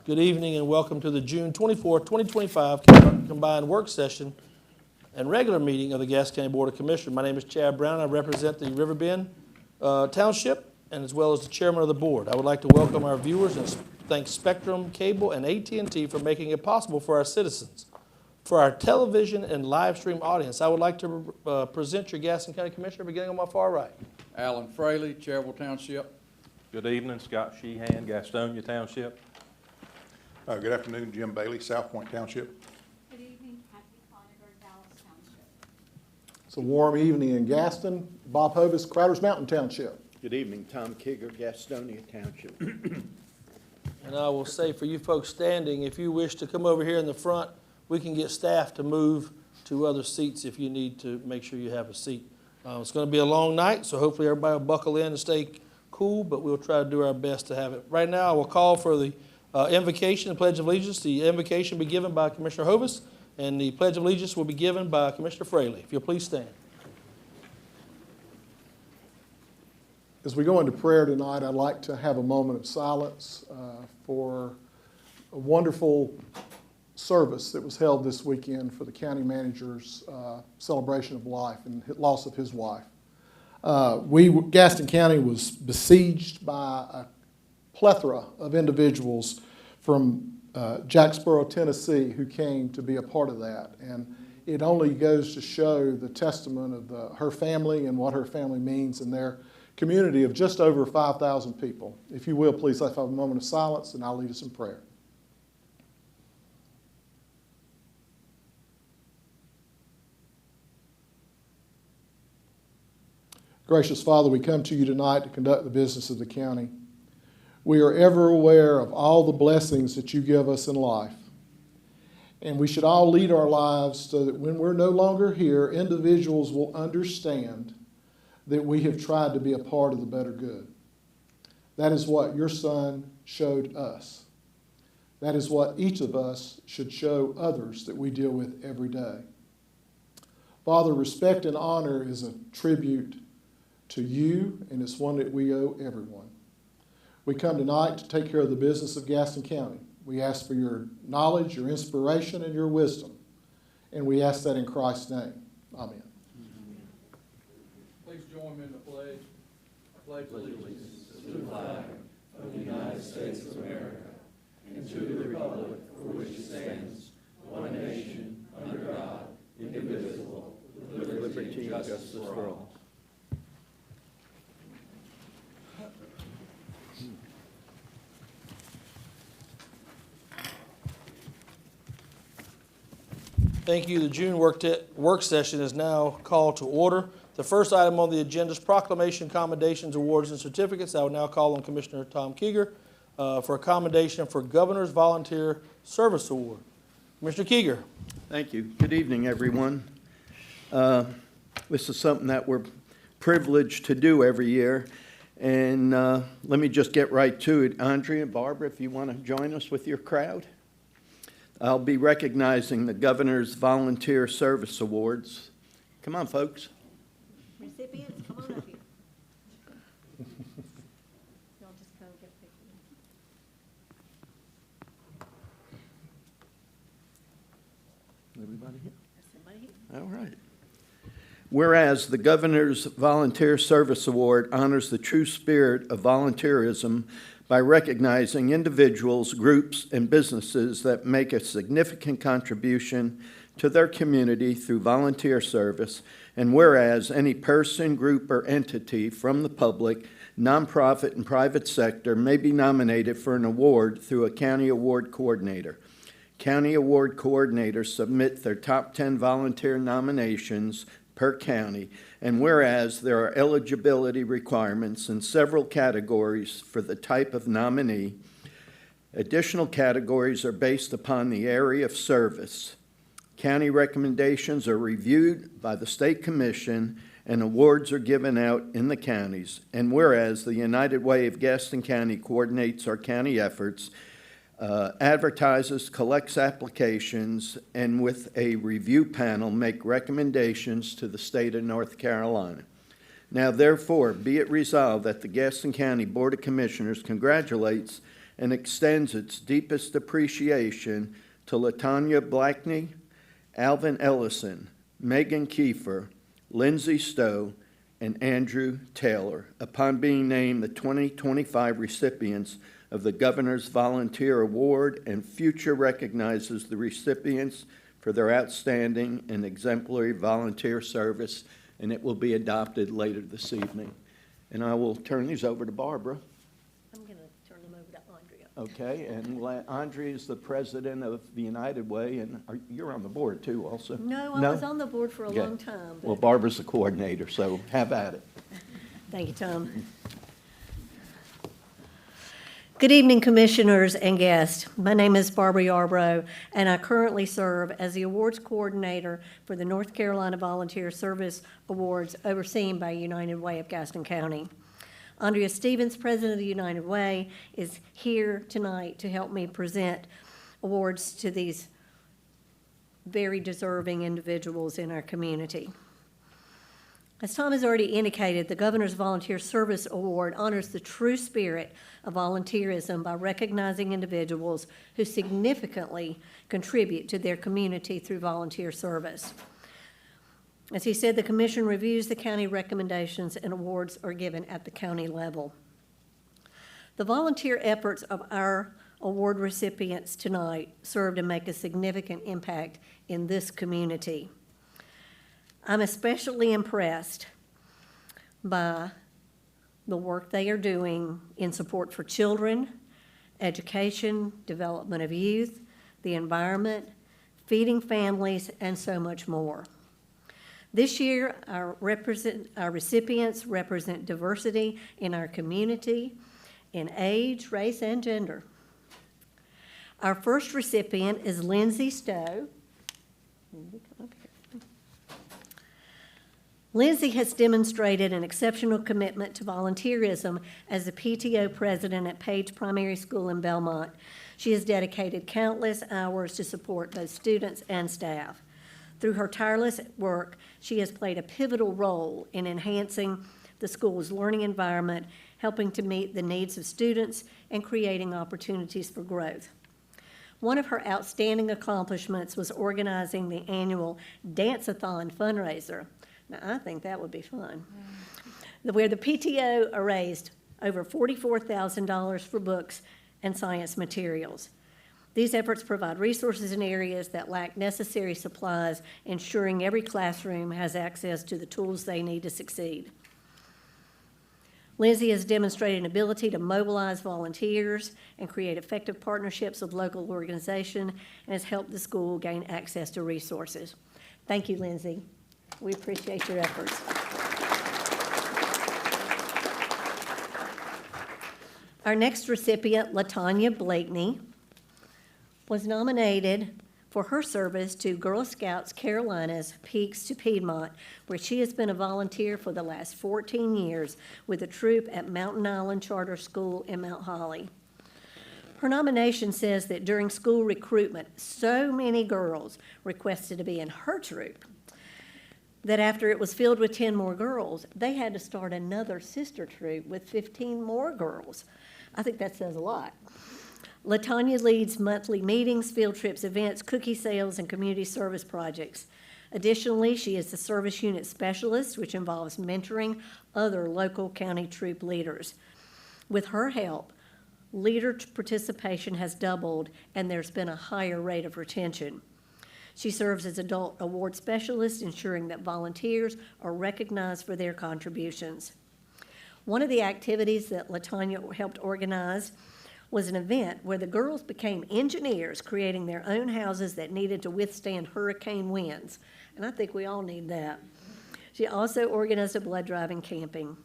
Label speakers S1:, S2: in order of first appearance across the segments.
S1: Good evening and welcome to the June 24, 2025 combined work session and regular meeting of the Gaston County Board of Commissioners. My name is Chad Brown. I represent the Riverbend Township and as well as the chairman of the board. I would like to welcome our viewers and thank Spectrum Cable and AT&T for making it possible for our citizens. For our television and live stream audience, I would like to present your Gaston County Commissioner beginning on my far right.
S2: Alan Fraley, Cherryville Township.
S3: Good evening, Scott Sheehan, Gastonia Township.
S4: Good afternoon, Jim Bailey, South Point Township.
S5: Good evening, Kathy Coniger, Dallas Township.
S6: It's a warm evening in Gaston. Bob Hovis, Crowder's Mountain Township.
S7: Good evening, Tom Kigger, Gastonia Township.
S1: And I will say for you folks standing, if you wish to come over here in the front, we can get staff to move to other seats if you need to make sure you have a seat. It's going to be a long night, so hopefully everybody will buckle in and stay cool, but we'll try to do our best to have it. Right now, I will call for the invocation and Pledge of Allegiance. The invocation will be given by Commissioner Hovis, and the Pledge of Allegiance will be given by Commissioner Fraley. If you'll please stand.
S6: As we go into prayer tonight, I'd like to have a moment of silence for a wonderful service that was held this weekend for the county manager's celebration of life and loss of his wife. Gaston County was besieged by a plethora of individuals from Jacksboro, Tennessee, who came to be a part of that. And it only goes to show the testament of her family and what her family means in their community of just over 5,000 people. If you will, please let's have a moment of silence, and I'll lead us in prayer. Gracious Father, we come to you tonight to conduct the business of the county. We are ever aware of all the blessings that you give us in life. And we should all lead our lives so that when we're no longer here, individuals will understand that we have tried to be a part of the better good. That is what your Son showed us. That is what each of us should show others that we deal with every day. Father, respect and honor is a tribute to you, and it's one that we owe everyone. We come tonight to take care of the business of Gaston County. We ask for your knowledge, your inspiration, and your wisdom. And we ask that in Christ's name. Amen.
S2: Please join me in the pledge. I pledge allegiance
S8: to the flag of the United States of America and to the republic for which it stands, one nation, under God, indivisible, with liberty and justice for all.
S1: Thank you. The June work session is now called to order. The first item on the agenda is proclamation, commendations, awards, and certificates. I will now call on Commissioner Tom Kigger for a commendation for Governor's Volunteer Service Award. Commissioner Kigger.
S7: Thank you. Good evening, everyone. This is something that we're privileged to do every year. And let me just get right to it. Andrea, Barbara, if you want to join us with your crowd. I'll be recognizing the Governor's Volunteer Service Awards. Come on, folks.
S5: Recipients, come on up here. Y'all just come get pictures.
S7: Everybody here?
S5: Somebody here?
S7: All right. Whereas the Governor's Volunteer Service Award honors the true spirit of volunteerism by recognizing individuals, groups, and businesses that make a significant contribution to their community through volunteer service, and whereas any person, group, or entity from the public, nonprofit, and private sector may be nominated for an award through a county award coordinator. County award coordinators submit their top 10 volunteer nominations per county, and whereas there are eligibility requirements in several categories for the type of nominee, additional categories are based upon the area of service. County recommendations are reviewed by the State Commission and awards are given out in the counties, and whereas the United Way of Gaston County coordinates our county efforts, advertises, collects applications, and with a review panel make recommendations to the state of North Carolina. Now, therefore, be it resolved that the Gaston County Board of Commissioners congratulates and extends its deepest appreciation to LaTanya Blackney, Alvin Ellison, Megan Kiefer, Lindsay Stowe, and Andrew Taylor upon being named the 2025 recipients of the Governor's Volunteer Award, and future recognizes the recipients for their outstanding and exemplary volunteer service, and it will be adopted later this evening. And I will turn these over to Barbara.
S5: I'm going to turn them over to Andrea.
S7: Okay, and Andrea is the president of the United Way, and you're on the board too also?
S5: No, I was on the board for a
S7: Okay.
S5: long time.
S7: Well,
S5: But
S7: Barbara's the coordinator, so have at it.
S5: thank you, Tom. Good evening, commissioners and guests. My name is Barbara Yarbrough, and I currently serve as the awards coordinator for the North Carolina Volunteer Service Awards overseen by United Way of Gaston County. Andrea Stevens, president of the United Way, is here tonight to help me present awards to these very deserving individuals in our community. As Tom has already indicated, the Governor's Volunteer Service Award honors the true spirit of volunteerism by recognizing individuals who significantly contribute to their community through volunteer service. As he said, the commission reviews the county recommendations and awards are given at the county level. The volunteer efforts of our award recipients tonight serve to make a significant impact in this community. I'm especially impressed by the work they are doing in support for children, education, development of youth, the environment, feeding families, and so much more. This year, our recipients represent diversity in our community in age, race, and gender. Our first recipient is Lindsay Stowe. Lindsay has demonstrated an exceptional commitment to volunteerism as the PTO president at Page Primary School in Belmont. She has dedicated countless hours to support both students and staff. Through her tireless work, she has played a pivotal role in enhancing the school's learning environment, helping to meet the needs of students, and creating opportunities for growth. One of her outstanding accomplishments was organizing the annual Dance-a-thon fundraiser. Now, I think that would be fun. Where the PTO raised over $44,000 for books and science materials. These efforts provide resources in areas that lack necessary supplies, ensuring every classroom has access to the tools they need to succeed. Lindsay has demonstrated an ability to mobilize volunteers and create effective partnerships with local organizations and has helped the school gain access to resources. Thank you, Lindsay. We appreciate your efforts. Our next recipient, LaTanya Blakeney, was nominated for her service to Girl Scouts Carolinas Peaks to Piedmont, where she has been a volunteer for the last 14 years with a troop at Mountain Island Charter School in Mount Holly. Her nomination says that during school recruitment, so many girls requested to be in her troop that after it was filled with 10 more girls, they had to start another sister troop with 15 more girls. I think that says a lot. LaTanya leads monthly meetings, field trips, events, cookie sales, and community service projects. Additionally, she is the service unit specialist, which involves mentoring other local county troop leaders. With her help, leader participation has doubled, and there's been a higher rate of retention. She serves as adult award specialist, ensuring that volunteers are recognized for their contributions. One of the activities that LaTanya helped organize was an event where the girls became engineers, creating their own houses that needed to withstand hurricane winds. And I think we all need that. She also organized a blood drive and camping.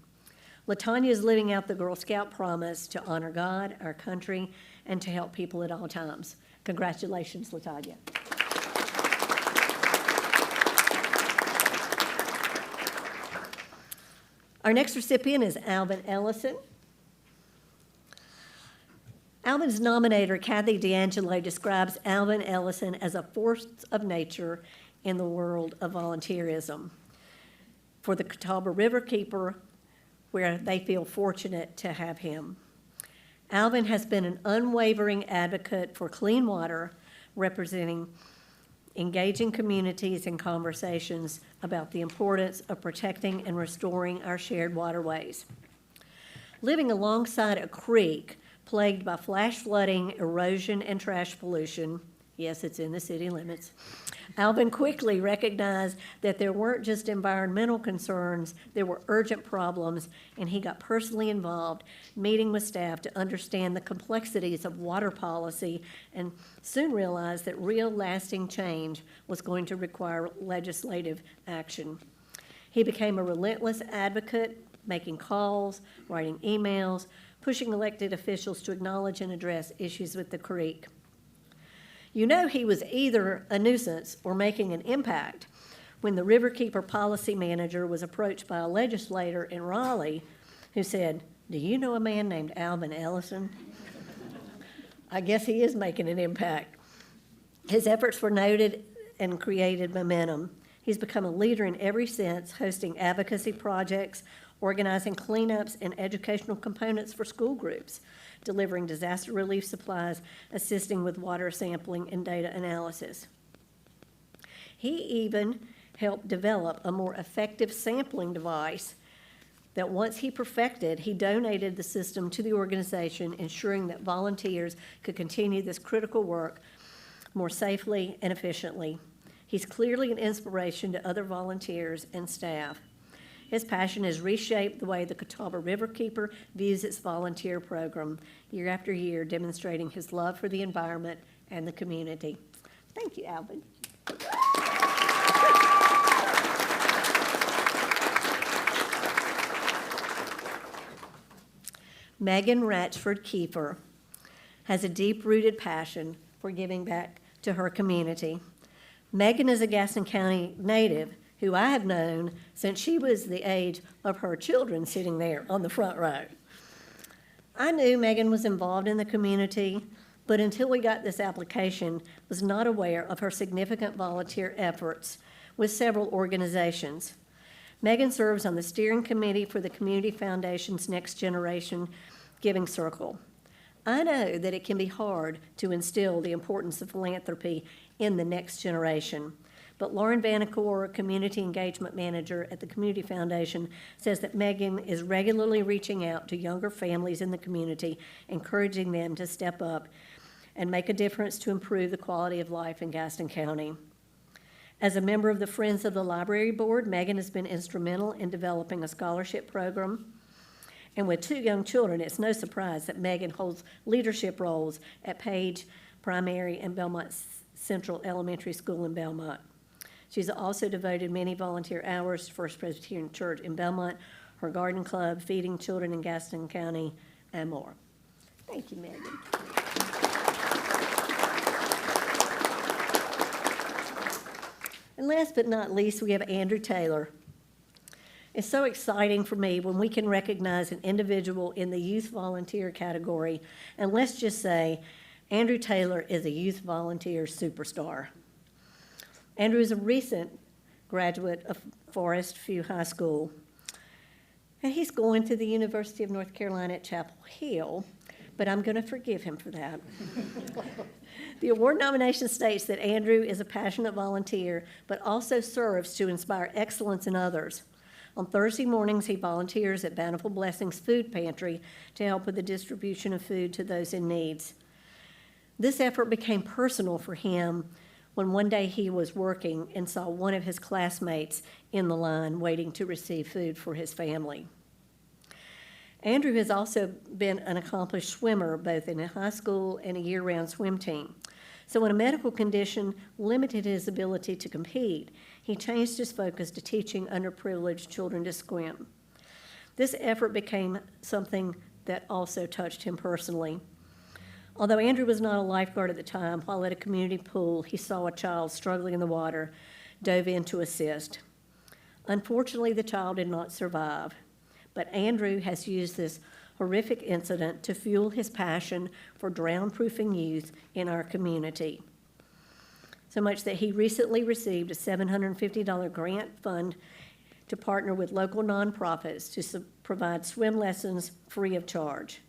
S5: LaTanya is living out the Girl Scout promise to honor God, our country, and to help people at all times. Congratulations, LaTanya. Our next recipient is Alvin Ellison. Alvin's nominator, Kathy D'Angelo, describes Alvin Ellison as a force of nature in the world of volunteerism for the Catawba River Keeper, where they feel fortunate to have him. Alvin has been an unwavering advocate for clean water, representing engaging communities in conversations about the importance of protecting and restoring our shared waterways. Living alongside a creek plagued by flash flooding, erosion, and trash pollution, yes, it's in the city limits, Alvin quickly recognized that there weren't just environmental concerns, there were urgent problems, and he got personally involved, meeting with staff to understand the complexities of water policy, and soon realized that real lasting change was going to require legislative action. He became a relentless advocate, making calls, writing emails, pushing elected officials to acknowledge and address issues with the creek. You know he was either a nuisance or making an impact when the Riverkeeper policy manager was approached by a legislator in Raleigh who said, "Do you know a man named Alvin Ellison?" I guess he is making an impact. His efforts were noted and created momentum. He's become a leader in every sense, hosting advocacy projects, organizing cleanups and educational components for school groups, delivering disaster relief supplies, assisting with water sampling and data analysis. He even helped develop a more effective sampling device that once he perfected, he donated the system to the organization, ensuring that volunteers could continue this critical work more safely and efficiently. He's clearly an inspiration to other volunteers and staff. His passion has reshaped the way the Catawba Riverkeeper views its volunteer program year after year, demonstrating his love for the environment and the community. Thank you, Alvin. Megan Ratchford Kiefer has a deep-rooted passion for giving back to her community. Megan is a Gaston County native who I have known since she was the age of her children sitting there on the front row. I knew Megan was involved in the community, but until we got this application, was not aware of her significant volunteer efforts with several organizations. Megan serves on the steering committee for the Community Foundation's Next Generation Giving Circle. I know that it can be hard to instill the importance of philanthropy in the next generation, but Lauren Vanacore, Community Engagement Manager at the Community Foundation, says that Megan is regularly reaching out to younger families in the community, encouraging them to step up and make a difference to improve the quality of life in Gaston County. As a member of the Friends of the Library Board, Megan has been instrumental in developing a scholarship program. And with 2 young children, it's no surprise that Megan holds leadership roles at Page Primary and Belmont Central Elementary School in Belmont. She's also devoted many volunteer hours to First Presbyterian Church in Belmont, her garden club, feeding children in Gaston County, and more. Thank you, Megan. And last but not least, we have Andrew Taylor. It's so exciting for me when we can recognize an individual in the youth volunteer category, and let's just say Andrew Taylor is a youth volunteer superstar. Andrew is a recent graduate of Forest View High School, and he's going to the University of North Carolina at Chapel Hill, but I'm going to forgive him for that. The award nomination states that Andrew is a passionate volunteer, but also serves to inspire excellence in others. On Thursday mornings, he volunteers at Bountiful Blessings Food Pantry to help with the distribution of food to those in need. This effort became personal for him when one day he was working and saw one of his classmates in the line waiting to receive food for his family. Andrew has also been an accomplished swimmer, both in a high school and a year-round swim team. So when a medical condition limited his ability to compete, he changed his focus to teaching underprivileged children to swim. This effort became something that also touched him personally. Although Andrew was not a lifeguard at the time, while at a community pool, he saw a child struggling in the water, dove in to assist. Unfortunately, the child did not survive, but Andrew has used this horrific incident to fuel his passion for drown-proofing youth in our community. So much that he recently received a $750 grant fund to partner with local nonprofits to provide swim lessons free of charge.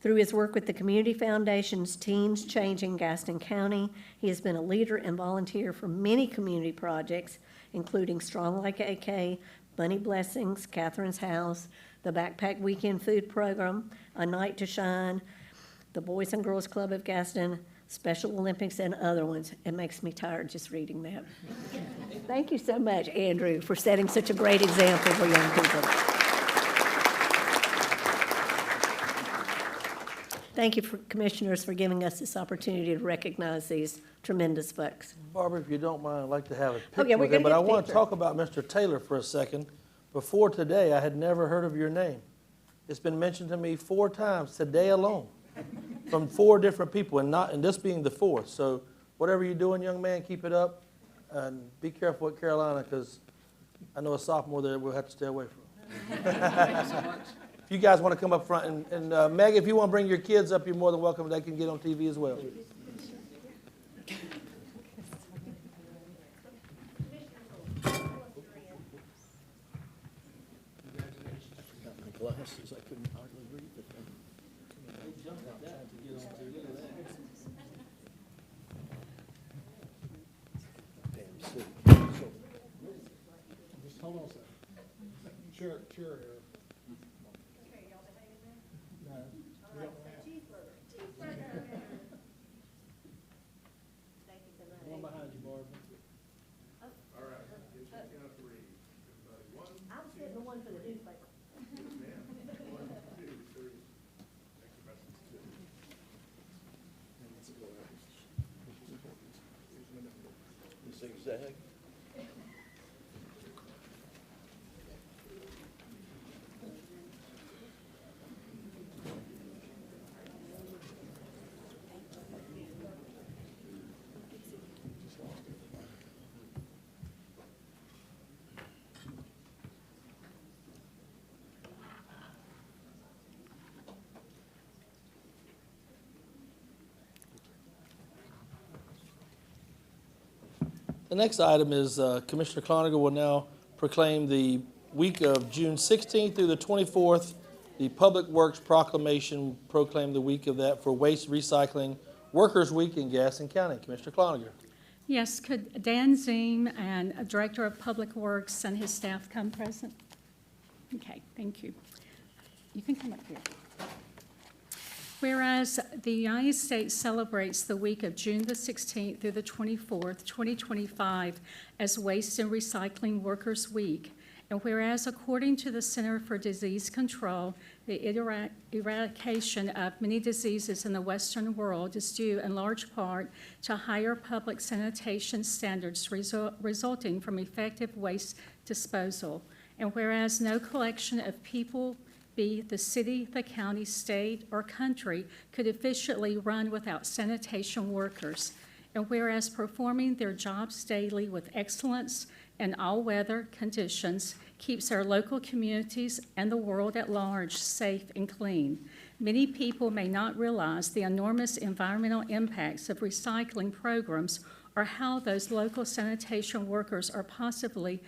S5: Through his work with the Community Foundation's Teens Changing Gaston County, he has been a leader and volunteer for many community projects, including Strong Like AK, Bunny Blessings, Catherine's House, the Backpack Weekend Food Program, A Night to Shine, the Boys and Girls Club of Gaston, Special Olympics, and other ones. It makes me tired just reading that. Thank you so much, Andrew, for setting such a great example for young people. Thank you, Commissioners, for giving us this opportunity to recognize these tremendous folks.
S1: Barbara, if you don't mind, I'd like to have a
S5: Oh,
S1: picture
S5: yeah, we're
S1: with him,
S5: gonna
S1: but
S5: get
S1: I
S5: a
S1: want to
S5: picture.
S1: talk about Mr. Taylor for a second. Before today, I had never heard of your name. It's been mentioned to me 4 times today alone, from 4 different people, and this being the 4th. So whatever you're doing, young man, keep it up, and be careful at Carolina, because I know a sophomore there we'll have to stay away from. If you guys want to come up front, and Meg, if you want to bring your kids up, you're more than welcome. They can get on TV as well.
S7: Glasses, I couldn't hardly read the thing.
S6: Hold on a second. Sure here. No.
S1: One behind you, Barbara.
S5: I'm sitting the one for the newspaper.
S7: Zigzag.
S1: The next item is Commissioner Cloninger will now proclaim the week of June 16th through the 24th, the Public Works Proclamation, proclaim the week of that for Waste Recycling Workers Week in Gaston County. Commissioner Cloninger.
S9: Yes, could Dan Ziem and Director of Public Works and his staff come present? Okay, thank you. You can come up here. Whereas the United States celebrates the week of June the 16th through the 24th, 2025 as Waste and Recycling Workers Week, and whereas according to the Center for Disease Control, the eradication of many diseases in the Western world is due in large part to higher public sanitation standards resulting from effective waste disposal, and whereas no collection of people, be the city, the county, state, or country, could efficiently run without sanitation workers. And whereas performing their jobs daily with excellence in all weather conditions keeps our local communities and the world at large safe and clean. Many people may not realize the enormous environmental impacts of recycling programs or how those local sanitation workers are positively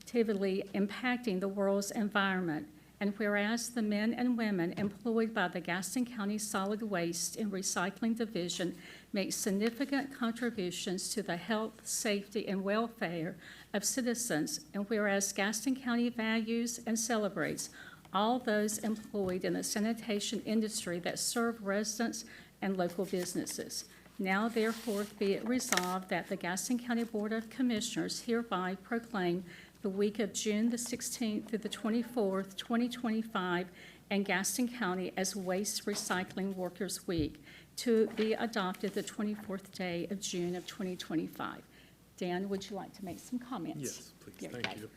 S9: impacting the world's environment. And whereas the men and women employed by the Gaston County Solid Waste and Recycling Division make significant contributions to the health, safety, and welfare of citizens, and whereas Gaston County values and celebrates all those employed in the sanitation industry that serve residents and local businesses. Now therefore be it resolved that the Gaston County Board of Commissioners hereby proclaim the week of June the 16th through the 24th, 2025, in Gaston County as Waste Recycling Workers Week, to be adopted the 24th day of June of 2025. Dan, would you like to make some comments?
S10: Yes, please.
S9: Here,
S10: Thank
S9: okay.
S10: you.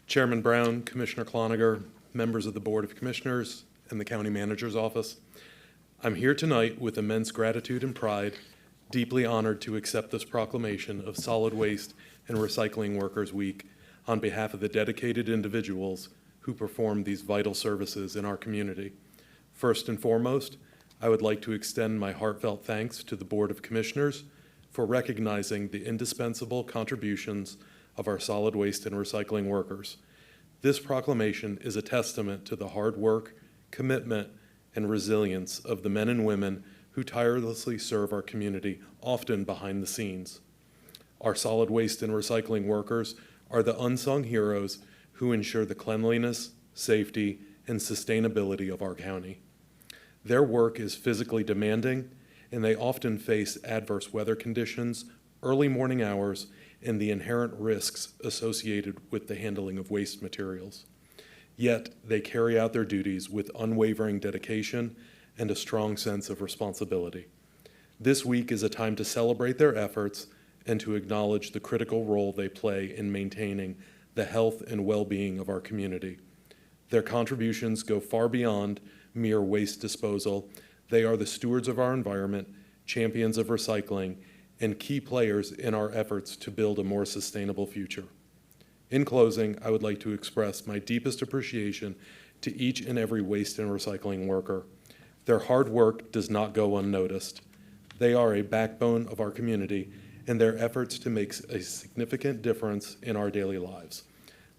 S10: Chairman Brown, Commissioner Cloninger, members of the Board of Commissioners, and the County Manager's Office. I'm here tonight with immense gratitude and pride, deeply honored to accept this proclamation of Solid Waste and Recycling Workers Week on behalf of the dedicated individuals who perform these vital services in our community. First and foremost, I would like to extend my heartfelt thanks to the Board of Commissioners for recognizing the indispensable contributions of our solid waste and recycling workers. This proclamation is a testament to the hard work, commitment, and resilience of the men and women who tirelessly serve our community, often behind the scenes. Our solid waste and recycling workers are the unsung heroes who ensure the cleanliness, safety, and sustainability of our county. Their work is physically demanding, and they often face adverse weather conditions, early morning hours, and the inherent risks associated with the handling of waste materials. Yet, they carry out their duties with unwavering dedication and a strong sense of responsibility. This week is a time to celebrate their efforts and to acknowledge the critical role they play in maintaining the health and well-being of our community. Their contributions go far beyond mere waste disposal. They are the stewards of our environment, champions of recycling, and key players in our efforts to build a more sustainable future. In closing, I would like to express my deepest appreciation to each and every waste and recycling worker. Their hard work does not go unnoticed. They are a backbone of our community, and their efforts to make a significant difference in our daily lives.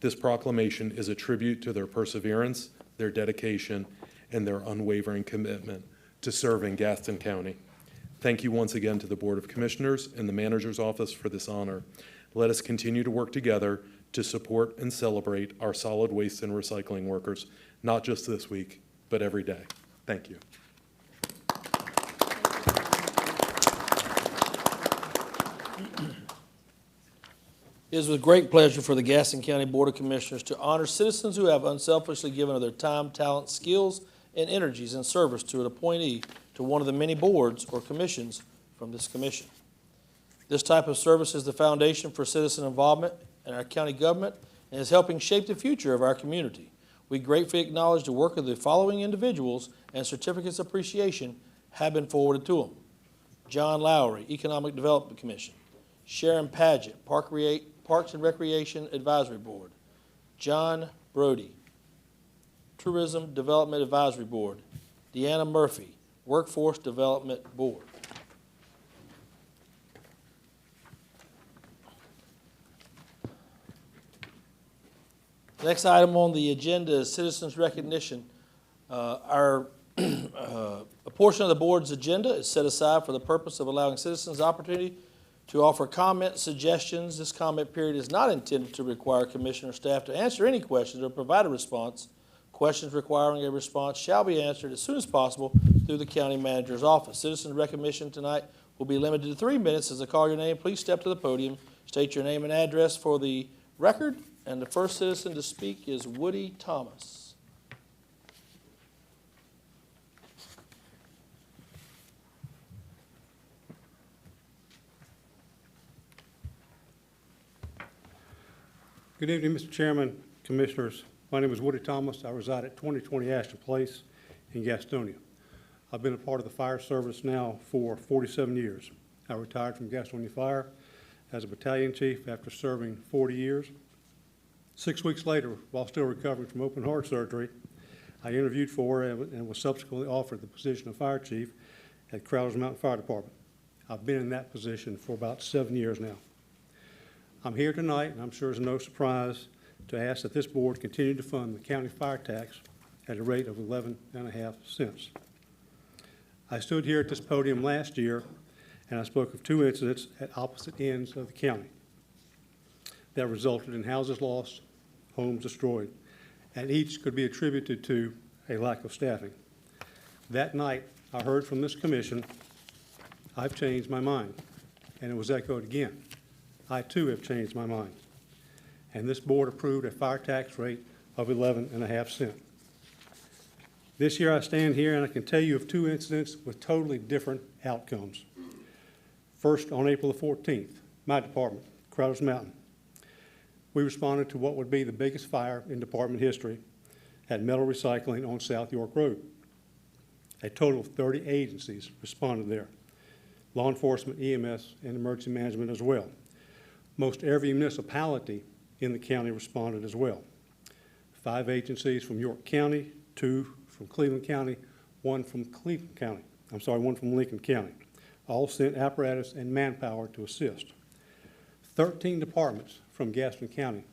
S10: This proclamation is a tribute to their perseverance, their dedication, and their unwavering commitment to serving Gaston County. Thank you once again to the Board of Commissioners and the Manager's Office for this honor. Let us continue to work together to support and celebrate our solid waste and recycling workers, not just this week, but every day. Thank you.
S1: It is with great pleasure for the Gaston County Board of Commissioners to honor citizens who have unselfishly given of their time, talent, skills, and energies in service to an appointee to one of the many boards or commissions from this commission. This type of service is the foundation for citizen involvement in our county government and is helping shape the future of our community. We gratefully acknowledge the work of the following individuals, and certificates of appreciation have been forwarded to them. John Lowry, Economic Development Commission. Sharon Paget, Parks and Recreation Advisory Board. John Brody, Tourism Development Advisory Board. Deanna Murphy, Workforce Development Board. Next item on the agenda is citizens' recognition. A portion of the board's agenda is set aside for the purpose of allowing citizens opportunity to offer comments, suggestions. This comment period is not intended to require commissioner staff to answer any questions or provide a response. Questions requiring a response shall be answered as soon as possible through the county manager's office. Citizens' recognition tonight will be limited to 3 minutes. As I call your name, please step to the podium, state your name and address for the record, and the first citizen to speak is Woody Thomas.
S11: Good evening, Mr. Chairman, Commissioners. My name is Woody Thomas. I reside at 2020 Ashton Place in Gastonia. I've been a part of the fire service now for 47 years. I retired from Gastonia Fire as a battalion chief after serving 40 years. 6 weeks later, while still recovering from open heart surgery, I interviewed for and was subsequently offered the position of fire chief at Crowders Mountain Fire Department. I've been in that position for about 7 years now. I'm here tonight, and I'm sure it's no surprise, to ask that this board continue to fund the county fire tax at a rate of 11.5 cents. I stood here at this podium last year, and I spoke of 2 incidents at opposite ends of the county that resulted in houses lost, homes destroyed, and each could be attributed to a lack of staffing. That night, I heard from this commission, I've changed my mind, and it was echoed again. I too have changed my mind. And this board approved a fire tax rate of 11.5 cents. This year I stand here and I can tell you of 2 incidents with totally different outcomes. First, on April the 14th, my department, Crowders Mountain, we responded to what would be the biggest fire in department history at metal recycling on South York Road. A total of 30 agencies responded there. Law enforcement, EMS, and emergency management as well. Most every municipality in the county responded as well. 5 agencies from York County, 2 from Cleveland County, 1 from one from Lincoln County. All sent apparatus and manpower to assist. 13 departments from Gaston County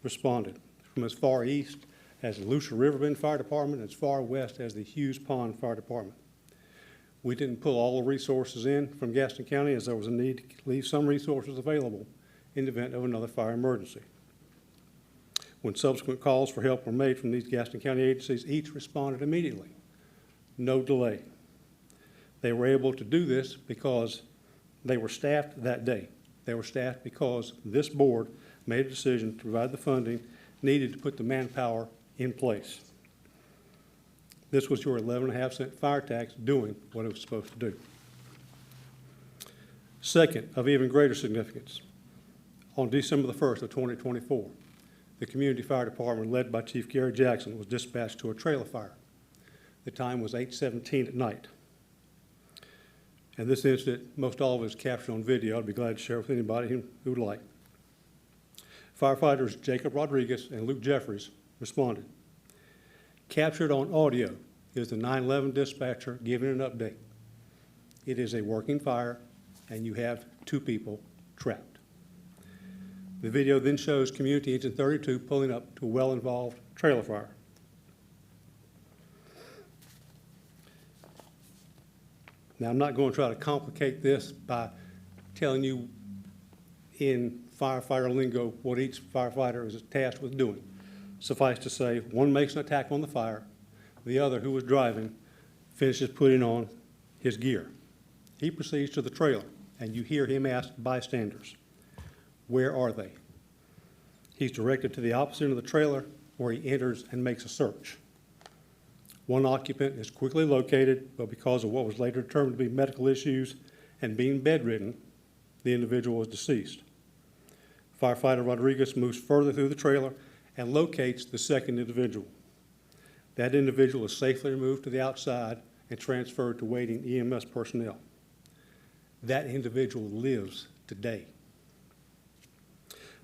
S11: responded from as far east as the Lucia River Bend Fire Department, as far west as the Hughes Pond Fire Department. We didn't pull all the resources in from Gaston County as there was a need to leave some resources available in the event of another fire emergency. When subsequent calls for help were made from these Gaston County agencies, each responded immediately, no delay. They were able to do this because they were staffed that day. They were staffed because this board made a decision to provide the funding needed to put the manpower in place. This was your 11.5-cent fire tax doing what it was supposed to do. Second, of even greater significance, on December the 1st of 2024, the community fire department led by Chief Gary Jackson was dispatched to a trailer fire. The time was 8:17 at night. And this incident, most all of it is captured on video. I'd be glad to share with anybody who would like. Firefighters Jacob Rodriguez and Luke Jeffries responded. Captured on audio is the 911 dispatcher giving an update. It is a working fire, and you have 2 people trapped. The video then shows Community Engine 32 pulling up to a well-involved trailer fire. Now, I'm not going to try to complicate this by telling you in firefighter lingo what each firefighter is tasked with doing. Suffice to say, one makes an attack on the fire, the other, who was driving, finishes putting on his gear. He proceeds to the trailer, and you hear him ask bystanders, where are they? He's directed to the opposite end of the trailer, where he enters and makes a search. One occupant is quickly located, but because of what was later determined to be medical issues and being bedridden, the individual was deceased. Firefighter Rodriguez moves further through the trailer and locates the second individual. That individual is safely removed to the outside and transferred to waiting EMS personnel. That individual lives today.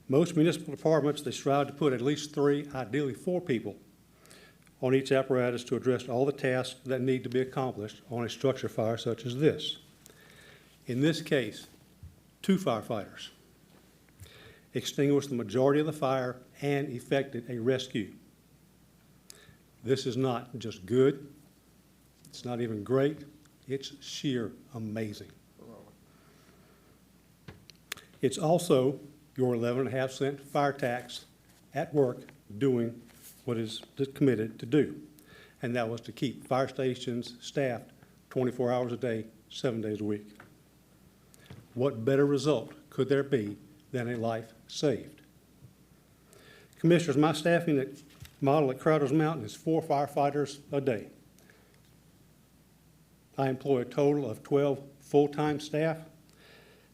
S11: Most municipal departments, they strive to put at least 3, ideally 4 people on each apparatus to address all the tasks that need to be accomplished on a structure fire such as this. In this case, 2 firefighters extinguished the majority of the fire and effected a rescue. This is not just good, it's not even great, it's sheer amazing. It's also your 11.5-cent fire tax at work doing what is committed to do. And that was to keep fire stations staffed 24 hours a day, 7 days a week. What better result could there be than a life saved? Commissioners, my staffing model at Crowder's Mountain is 4 firefighters a day. I employ a total of 12 full-time staff,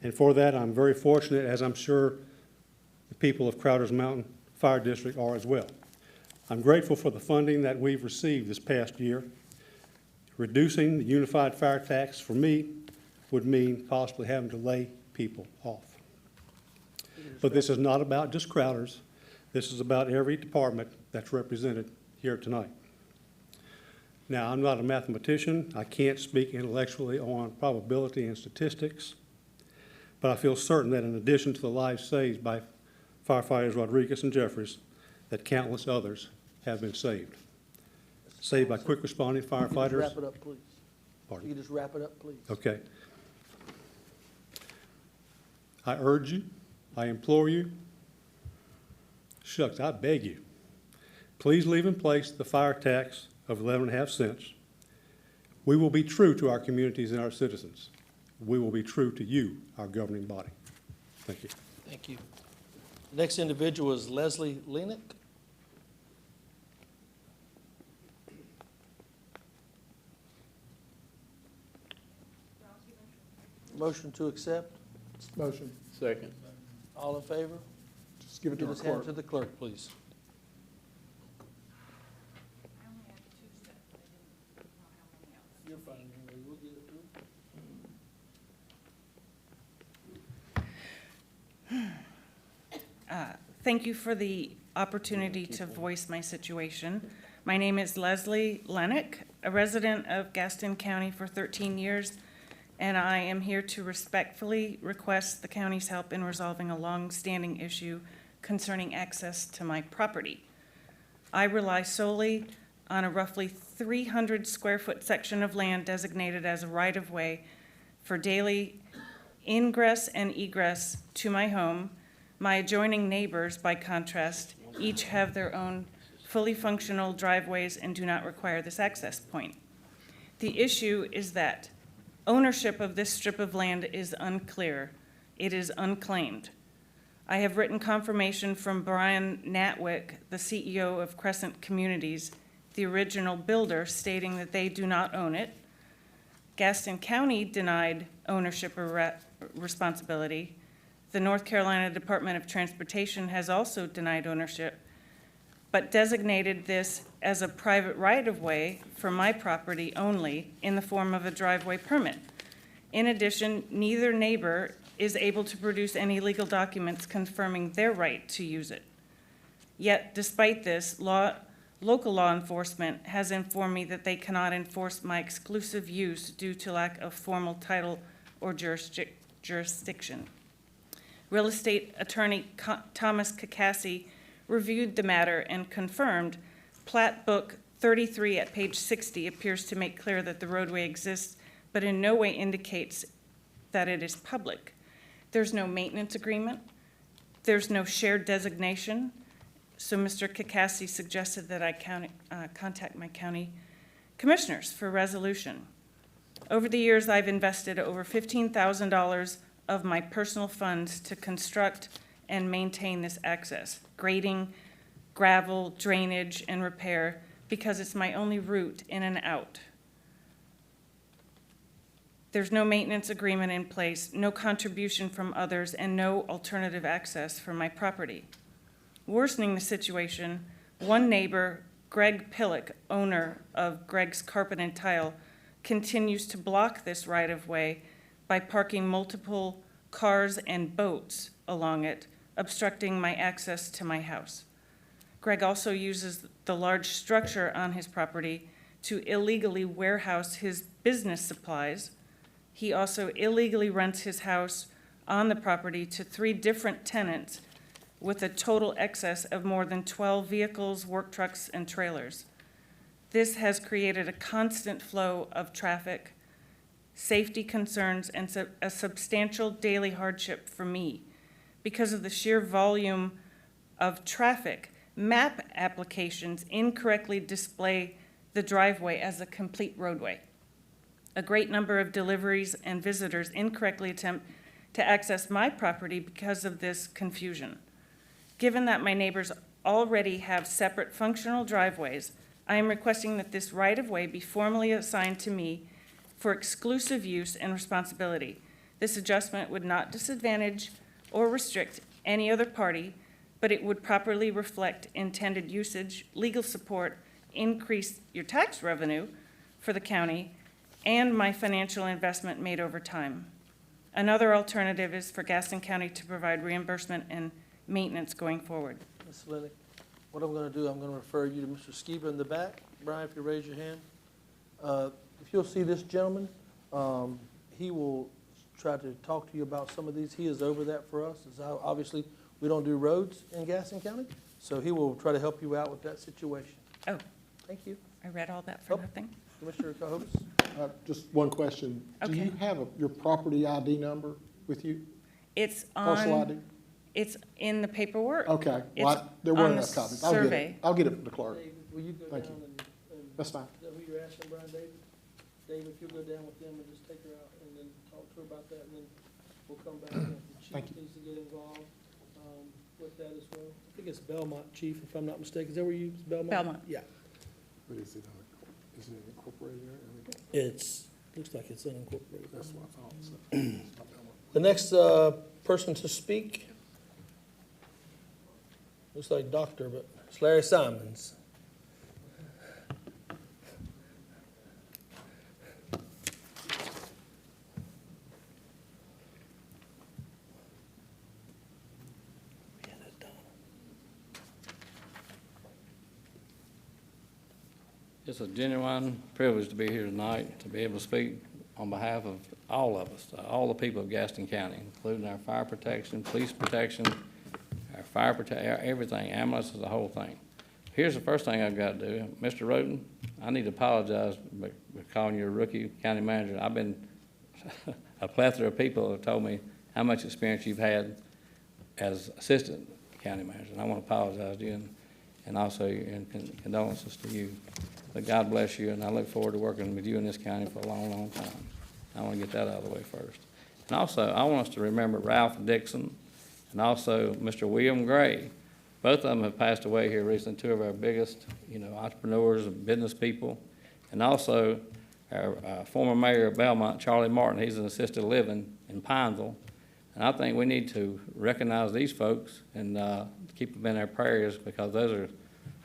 S11: and for that I'm very fortunate, as I'm sure the people of Crowder's Mountain Fire District are as well. I'm grateful for the funding that we've received this past year. Reducing the unified fire tax for me would mean possibly having to lay people off. But this is not about just Crowder's. This is about every department that's represented here tonight. Now, I'm not a mathematician. I can't speak intellectually on probability and statistics, but I feel certain that in addition to the lives saved by firefighters Rodriguez and Jeffries, that countless others have been saved. Saved by quick responding firefighters.
S1: Wrap it up, please.
S11: Pardon?
S1: You can just wrap it up, please.
S11: Okay. I urge you, I implore you, shucks, I beg you, please leave in place the fire tax of 11.5 cents. We will be true to our communities and our citizens. We will be true to you, our governing body. Thank you.
S1: Thank you. The next individual is Leslie Lenick. Motion to accept.
S6: Motion.
S8: Second.
S1: All in favor?
S6: Just give it to
S1: Give
S6: our
S1: this hand
S6: clerk.
S1: to the clerk, please. You're fine. We'll get it through.
S12: Thank you for the opportunity to voice my situation. My name is Leslie Lenick, a resident of Gaston County for 13 years, and I am here to respectfully request the county's help in resolving a long-standing issue concerning access to my property. I rely solely on a roughly 300 square foot section of land designated as a right-of-way for daily ingress and egress to my home. My adjoining neighbors, by contrast, each have their own fully functional driveways and do not require this access point. The issue is that ownership of this strip of land is unclear. It is unclaimed. I have written confirmation from Brian Natwick, the CEO of Crescent Communities, the original builder, stating that they do not own it. Gaston County denied ownership or responsibility. The North Carolina Department of Transportation has also denied ownership, but designated this as a private right-of-way for my property only in the form of a driveway permit. In addition, neither neighbor is able to produce any legal documents confirming their right to use it. Yet, despite this, local law enforcement has informed me that they cannot enforce my exclusive use due to lack of formal title or jurisdiction. Real estate attorney Thomas Kakassi reviewed the matter and confirmed Plat Book 33 at page 60 appears to make clear that the roadway exists, but in no way indicates that it is public. There's no maintenance agreement. There's no shared designation. So Mr. Kakassi suggested that I contact my county commissioners for resolution. Over the years, I've invested over $15,000 of my personal funds to construct and maintain this access, grading, gravel, drainage, and repair, because it's my only route in and out. There's no maintenance agreement in place, no contribution from others, and no alternative access for my property. Worsening the situation, one neighbor, Greg Pillock, owner of Greg's Carpet and Tile, continues to block this right-of-way by parking multiple cars and boats along it, obstructing my access to my house. Greg also uses the large structure on his property to illegally warehouse his business supplies. He also illegally rents his house on the property to 3 different tenants with a total excess of more than 12 vehicles, work trucks, and trailers. This has created a constant flow of traffic, safety concerns, and a substantial daily hardship for me. Because of the sheer volume of traffic, map applications incorrectly display the driveway as a complete roadway. A great number of deliveries and visitors incorrectly attempt to access my property because of this confusion. Given that my neighbors already have separate functional driveways, I am requesting that this right-of-way be formally assigned to me for exclusive use and responsibility. This adjustment would not disadvantage or restrict any other party, but it would properly reflect intended usage, legal support, increase your tax revenue for the county, and my financial investment made over time. Another alternative is for Gaston County to provide reimbursement and maintenance going forward.
S1: Ms. Lennick, what I'm going to do, I'm going to refer you to Mr. Skiba in the back. Brian, if you raise your hand. If you'll see this gentleman, he will try to talk to you about some of these. He is over that for us. Obviously, we don't do roads in Gaston County, so he will try to help you out with that situation.
S12: Oh,
S1: Thank you.
S12: I read all that for
S1: Oh.
S12: nothing.
S1: Commissioner Cohoes?
S6: Just one question. Do you
S12: Okay.
S6: have your property ID number with you?
S12: It's
S6: Parcel
S12: on,
S6: ID?
S12: it's in the paperwork.
S6: Okay,
S12: It's
S6: well, there weren't
S12: on the
S6: enough copies. I'll get
S12: survey.
S6: it. I'll get it from the clerk.
S1: David, will you go
S6: Thank
S1: down
S6: you.
S1: and
S6: That's fine.
S1: is that who you're asking, Brian, David? David, if you'll go down with them and just take her out and then talk to her about that, and then we'll come back. And the
S6: Thank
S1: chief
S6: you.
S1: needs to get involved with that as well. I think it's Belmont, Chief, if I'm not mistaken. Is that where you, Belmont?
S12: Belmont.
S1: Yeah.
S6: But is it incorporated
S1: It's, looks like it's unincorporated.
S6: That's what I thought. So.
S1: The next person to speak, looks like doctor, but it's Larry Simons.
S8: It's a genuine privilege to be here tonight, to be able to speak on behalf of all of us, all the people of Gaston County, including our fire protection, police protection, our everything, ambulances, the whole thing.
S2: here's the first thing I've got to do. Mr. Roden, I need to apologize for calling you a rookie county manager. I've been, a plethora of people have told me how much experience you've had as assistant county manager. And I want to apologize to you and also condolences to you. But God bless you, and I look forward to working with you in this county for a long, long time. I want to get that out of the way first. And also, I want us to remember Ralph Dixon and also Mr. William Gray. Both of them have passed away here recently, two of our biggest, entrepreneurs and business people. And also, our former mayor of Belmont, Charlie Martin, he's an assisted living in Pineville. And I think we need to recognize these folks and keep them in our prayers, because those are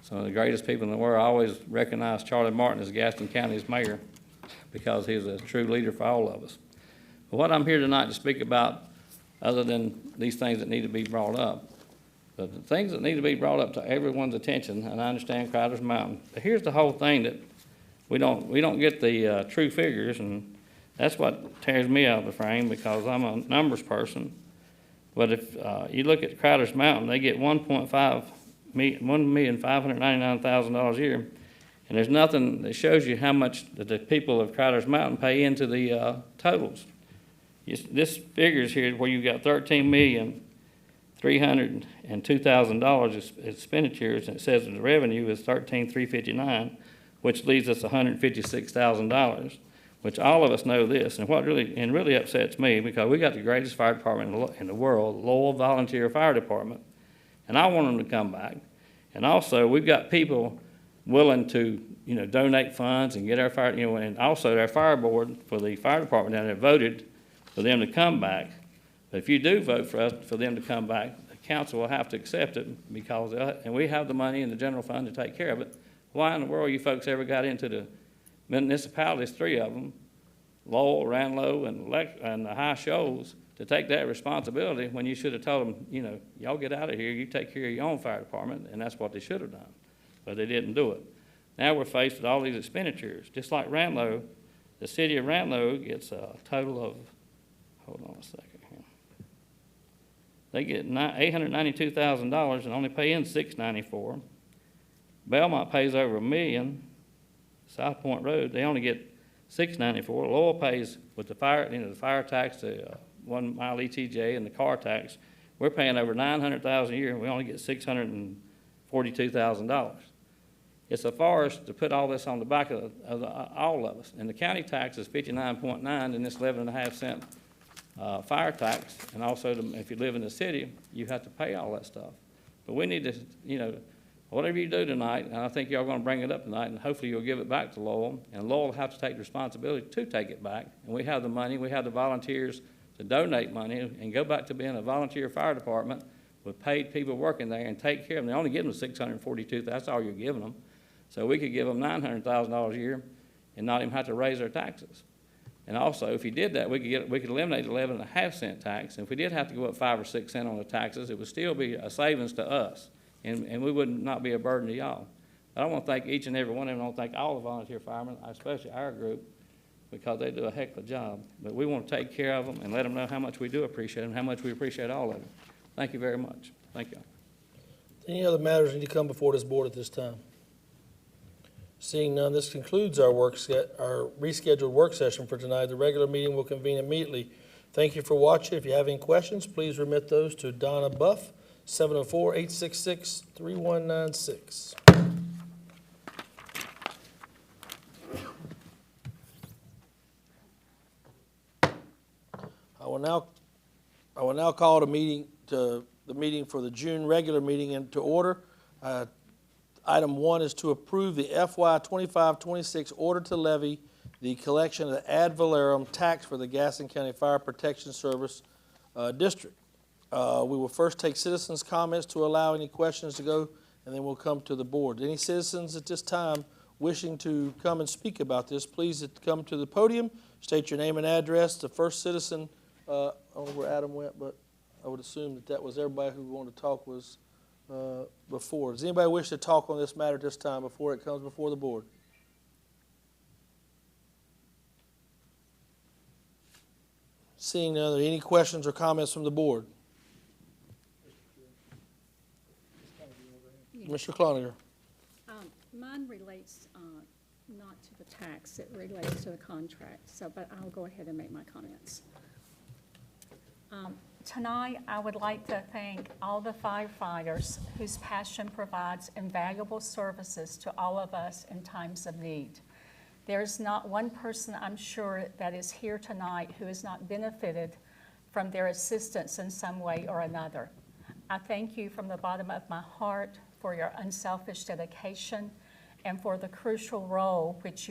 S2: some of the greatest people in the world. I always recognize Charlie Martin as Gaston County's mayor because he's a true leader for all of us. But what I'm here tonight to speak about, other than these things that need to be brought up, but the things that need to be brought up to everyone's attention, and I understand Crowder's Mountain, but here's the whole thing that we don't get the true figures, and that's what tears me out of the frame, because I'm a numbers person. But if you look at Crowder's Mountain, they get $1,599,000 a year, and there's nothing that shows you how much that the people of Crowder's Mountain pay into the totals. This figures here where you've got $13,302,000 expenditures, and it says that the revenue is $13,359, which leaves us $156,000. Which all of us know this, and what really upsets me, because we got the greatest fire department in the world, Lowell Volunteer Fire Department, and I want them to come back. And also, we've got people willing to, donate funds and get our fire, and also our fire board for the fire department down there voted for them to come back. But if you do vote for them to come back, the council will have to accept it, because, and we have the money in the general fund to take care of it. Why in the world you folks ever got into the municipalities, three of them, Lowell, Ranlow, and the High Shoals, to take that responsibility when you should have told them, y'all get out of here, you take care of your own fire department, and that's what they should have done. But they didn't do it. Now we're faced with all these expenditures. Just like Ranlow, the city of Ranlow gets a total of, hold on a second here. They get $892,000 and only pay in $694,000. Belmont pays over $1 million. South Point Road, they only get $694,000. Lowell pays with the fire, the fire tax, the 1 mile ETJ, and the car tax. We're paying over $900,000 a year, and we only get $642,000. It's a farce to put all this on the back of all of us. And the county tax is 59.9, and this 11.5-cent fire tax. And also, if you live in the city, you have to pay all that stuff. But we need to, whatever you do tonight, and I think y'all are going to bring it up tonight, and hopefully you'll give it back to Lowell, and Lowell will have to take the responsibility to take it back. And we have the money, we have the volunteers to donate money and go back to being a volunteer fire department with paid people working there and take care of them. They only give them $642,000, that's all you're giving them. So we could give them $900,000 a year and not even have to raise their taxes. And also, if you did that, we could eliminate the 11.5-cent tax. And if we did have to go up 5 or 6 cents on the taxes, it would still be a savings to us. And we would not be a burden to y'all. But I want to thank each and every one of them. I want to thank all the volunteer firemen, especially our group, because they do a heck of a job. But we want to take care of them and let them know how much we do appreciate them, how much we appreciate all of them. Thank you very much. Thank you.
S1: Any other matters need to come before this board at this time? Seeing none, this concludes our rescheduled work session for tonight. The regular meeting will convene immediately. Thank you for watching. If you have any questions, please remit those to Donna Buff, 704-866-3196. I will now call the meeting for the June regular meeting into order. Item 1 is to approve the FY 25-26 order to levy the collection of the ad valorem tax for the Gaston County Fire Protection Service District. We will first take citizens' comments to allow any questions to go, and then we'll come to the board. Any citizens at this time wishing to come and speak about this, please come to the podium, state your name and address. The first citizen, I don't know where Adam went, but I would assume that was everybody who wanted to talk was before. Does anybody wish to talk on this matter at this time before it comes before the board? Seeing none, are there any questions or comments from the board? Mr. Cloninger.
S9: Mine relates not to the tax, it relates to the contract, so, but I'll go ahead and make my comments. Tonight, I would like to thank all the firefighters whose passion provides invaluable services to all of us in times of need. There's not one person, I'm sure, that is here tonight who has not benefited from their assistance in some way or another. I thank you from the bottom of my heart for your unselfish dedication and for the crucial role which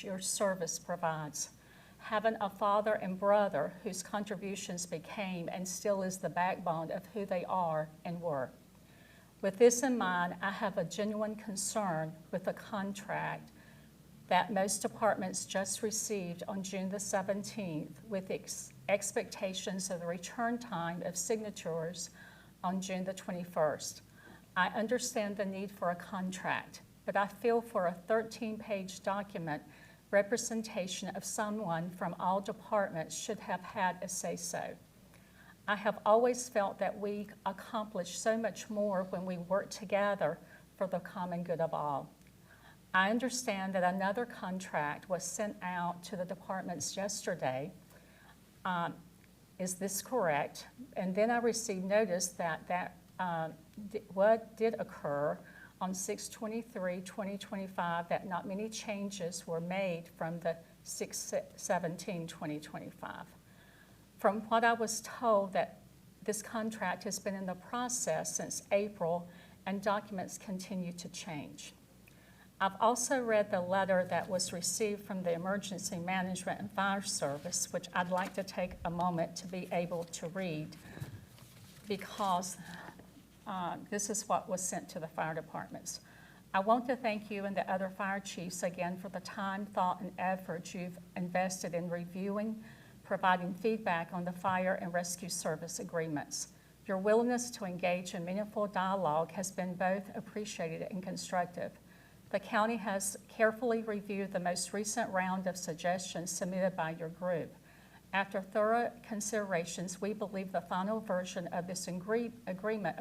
S9: your service provides. Having a father and brother whose contributions became and still is the backbone of who they are and were. With this in mind, I have a genuine concern with the contract that most departments just received on June the 17th with expectations of the return time of signatures on June the 21st. I understand the need for a contract, but I feel for a 13-page document, representation of someone from all departments should have had a say-so. I have always felt that we accomplish so much more when we work together for the common good of all. I understand that another contract was sent out to the departments yesterday. Is this correct? And then I received notice that what did occur on 6/23/2025, that not many changes were made from the 6/17/2025. From what I was told, that this contract has been in the process since April and documents continue to change. I've also read the letter that was received from the Emergency Management and Fire Service, which I'd like to take a moment to be able to read, because this is what was sent to the fire departments. I want to thank you and the other fire chiefs again for the time, thought, and effort you've invested in reviewing, providing feedback on the fire and rescue service agreements. Your willingness to engage in meaningful dialogue has been both appreciated and constructive. The county has carefully reviewed the most recent round of suggestions submitted by your group. After thorough considerations, we believe the final version of this agreement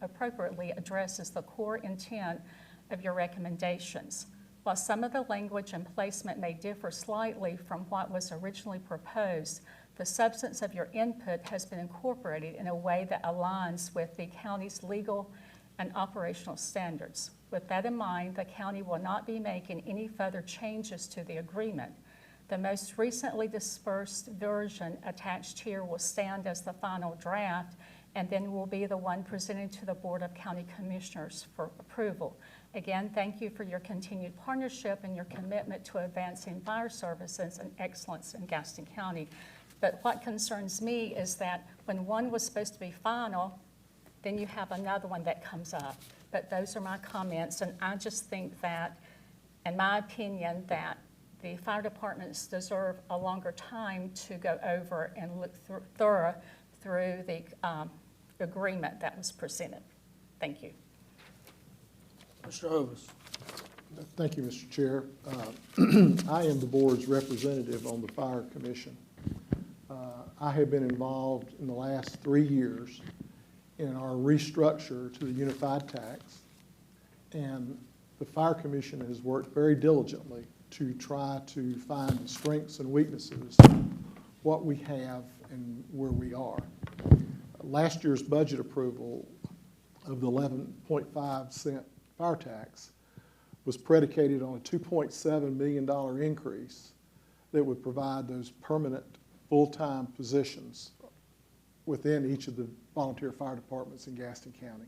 S9: appropriately addresses the core intent of your recommendations. While some of the language and placement may differ slightly from what was originally proposed, the substance of your input has been incorporated in a way that aligns with the county's legal and operational standards. With that in mind, the county will not be making any further changes to the agreement. The most recently dispersed version attached here will stand as the final draft and then will be the one presented to the Board of County Commissioners for approval. Again, thank you for your continued partnership and your commitment to advancing fire services and excellence in Gaston County. But what concerns me is that when one was supposed to be final, then you have another one that comes up. But those are my comments, and I just think that, in my opinion, that the fire departments deserve a longer time to go over and look through the agreement that was presented. Thank you.
S1: Mr. Hovis.
S6: Thank you, Mr. Chair. I am the board's representative on the Fire Commission. I have been involved in the last 3 years in our restructure to the unified tax, and the Fire Commission has worked very diligently to try to find the strengths and weaknesses, what we have and where we are. Last year's budget approval of the 11.5 cent fire tax was predicated on a $2.7 million increase that would provide those permanent full-time positions within each of the volunteer fire departments in Gaston County.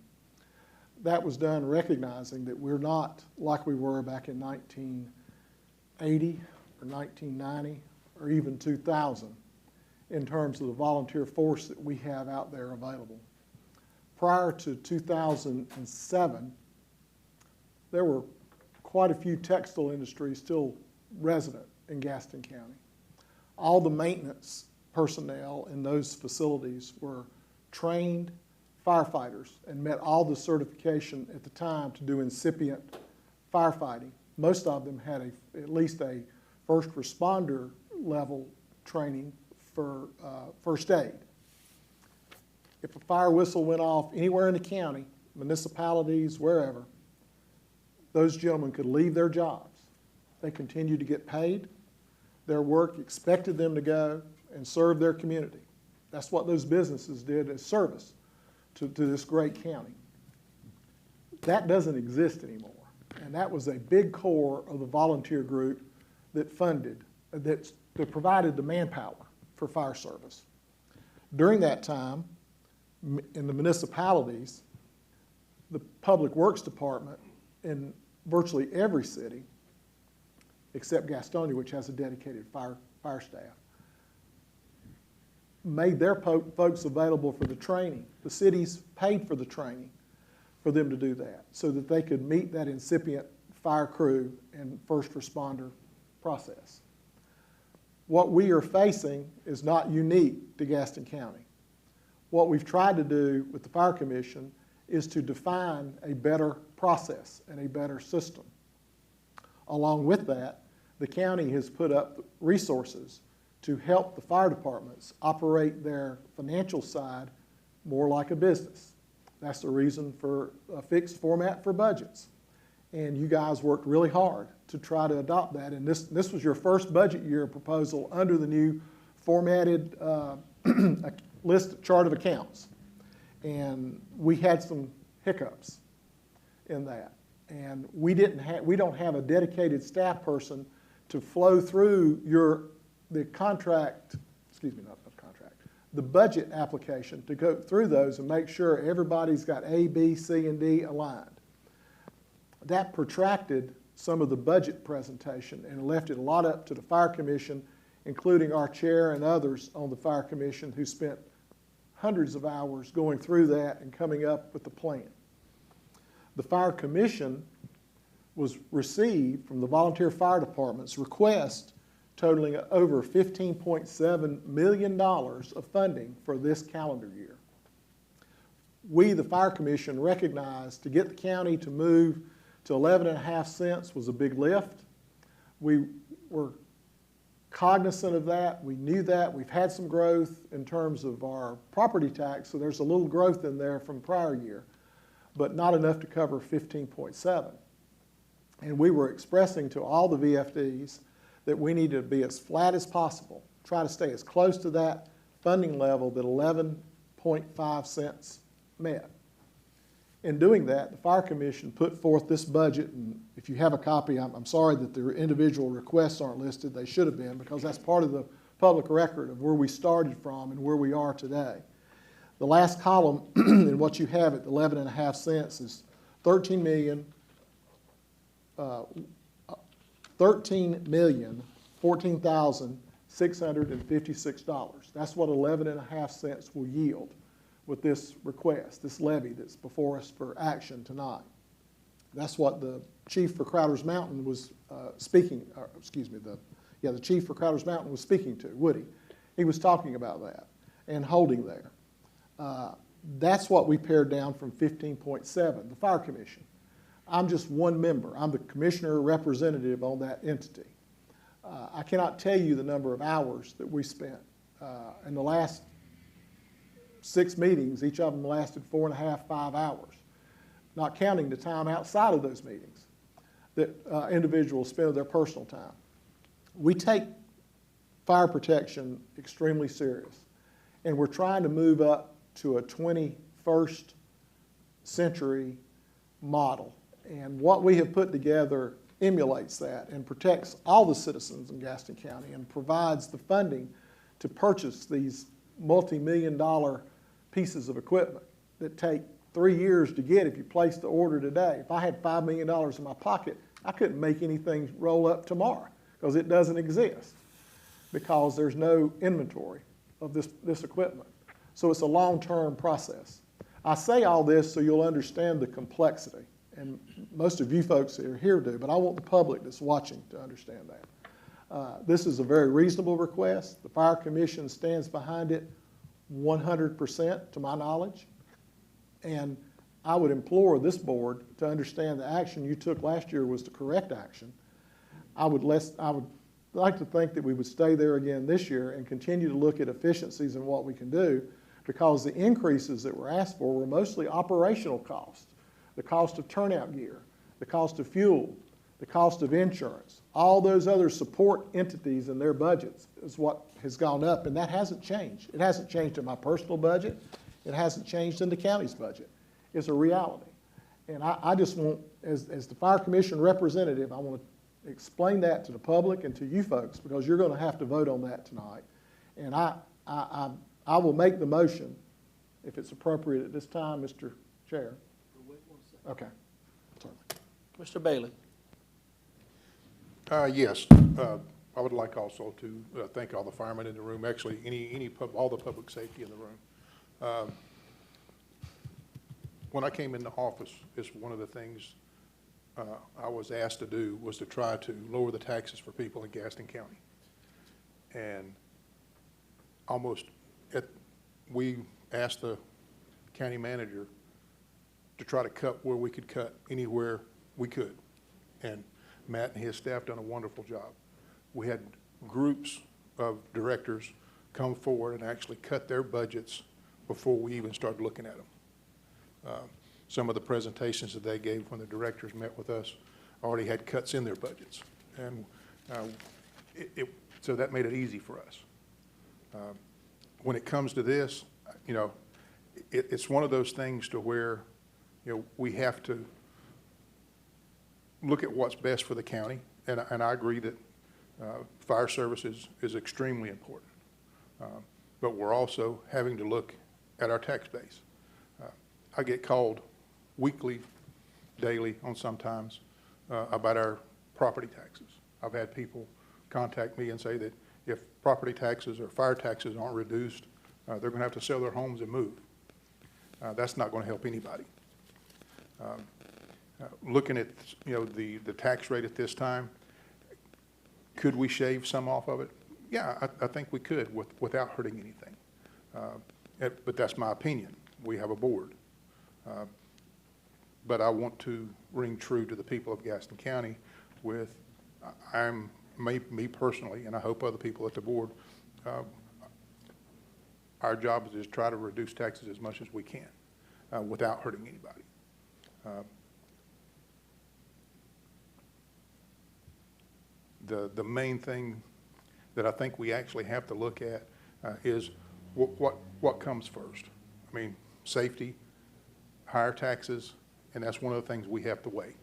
S6: That was done recognizing that we're not like we were back in 1980 or 1990 or even 2000 in terms of the volunteer force that we have out there available. Prior to 2007, there were quite a few textile industries still resident in Gaston County. All the maintenance personnel in those facilities were trained firefighters and met all the certification at the time to do incipient firefighting. Most of them had at least a first responder level training for first aid. If a fire whistle went off anywhere in the county, municipalities, wherever, those gentlemen could leave their jobs. They continued to get paid. Their work expected them to go and serve their community. That's what those businesses did as service to this great county. That doesn't exist anymore. And that was a big core of the volunteer group that funded, that provided the manpower for fire service. During that time, in the municipalities, the Public Works Department in virtually every city, except Gastonia, which has a dedicated fire staff, made their folks available for the training. The cities paid for the training for them to do that so that they could meet that incipient fire crew and first responder process. What we are facing is not unique to Gaston County. What we've tried to do with the Fire Commission is to define a better process and a better system. Along with that, the county has put up resources to help the fire departments operate their financial side more like a business. That's the reason for a fixed format for budgets. And you guys worked really hard to try to adopt that. And this was your first budget year proposal under the new formatted chart of accounts. And we had some hiccups in that. And we don't have a dedicated staff person to flow through the budget application, to go through those and make sure everybody's got A, B, C, and D aligned. That protracted some of the budget presentation and left it a lot up to the Fire Commission, including our chair and others on the Fire Commission who spent hundreds of hours going through that and coming up with the plan. The Fire Commission was received from the volunteer fire departments request totaling over $15.7 million of funding for this calendar year. We, the Fire Commission, recognized to get the county to move to 11.5 cents was a big lift. We were cognizant of that. We knew that. We've had some growth in terms of our property tax, so there's a little growth in there from prior year, but not enough to cover 15.7. And we were expressing to all the VFDs that we needed to be as flat as possible, try to stay as close to that funding level that 11.5 cents met. In doing that, the Fire Commission put forth this budget, and if you have a copy, I'm sorry that the individual requests aren't listed. They should have been, because that's part of the public record of where we started from and where we are today. The last column in what you have at 11.5 cents is $13,014,656. That's what 11.5 cents will yield with this request, this levy that's before us for action tonight. That's what the chief for Crowder's Mountain was the chief for Crowder's Mountain was speaking to, Woody. He was talking about that and holding there. That's what we pared down from 15.7, the Fire Commission. I'm just one member. I'm the commissioner representative on that entity. I cannot tell you the number of hours that we spent. In the last 6 meetings, each of them lasted 4.5, 5 hours, not counting the time outside of those meetings that individuals spend their personal time. We take fire protection extremely serious, and we're trying to move up to a 21st century model. And what we have put together emulates that and protects all the citizens in Gaston County and provides the funding to purchase these multi-million-dollar pieces of equipment that take 3 years to get if you place the order today. If I had $5 million in my pocket, I couldn't make anything roll up tomorrow because it doesn't exist, because there's no inventory of this equipment. So it's a long-term process. I say all this so you'll understand the complexity, and most of you folks that are here do, but I want the public that's watching to understand that. This is a very reasonable request. The Fire Commission stands behind it 100% to my knowledge, and I would implore this board to understand the action you took last year was the correct action. I would like to think that we would stay there again this year and continue to look at efficiencies and what we can do, because the increases that were asked for were mostly operational costs, the cost of turnout gear, the cost of fuel, the cost of insurance, all those other support entities and their budgets is what has gone up, and that hasn't changed. It hasn't changed in my personal budget. It hasn't changed in the county's budget. It's a reality. And I just want, as the fire commission representative, I want to explain that to the public and to you folks, because you're going to have to vote on that tonight. And I will make the motion, if it's appropriate at this time, Mr. Chair. Okay. Sorry.
S1: Mr. Bailey?
S4: Yes, I would like also to thank all the firemen in the room, actually, all the public safety in the room. When I came into office, it's one of the things I was asked to do was to try to lower the taxes for people in Gaston County. And we asked the county manager to try to cut where we could cut anywhere we could. And Matt and his staff done a wonderful job. We had groups of directors come forward and actually cut their budgets before we even started looking at them. Some of the presentations that they gave when the directors met with us already had cuts in their budgets. And so that made it easy for us. When it comes to this, you know, it's one of those things to where, you know, we have to look at what's best for the county. And I agree that fire services is extremely important. But we're also having to look at our tax base. I get called weekly, daily, on sometimes, about our property taxes. I've had people contact me and say that if property taxes or fire taxes aren't reduced, they're going to have to sell their homes and move. That's not going to help anybody. Looking at, you know, the tax rate at this time, could we shave some off of it? Yeah, I think we could without hurting anything. But that's my opinion. We have a board. But I want to ring true to the people of Gaston County with, me personally, and I hope other people at the board, our job is to try to reduce taxes as much as we can without hurting anybody. The main thing that I think we actually have to look at is what comes first. I mean, safety, higher taxes, and that's one of the things we have to weigh.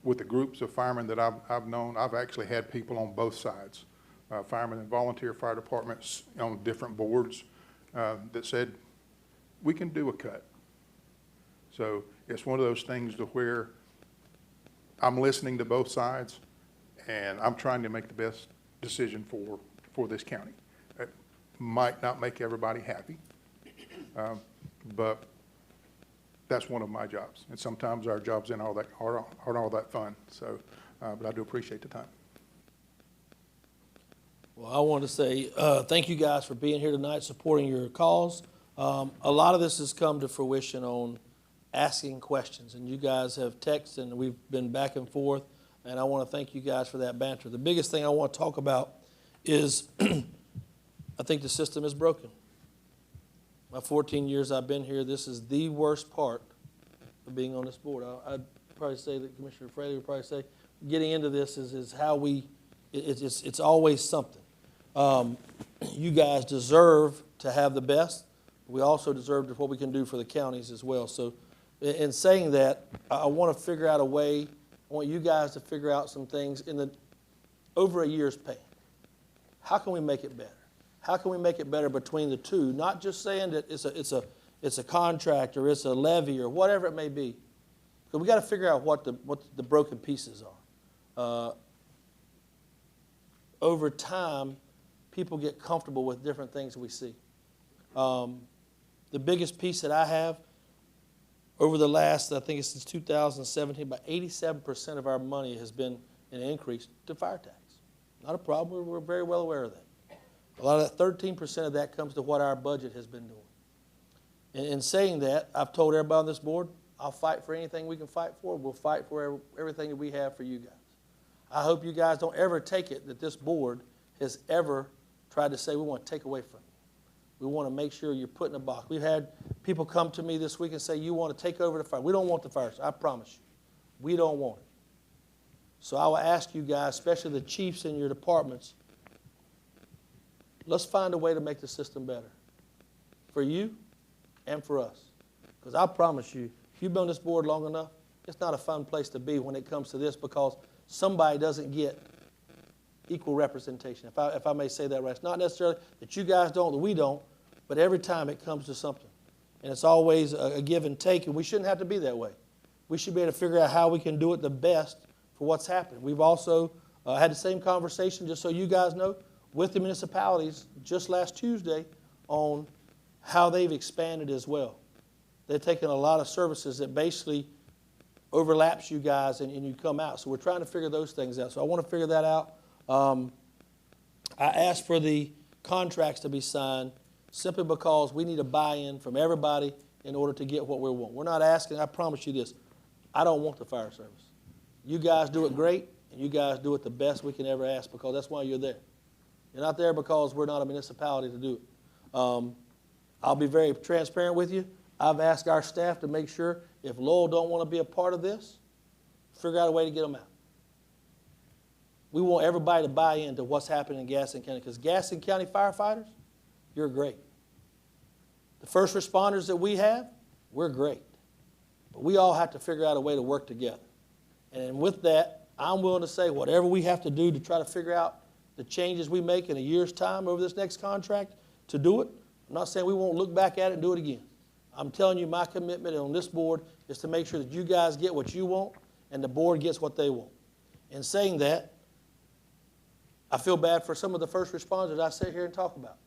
S4: With the groups of firemen that I've known, I've actually had people on both sides, firemen and volunteer fire departments on different boards that said, we can do a cut. So it's one of those things to where I'm listening to both sides, and I'm trying to make the best decision for this county. It might not make everybody happy, but that's one of my jobs. And sometimes our jobs aren't all that fun. So, but I do appreciate the time.
S1: Well, I want to say thank you guys for being here tonight, supporting your cause. A lot of this has come to fruition on asking questions, and you guys have texted, and we've been back and forth, and I want to thank you guys for that banter. The biggest thing I want to talk about is I think the system is broken. My 14 years I've been here, this is the worst part of being on this board. I'd probably say that Commissioner Fraley would probably say getting into this is how it's always something. You guys deserve to have the best. We also deserve what we can do for the counties as well. So in saying that, I want to figure out a way, I want you guys to figure out some things over a year's pay. How can we make it better? How can we make it better between the two? Not just saying that it's a contract or it's a levy or whatever it may be. Because we got to figure out what the broken pieces are. Over time, people get comfortable with different things we see. The biggest piece that I have over the last, I think it's since 2017, about 87% of our money has been an increase to fire tax. Not a problem. We're very well aware of that. A lot of that, 13% of that comes to what our budget has been doing. In saying that, I've told everybody on this board, I'll fight for anything we can fight for. We'll fight for everything that we have for you guys. I hope you guys don't ever take it that this board has ever tried to say we want to take away from you. We want to make sure you're put in a box. We've had people come to me this week and say, you want to take over the fire. We don't want the fire, I promise you. We don't want it. So I will ask you guys, especially the chiefs in your departments, let's find a way to make the system better for you and for us. Because I promise you, if you've been on this board long enough, it's not a fun place to be when it comes to this because somebody doesn't get equal representation, if I may say that right. It's not necessarily that you guys don't, that we don't, but every time it comes to something. And it's always a give and take, and we shouldn't have to be that way. We should be able to figure out how we can do it the best for what's happening. We've also had the same conversation, just so you guys know, with the municipalities just last Tuesday on how they've expanded as well. They've taken a lot of services that basically overlaps you guys and you come out. So we're trying to figure those things out. So I want to figure that out. I asked for the contracts to be signed simply because we need a buy-in from everybody in order to get what we want. We're not asking, I promise you this, I don't want the fire service. You guys do it great, and you guys do it the best we can ever ask because that's why you're there. You're not there because we're not a municipality to do it. I'll be very transparent with you. I've asked our staff to make sure if Lowell don't want to be a part of this, figure out a way to get them out. We want everybody to buy into what's happening in Gaston County because Gaston County firefighters, you're great. The first responders that we have, we're great. But we all have to figure out a way to work together. And with that, I'm willing to say whatever we have to do to try to figure out the changes we make in a year's time over this next contract to do it. I'm not saying we won't look back at it and do it again. I'm telling you my commitment on this board is to make sure that you guys get what you want and the board gets what they want. In saying that, I feel bad for some of the first responders I sit here and talk about.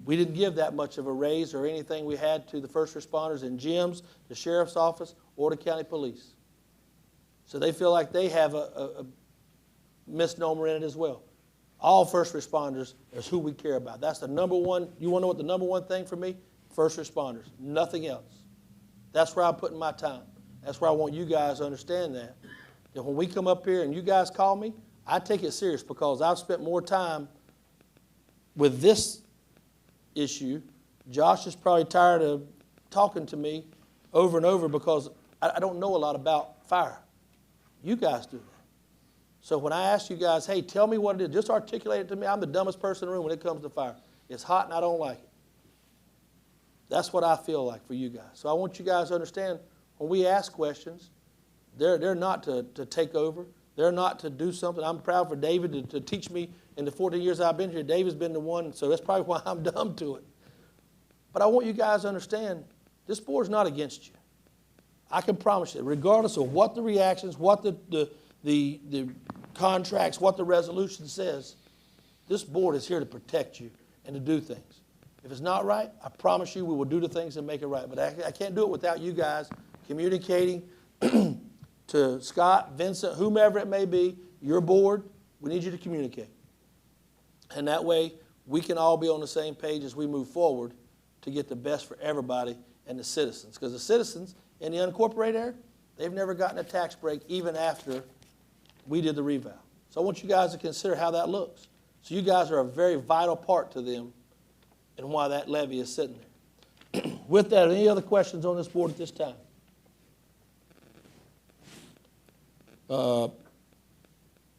S1: We didn't give that much of a raise or anything we had to the first responders in gyms, the sheriff's office, or the county police. So they feel like they have a misnomer in it as well. All first responders is who we care about. That's the number one. You want to know what the number one thing for me? First responders, nothing else. That's where I'm putting my time. That's where I want you guys to understand that when we come up here and you guys call me, I take it serious because I've spent more time with this issue. Josh is probably tired of talking to me over and over because I don't know a lot about fire. You guys do that. So when I ask you guys, hey, tell me what it is, just articulate it to me. I'm the dumbest person in the room when it comes to fire. It's hot and I don't like it. That's what I feel like for you guys. So I want you guys to understand when we ask questions, they're not to take over. They're not to do something. I'm proud for David to teach me in the 14 years I've been here. David's been the one, so that's probably why I'm dumb to it. But I want you guys to understand this board's not against you. I can promise you, regardless of what the reactions, what the contracts, what the resolution says, this board is here to protect you and to do things. If it's not right, I promise you we will do the things and make it right. But I can't do it without you guys communicating to Scott, Vincent, whomever it may be, your board. We need you to communicate. And that way we can all be on the same page as we move forward to get the best for everybody and the citizens. Because the citizens in the unincorporated area, they've never gotten a tax break even after we did the revow. So I want you guys to consider how that looks. So you guys are a very vital part to them and why that levy is sitting there. With that, any other questions on this board at this time?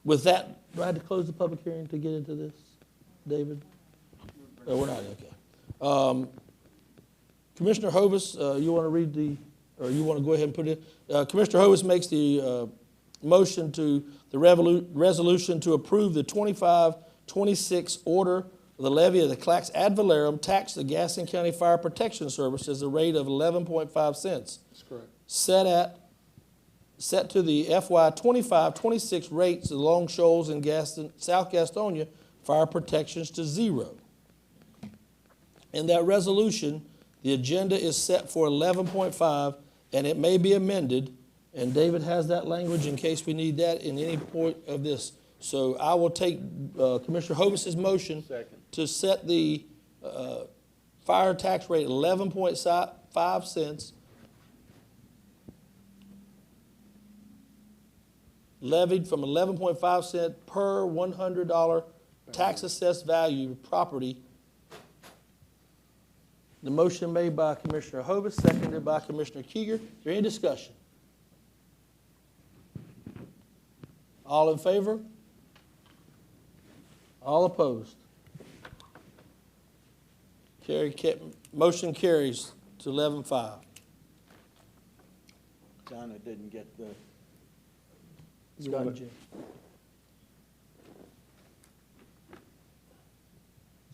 S1: With that, do I have to close the public hearing to get into this, David? No, we're not, okay. Commissioner Hovis, you want to read or you want to go ahead and put it in? Commissioner Hovis makes the motion to the resolution to approve the 25-26 order of the levy of the Clax ad valorem tax to the Gaston County Fire Protection Service as a rate of 11.5 cents.
S6: That's correct.
S1: Set to the FY 25-26 rates of Long Shoals and South Gastonia fire protections to 0. In that resolution, the agenda is set for 11.5, and it may be amended, and David has that language in case we need that in any point of this. So I will take Commissioner Hovis's motion to set the fire tax rate at 11.5 cents, levied from 11.5 cents per $100 tax assessed value of property The motion made by Commissioner Hovis, seconded by Commissioner Krieger. Is there any discussion? All in favor? All opposed? Motion carries to 11-5.
S7: Donna didn't get the,
S1: Scott and Jim.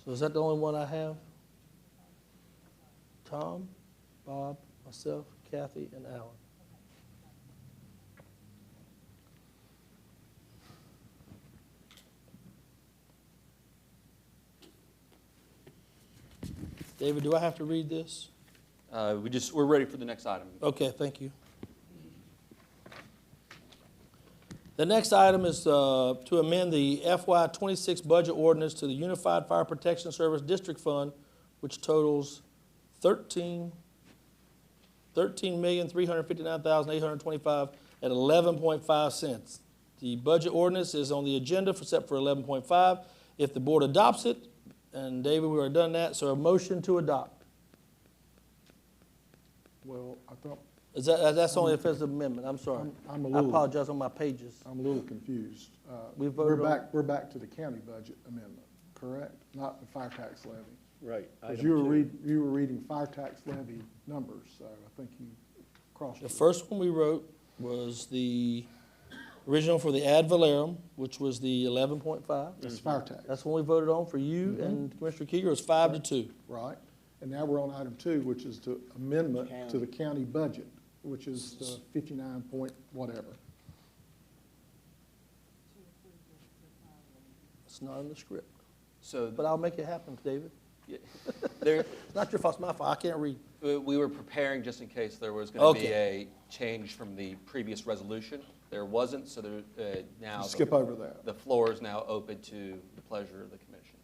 S1: So is that the only one I have? Tom, Bob, myself, Kathy, and Alan. David, do I have to read this?
S13: We're ready for the next item.
S1: Okay, thank you. The next item is to amend the FY '26 budget ordinance to the Unified Fire Protection Service District Fund, which totals $13,359,825 at 11.5 cents. The budget ordinance is on the agenda set for 11.5. If the board adopts it, and David, we already done that, so a motion to adopt.
S6: Well, I thought,
S1: That's only offensive amendment, I'm sorry.
S6: I'm a
S1: I
S6: little,
S1: apologize on my pages.
S6: I'm a little confused.
S1: We voted on-
S6: We're back to the county budget amendment, correct? Not the fire tax levy.
S7: right.
S6: Because
S7: item two.
S6: you were reading fire tax levy numbers, so I think you crossed.
S1: The
S6: it.
S1: first one we wrote was the original for the ad valorem, which was the 11.5.
S6: It's fire tax,
S1: That's the one we voted on for you and Commissioner Krieger, it was 5-2.
S6: right? And now we're on item 2, which is the amendment to the county budget, which is the 59 point whatever.
S1: It's not in the script,
S13: So
S1: but I'll make it happen, David.
S13: there,
S1: It's not your fault, it's my fault, I can't read.
S13: we were preparing just in case there was going to be
S1: Okay.
S13: a change from the previous resolution. There wasn't, so there, now
S6: Skip over that.
S13: the floor is now open to the pleasure of the commission.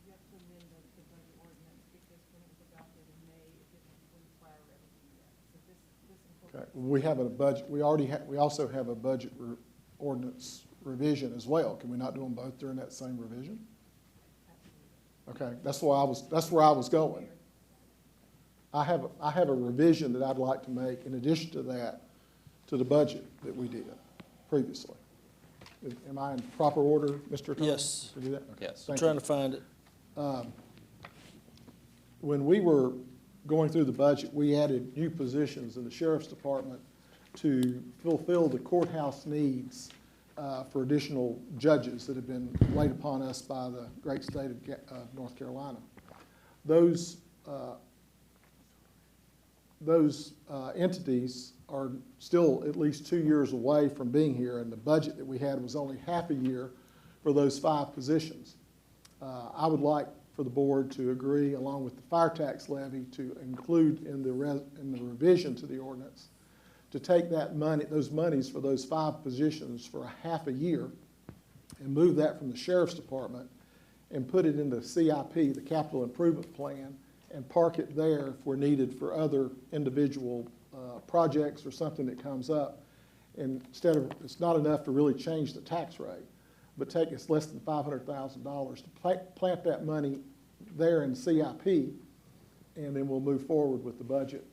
S6: Okay, we have a budget, we also have a budget ordinance revision as well. Can we not do them both during that same revision? Okay, that's where I was going. I have a revision that I'd like to make in addition to that, to the budget that we did previously. Am I in proper order, Mr. Attorney?
S1: Yes.
S6: To do that? Okay,
S13: Yes.
S1: I'm
S6: thank
S1: trying
S6: you.
S1: to find it.
S6: When we were going through the budget, we added new positions in the sheriff's department to fulfill the courthouse needs for additional judges that have been laid upon us by the great state of North Carolina. Those entities are still at least 2 years away from being here, and the budget that we had was only half a year for those 5 positions. I would like for the board to agree, along with the fire tax levy, to include in the revision to the ordinance, to take that money, those monies for those 5 positions for a half a year, and move that from the sheriff's department and put it into CIP, the capital improvement plan, and park it there if we're needed for other individual projects or something that comes up. And instead of, it's not enough to really change the tax rate, but take it's less than $500,000 to plant that money there in CIP, and then we'll move forward with the budget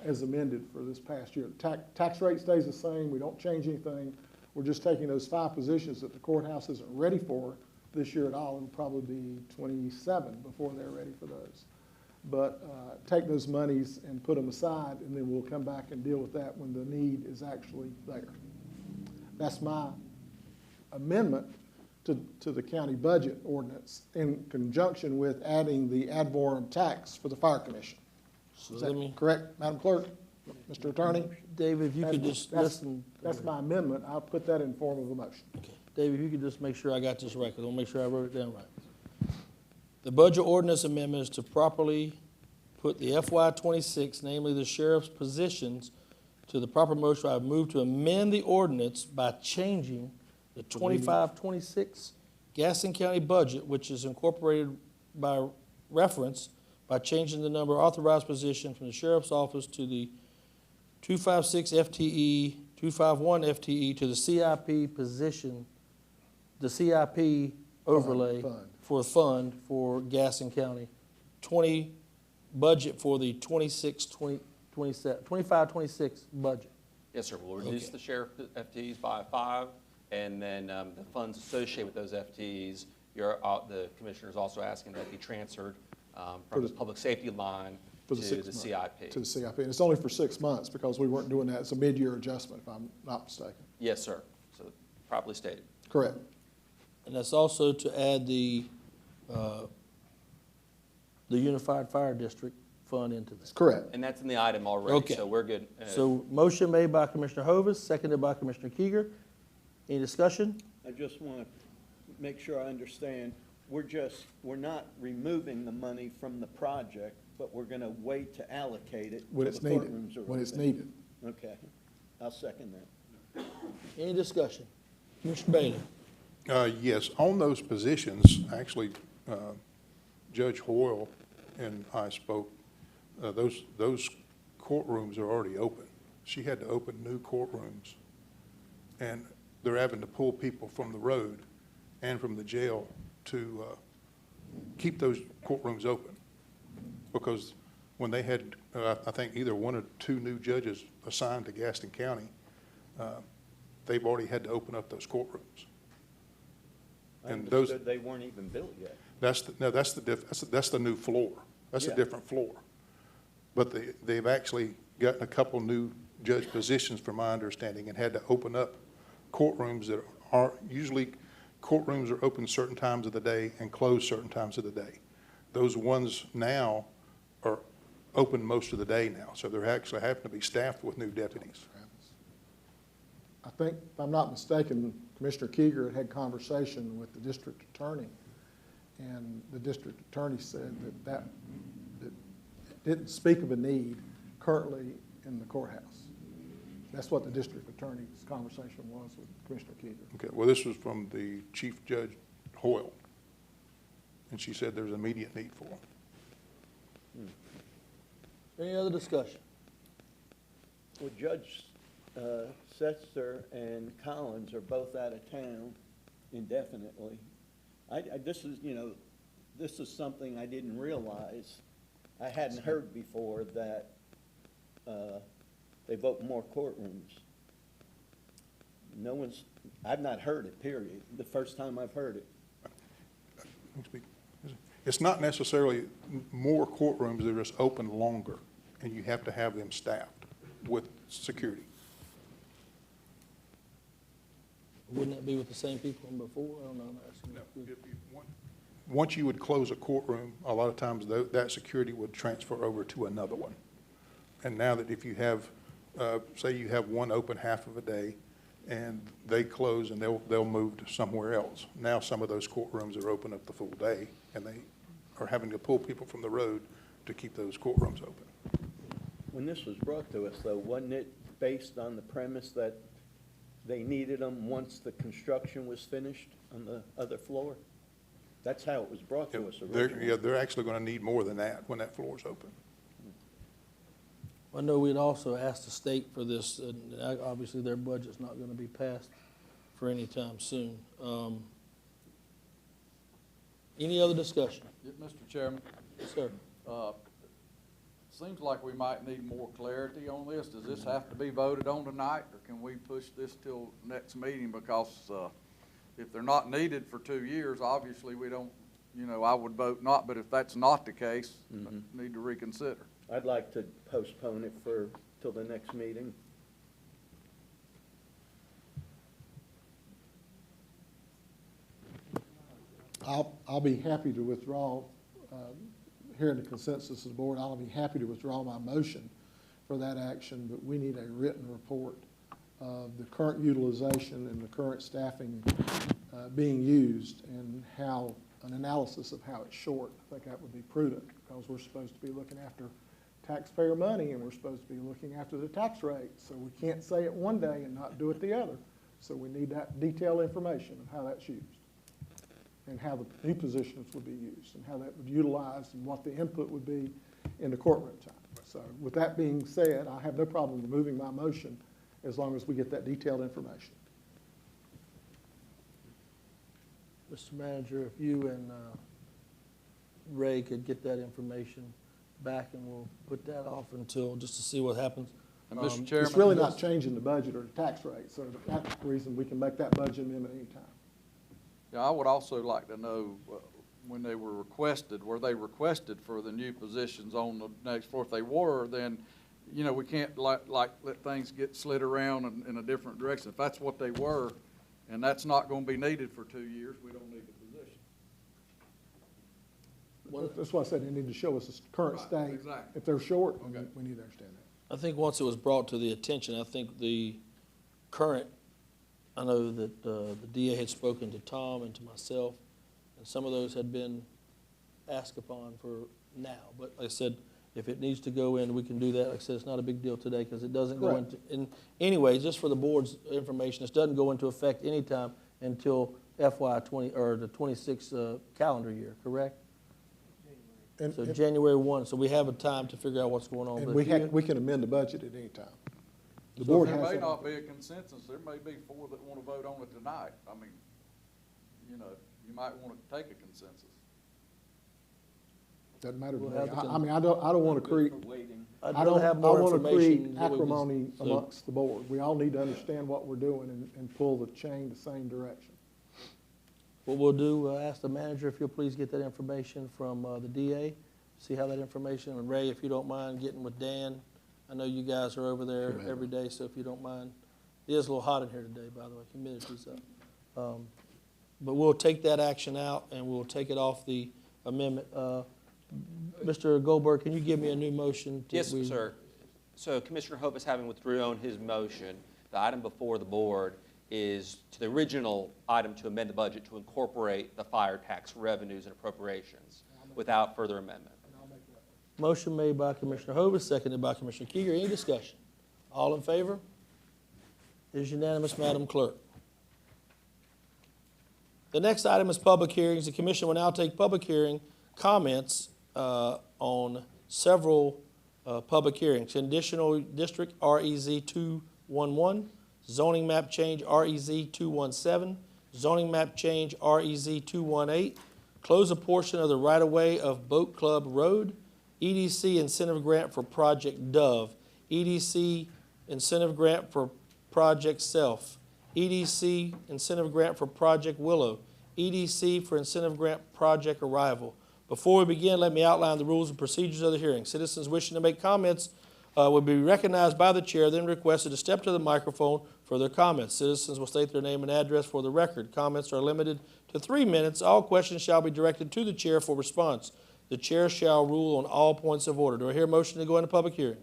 S6: as amended for this past year. Tax rate stays the same. We don't change anything. We're just taking those 5 positions that the courthouse isn't ready for this year at all. It'll probably be 27 before they're ready for those. But take those monies and put them aside, and then we'll come back and deal with that when the need is actually there. That's my amendment to the county budget ordinance in conjunction with adding the ad valorem tax for the fire commission.
S1: So
S6: Is
S1: let
S6: that
S1: me,
S6: correct, Madam Clerk, Mr. Attorney?
S1: David, if you could
S6: That's-
S1: just listen.
S6: That's my amendment. I'll put that in form of a motion.
S1: Okay. David, if you could just make sure I got this right, 'cause I want to make sure I wrote it down right. The budget ordinance amendment is to properly put the FY '26, namely the sheriff's positions, to the proper motion. I've moved to amend the ordinance by changing the 25-26 Gaston County budget, which is incorporated by reference, by changing the number of authorized positions from the sheriff's office to the 256 FTE, 251 FTE to the CIP position, the CIP overlay
S6: Fund.
S1: for the fund for Gaston County, budget for the 25-26 budget.
S13: Yes, sir. We'll reduce the sheriff FTEs by 5, and then the funds associated with those FTEs, the commissioner is also asking that be transferred from the public safety line to the CIP.
S6: To the CIP, and it's only for 6 months because we weren't doing that. It's a mid-year adjustment, if I'm not mistaken.
S13: Yes, sir. So properly stated.
S6: Correct.
S1: And that's also to add the Unified Fire District fund into this.
S6: Correct.
S13: And that's in the item already,
S1: Okay.
S13: so we're good.
S1: So motion made by Commissioner Hovis, seconded by Commissioner Kieger. Any discussion?
S7: I just want to make sure I understand. We're not removing the money from the project, but we're going to wait to allocate it
S6: When
S7: till
S6: it's
S7: the
S6: needed.
S7: courtrooms are
S6: When it's
S7: open.
S6: needed.
S7: Okay, I'll second that.
S1: Any discussion? Commissioner Bailey?
S4: Yes, on those positions, actually, Judge Hoyle and I spoke, those courtrooms are already open. She had to open new courtrooms, and they're having to pull people from the road and from the jail to keep those courtrooms open. Because when they had, I think, either 1 or 2 new judges assigned to Gaston County, they've already had to open up those courtrooms.
S7: I
S4: And those,
S7: understood they weren't even built yet.
S4: that's the new floor. That's a
S7: Yeah.
S4: different floor. But they've actually gotten a couple new judge positions, from my understanding, and had to open up courtrooms that are, usually courtrooms are open certain times of the day and closed certain times of the day. Those ones now are open most of the day now, so they're actually having to be staffed with new deputies.
S6: I think, if I'm not mistaken, Commissioner Kieger had conversation with the district attorney, and the district attorney said that didn't speak of a need currently in the courthouse. That's what the district attorney's conversation was with Commissioner Kieger.
S4: Okay, well, this was from the Chief Judge Hoyle, and she said there's immediate need for them.
S1: Any other discussion?
S7: Well, Judge Setzer and Collins are both out of town indefinitely. This is something I didn't realize. I hadn't heard before that they've opened more courtrooms. I've not heard it, period. The first time I've heard it.
S4: It's not necessarily more courtrooms, they're just open longer, and you have to have them staffed with security.
S1: Wouldn't that be with the same people from before? I don't know. I'm asking.
S4: Once you would close a courtroom, a lot of times that security would transfer over to another one. And now that if you have, say you have one open half of a day, and they close and they'll move to somewhere else. Now some of those courtrooms are open up the full day, and they are having to pull people from the road to keep those courtrooms open.
S7: When this was brought to us, though, wasn't it based on the premise that they needed them once the construction was finished on the other floor? That's how it was brought to us originally.
S4: They're actually going to need more than that when that floor is open.
S1: I know we'd also asked the state for this, and obviously their budget's not going to be passed for any time soon. Any other discussion?
S8: Mr. Chairman,
S1: Yes, sir.
S8: seems like we might need more clarity on this. Does this have to be voted on tonight, or can we push this till next meeting? Because if they're not needed for 2 years, obviously we don't, I would vote not, but if that's not the case, need to reconsider.
S7: I'd like to postpone it till the next meeting.
S6: I'll be happy to withdraw, hearing the consensus of the board, I'll be happy to withdraw my motion for that action, but we need a written report of the current utilization and the current staffing being used, and how, an analysis of how it's short. I think that would be prudent, because we're supposed to be looking after taxpayer money, and we're supposed to be looking after the tax rate. So we can't say it one day and not do it the other. So we need that detailed information of how that's used, and how the new positions would be used, and how that would utilize, and what the input would be in the courtroom time. So with that being said, I have no problem removing my motion as long as we get that detailed information.
S1: Mr. Manager, if you and Ray could get that information back and we'll put that off until, just to see what happens.
S8: And Mr. Chairman.
S6: It's really not changing the budget or the tax rate, so that's the reason we can make that budget amendment anytime.
S8: Yeah, I would also like to know, when they were they requested for the new positions on the next floor? If they were, then, you know, we can't like let things get slid around in a different direction. If that's what they were, and that's not gonna be needed for 2 years, we don't need the position.
S6: That's why I said they need to show us the current
S8: Right,
S6: state.
S8: exactly.
S6: If they're short,
S8: Okay.
S6: we need to understand that.
S1: I think once it was brought to the attention, I think the current, I know that the DA had spoken to Tom and to myself, and some of those had been asked upon for now. But like I said, if it needs to go in, we can do that. Like I said, it's not a big deal today because it doesn't go
S6: Correct.
S1: into, anyway, just for the board's information, this doesn't go into effect anytime until FY 20, or the 26 calendar year, correct?
S6: And,
S1: So
S6: and-
S1: January 1, so we have a time to figure out what's going on.
S6: and
S1: But
S6: we
S1: if you-
S6: we can amend the budget at any time. The
S8: So
S6: board
S8: there
S6: has
S8: may
S6: that.
S8: not be a consensus, there may be 4 that wanna vote on it tonight. I mean, you know, you might wanna take a consensus.
S6: Doesn't matter to
S1: We'll
S6: me.
S1: have the
S6: I mean, I don't want to create,
S1: I'd
S6: I
S1: rather
S6: don't,
S1: have
S6: I
S1: more
S6: want to
S1: information
S6: create
S1: that we can-
S6: acrimony
S1: so-
S6: amongst the board. We all need to understand what we're doing and pull the chain the same direction.
S1: What we'll do, ask the manager if you'll please get that information from the DA, see how that information, and Ray, if you don't mind getting with Dan. I know you guys are over there every day, so if you don't mind. It is a little hot in here today, by the way, humidity's up. But we'll take that action out, and we'll take it off the amendment. Mr. Goldberg, can you give me a new motion?
S13: Yes, sir. So Commissioner Hope is having withdrawn his motion. The item before the board is to the original item to amend the budget to incorporate the fire tax revenues and appropriations without further amendment.
S1: Motion made by Commissioner Hovis, seconded by Commissioner Kieger. Any discussion? All in favor? It is unanimous, Madam Clerk. The next item is public hearings. The commission will now take public hearing comments on several public hearings. Conditional District REZ 211, zoning map change REZ 217, zoning map change REZ 218, close a portion of the right-of-way of Boat Club Road, EDC incentive grant for Project Dove, EDC incentive grant for Project Self, EDC incentive grant for Project Willow, EDC for incentive grant Project Arrival. Before we begin, let me outline the rules and procedures of the hearing. Citizens wishing to make comments will be recognized by the chair, then requested to step to the microphone for their comments. Citizens will state their name and address for the record. Comments are limited to 3 minutes. All questions shall be directed to the chair for response. The chair shall rule on all points of order. Do I hear a motion to go into public hearing?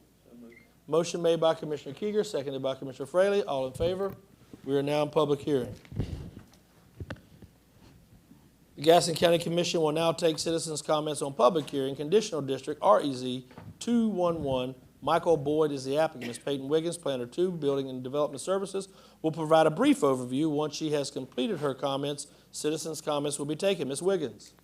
S1: Motion made by Commissioner Kieger, seconded by Commissioner Fraley. All in favor? We are now in public hearing. The Gaston County Commission will now take citizens' comments on public hearing, Conditional District REZ 211. Michael Boyd is the applicant. Ms. Peyton Wiggins, Planner 2, Building and Development Services, will provide a brief overview. Once she has completed her comments, citizens' comments will be taken. Ms. Wiggins.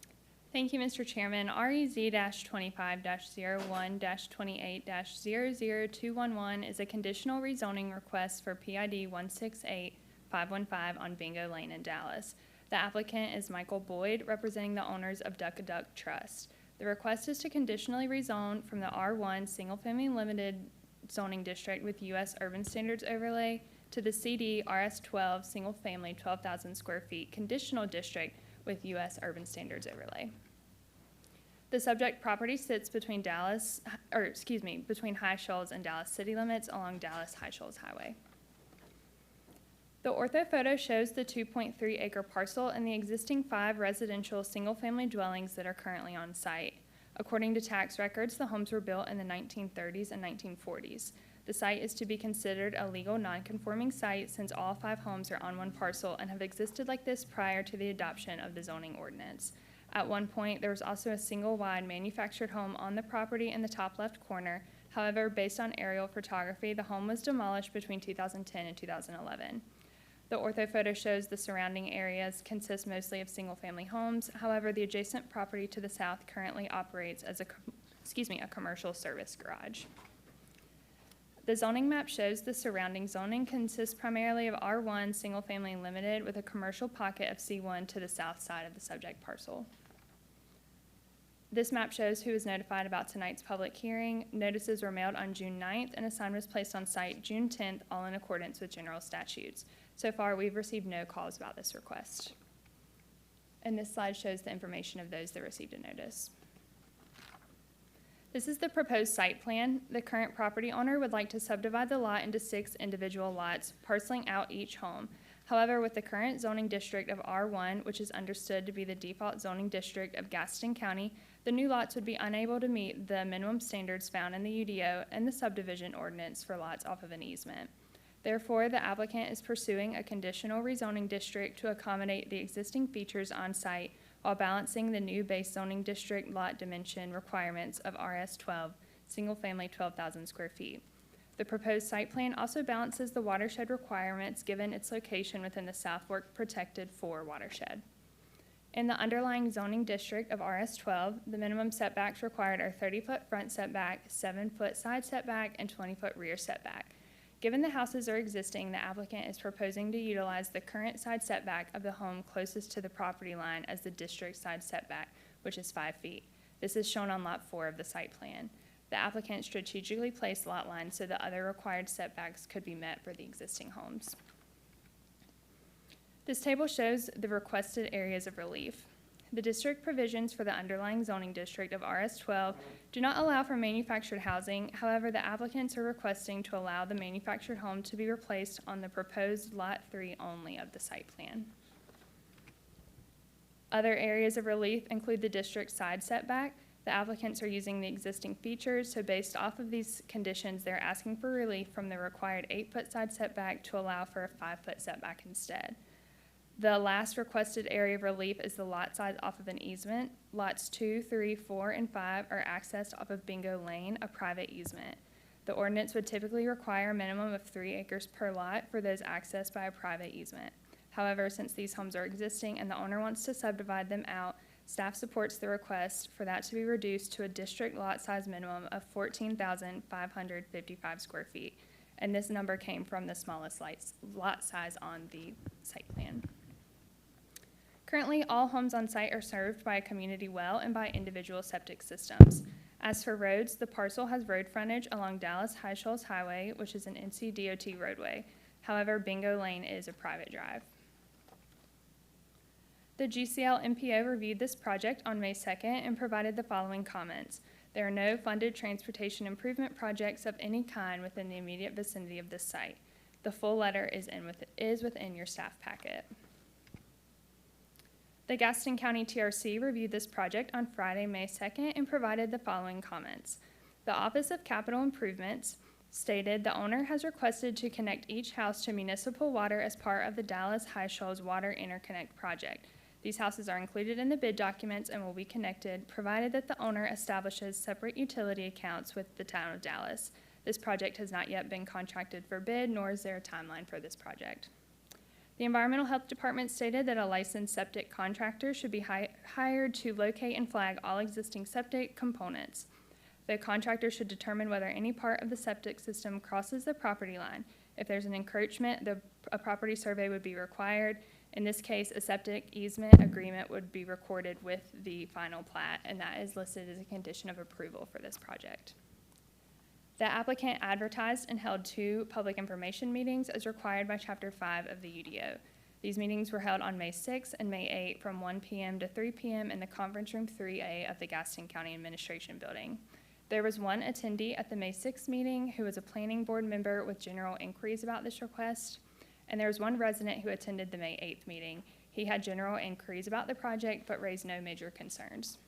S14: Thank you, Mr. Chairman. REZ-25-01-28-28-00211 is a conditional rezoning request for PID 168515 on Bingo Lane in Dallas. The applicant is Michael Boyd, representing the owners of Duck a Duck Trust. The request is to conditionally rezone from the R1 Single Family Limited zoning district with U.S. Urban Standards overlay to the CD RS12 Single Family 12,000 square feet conditional district with U.S. Urban Standards overlay. The subject property sits between between High Shoals and Dallas city limits along Dallas High Shoals Highway. The ortho photo shows the 2.3 acre parcel and the existing 5 residential single-family dwellings that are currently on site. According to tax records, the homes were built in the 1930s and 1940s. The site is to be considered a legal non-conforming site since all 5 homes are on one parcel and have existed like this prior to the adoption of the zoning ordinance. At one point, there was also a single-wide manufactured home on the property in the top left corner. However, based on aerial photography, the home was demolished between 2010 and 2011. The ortho photo shows the surrounding areas consist mostly of single-family homes. However, the adjacent property to the south currently operates as a commercial service garage. The zoning map shows the surrounding zoning consists primarily of R1 single-family limited with a commercial pocket of C1 to the south side of the subject parcel. This map shows who was notified about tonight's public hearing. Notices were mailed on June 9th, and a sign was placed on site June 10th, all in accordance with general statutes. So far, we've received no calls about this request. And this slide shows the information of those that received a notice. This is the proposed site plan. The current property owner would like to subdivide the lot into 6 individual lots, parceling out each home. However, with the current zoning district of R1, which is understood to be the default zoning district of Gaston County, the new lots would be unable to meet the minimum standards found in the UDO and the subdivision ordinance for lots off of an easement. Therefore, the applicant is pursuing a conditional rezoning district to accommodate the existing features on site while balancing the new base zoning district lot dimension requirements of RS12, single-family 12,000 square feet. The proposed site plan also balances the watershed requirements given its location within the South Fork Protected 4 watershed. In the underlying zoning district of RS12, the minimum setbacks required are 30-foot front setback, 7-foot side setback, and 20-foot rear setback. Given the houses are existing, the applicant is proposing to utilize the current side setback of the home closest to the property line as the district side setback, which is 5 feet. This is shown on lot 4 of the site plan. The applicant strategically placed lot lines so the other required setbacks could be met for the existing homes. This table shows the requested areas of relief. The district provisions for the underlying zoning district of RS12 do not allow for manufactured housing. However, the applicants are requesting to allow the manufactured home to be replaced on the proposed Lot 3 only of the site plan. Other areas of relief include the district side setback. The applicants are using the existing features, so based off of these conditions, they're asking for relief from the required 8-foot side setback to allow for a 5-foot setback instead. The last requested area of relief is the lot size off of an easement. Lots 2, 3, 4, and 5 are accessed off of Bingo Lane, a private easement. The ordinance would typically require a minimum of 3 acres per lot for those accessed by a private easement. However, since these homes are existing and the owner wants to subdivide them out, staff supports the request for that to be reduced to a district lot size minimum of 14,555 square feet. And this number came from the smallest lot size on the site plan. Currently, all homes on site are served by a community well and by individual septic systems. As for roads, the parcel has road frontage along Dallas High Shoals Highway, which is an NCDOT roadway. However, Bingo Lane is a private drive. The GCL MPO reviewed this project on May 2nd and provided the following comments. There are no funded transportation improvement projects of any kind within the immediate vicinity of this site. The full letter is within your staff packet. The Gaston County TRC reviewed this project on Friday, May 2nd, and provided the following comments. The Office of Capital Improvements stated the owner has requested to connect each house to municipal water as part of the Dallas High Shoals Water Interconnect project. These houses are included in the bid documents and will be connected, provided that the owner establishes separate utility accounts with the town of Dallas. This project has not yet been contracted for bid, nor is there a timeline for this project. The Environmental Health Department stated that a licensed septic contractor should be hired to locate and flag all existing septic components. The contractor should determine whether any part of the septic system crosses the property line. If there's an encroachment, a property survey would be required. In this case, a septic easement agreement would be recorded with the final plat, and that is listed as a condition of approval for this project. The applicant advertised and held 2 public information meetings as required by Chapter 5 of the UDO. These meetings were held on May 6 and May 8 from 1 p.m. to 3 p.m. in the Conference Room 3A of the Gaston County Administration Building. There was one attendee at the May 6 meeting who was a planning board member with general inquiries about this request, and there was one resident who attended the May 8th meeting. He had general inquiries about the project but raised no major concerns.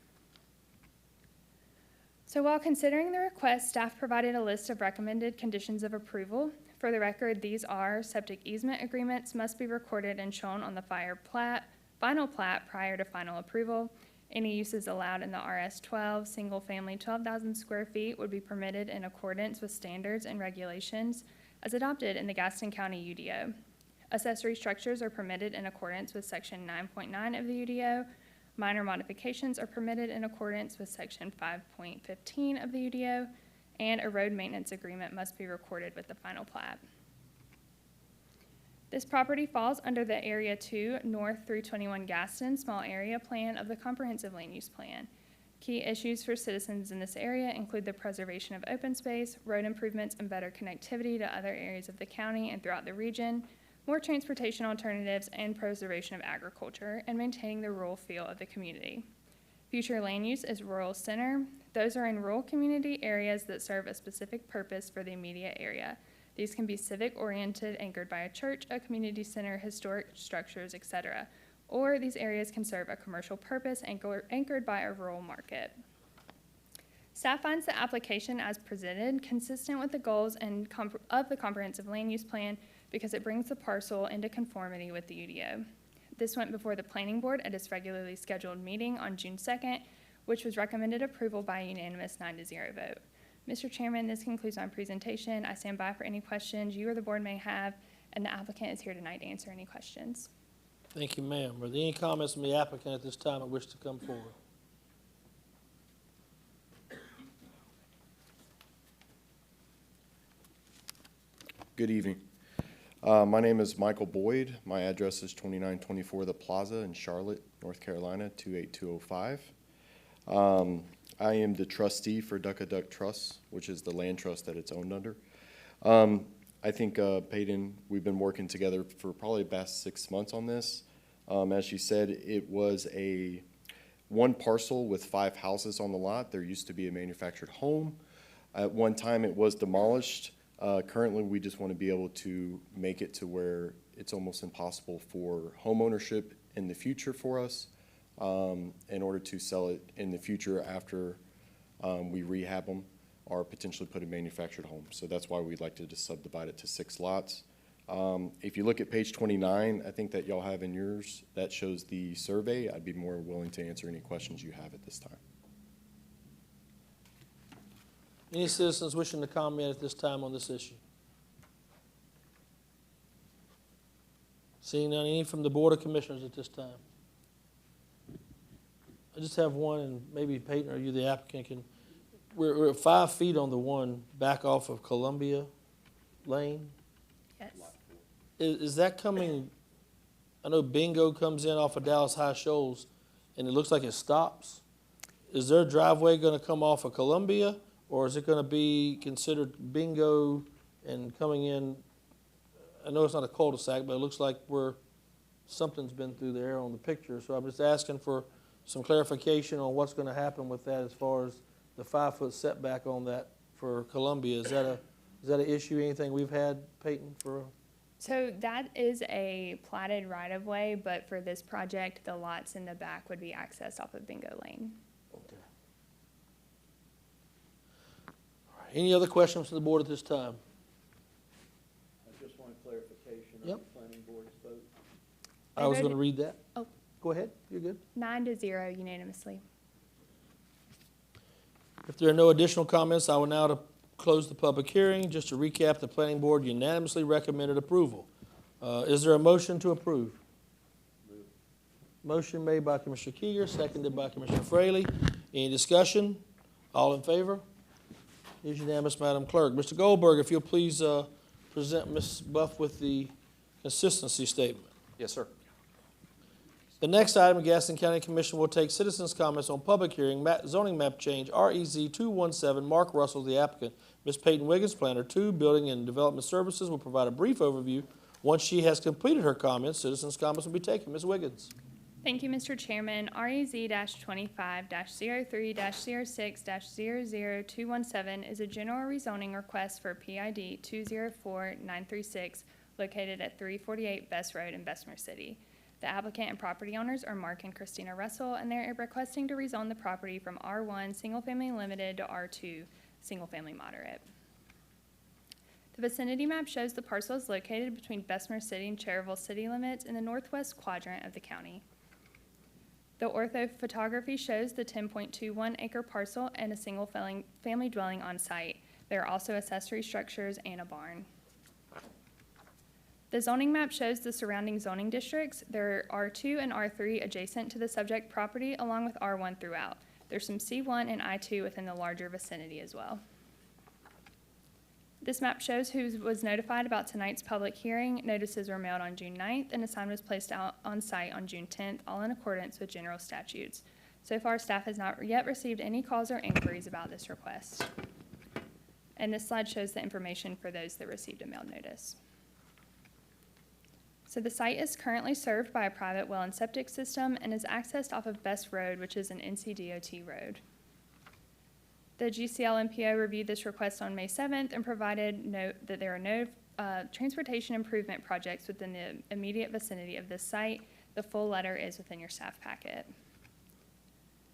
S14: So while considering the request, staff provided a list of recommended conditions of approval. For the record, these are septic easement agreements must be recorded and shown on the final plat prior to final approval. Any uses allowed in the RS12 single-family 12,000 square feet would be permitted in accordance with standards and regulations as adopted in the Gaston County UDO. Accessory structures are permitted in accordance with Section 9.9 of the UDO. Minor modifications are permitted in accordance with Section 5.15 of the UDO, and a road maintenance agreement must be recorded with the final plat. This property falls under the Area 2 North 321 Gaston Small Area Plan of the Comprehensive Land Use Plan. Key issues for citizens in this area include the preservation of open space, road improvements, and better connectivity to other areas of the county and throughout the region, more transportation alternatives, and preservation of agriculture, and maintaining the rural feel of the community. Future land use is rural center. Those are in rural community areas that serve a specific purpose for the immediate area. These can be civic-oriented, anchored by a church, a community center, historic structures, etc. Or these areas can serve a commercial purpose anchored by a rural market. Staff finds the application as presented consistent with the goals of the comprehensive land use plan because it brings the parcel into conformity with the UDO. This went before the planning board at its regularly scheduled meeting on June 2nd, which was recommended approval by a unanimous 9-0 vote. Mr. Chairman, this concludes my presentation. I stand by for any questions you or the board may have, and the applicant is here tonight to answer any questions.
S1: Thank you, ma'am. Are there any comments from the applicant at this time that wish to come forward?
S15: Good evening. My name is Michael Boyd. My address is 2924 The Plaza in Charlotte, North Carolina, 28205. I am the trustee for Duck Trust, which is the land trust that it's owned under. I think, Peyton, we've been working together for probably the past 6 months on this. As she said, it was one parcel with 5 houses on the lot. There used to be a manufactured home. At one time, it was demolished. Currently, we just want to be able to make it to where it's almost impossible for home ownership in the future for us, in order to sell it in the future after we rehab them or potentially put a manufactured home. So that's why we'd like to just subdivide it to 6 lots. If you look at page 29, I think that y'all have in yours, that shows the survey. I'd be more willing to answer any questions you have at this time.
S1: Any citizens wishing to comment at this time on this issue? Seeing none, any from the Board of Commissioners at this time? I just have one, and maybe Peyton or you, the applicant, can, we're 5 feet on the one back off of Columbia Lane.
S5: Yes.
S1: Is that coming, I know Bingo comes in off of Dallas High Shoals, and it looks like it stops. Is their driveway gonna come off of Columbia, or is it gonna be considered Bingo and coming in? I know it's not a cul-de-sac, but it looks like something's been through there on the picture, so I'm just asking for some clarification on what's gonna happen with that as far as the 5-foot setback on that for Columbia. Is that an issue, anything we've had, Peyton, for?
S14: So that is a platted right-of-way, but for this project, the lots in the back would be accessed off of Bingo Lane.
S1: Okay. All right. Any other questions from the board at this time?
S7: I just want clarification
S1: Yep.
S7: on the planning board's vote.
S1: I was gonna read that.
S14: Oh.
S1: Go ahead, you're good.
S14: 9-0 unanimously.
S1: If there are no additional comments, I will now close the public hearing. Just to recap, the planning board unanimously recommended approval. Is there a motion to approve? Motion made by Commissioner Kieger, seconded by Commissioner Fraley. Any discussion? All in favor? It is unanimous, Madam Clerk. Mr. Goldberg, if you'll please present Ms. Buff with the consistency statement.
S13: Yes, sir.
S1: The next item, Gaston County Commission will take citizens' comments on public hearing, zoning map change, REZ 217, Mark Russell, the applicant. Ms. Peyton Wiggins, Planner 2, Building and Development Services, will provide a brief overview. Once she has completed her comments, citizens' comments will be taken. Ms. Wiggins.
S14: Thank you, Mr. Chairman. REZ-25-03-06-00217 is a general rezoning request for PID 204936 located at 348 Best Road in Bessemer City. The applicant and property owners are Mark and Christina Russell, and they're requesting to rezone the property from R1 Single Family Limited to R2 Single Family Moderate. The vicinity map shows the parcel is located between Bessemer City and Cherryville city limits in the northwest quadrant of the county. The ortho photography shows the 10.21 acre parcel and a single family dwelling on site. There are also accessory structures and a barn. The zoning map shows the surrounding zoning districts. There are R2 and R3 adjacent to the subject property, along with R1 throughout. There's some C1 and I2 within the larger vicinity as well. This map shows who was notified about tonight's public hearing. Notices were mailed on June 9th, and a sign was placed out on site on June 10th, all in accordance with general statutes. So far, staff has not yet received any calls or inquiries about this request. And this slide shows the information for those that received a mail notice. So the site is currently served by a private well and septic system and is accessed off of Best Road, which is an NCDOT road. The GCL MPO reviewed this request on May 7th and provided note that there are no transportation improvement projects within the immediate vicinity of this site. The full letter is within your staff packet.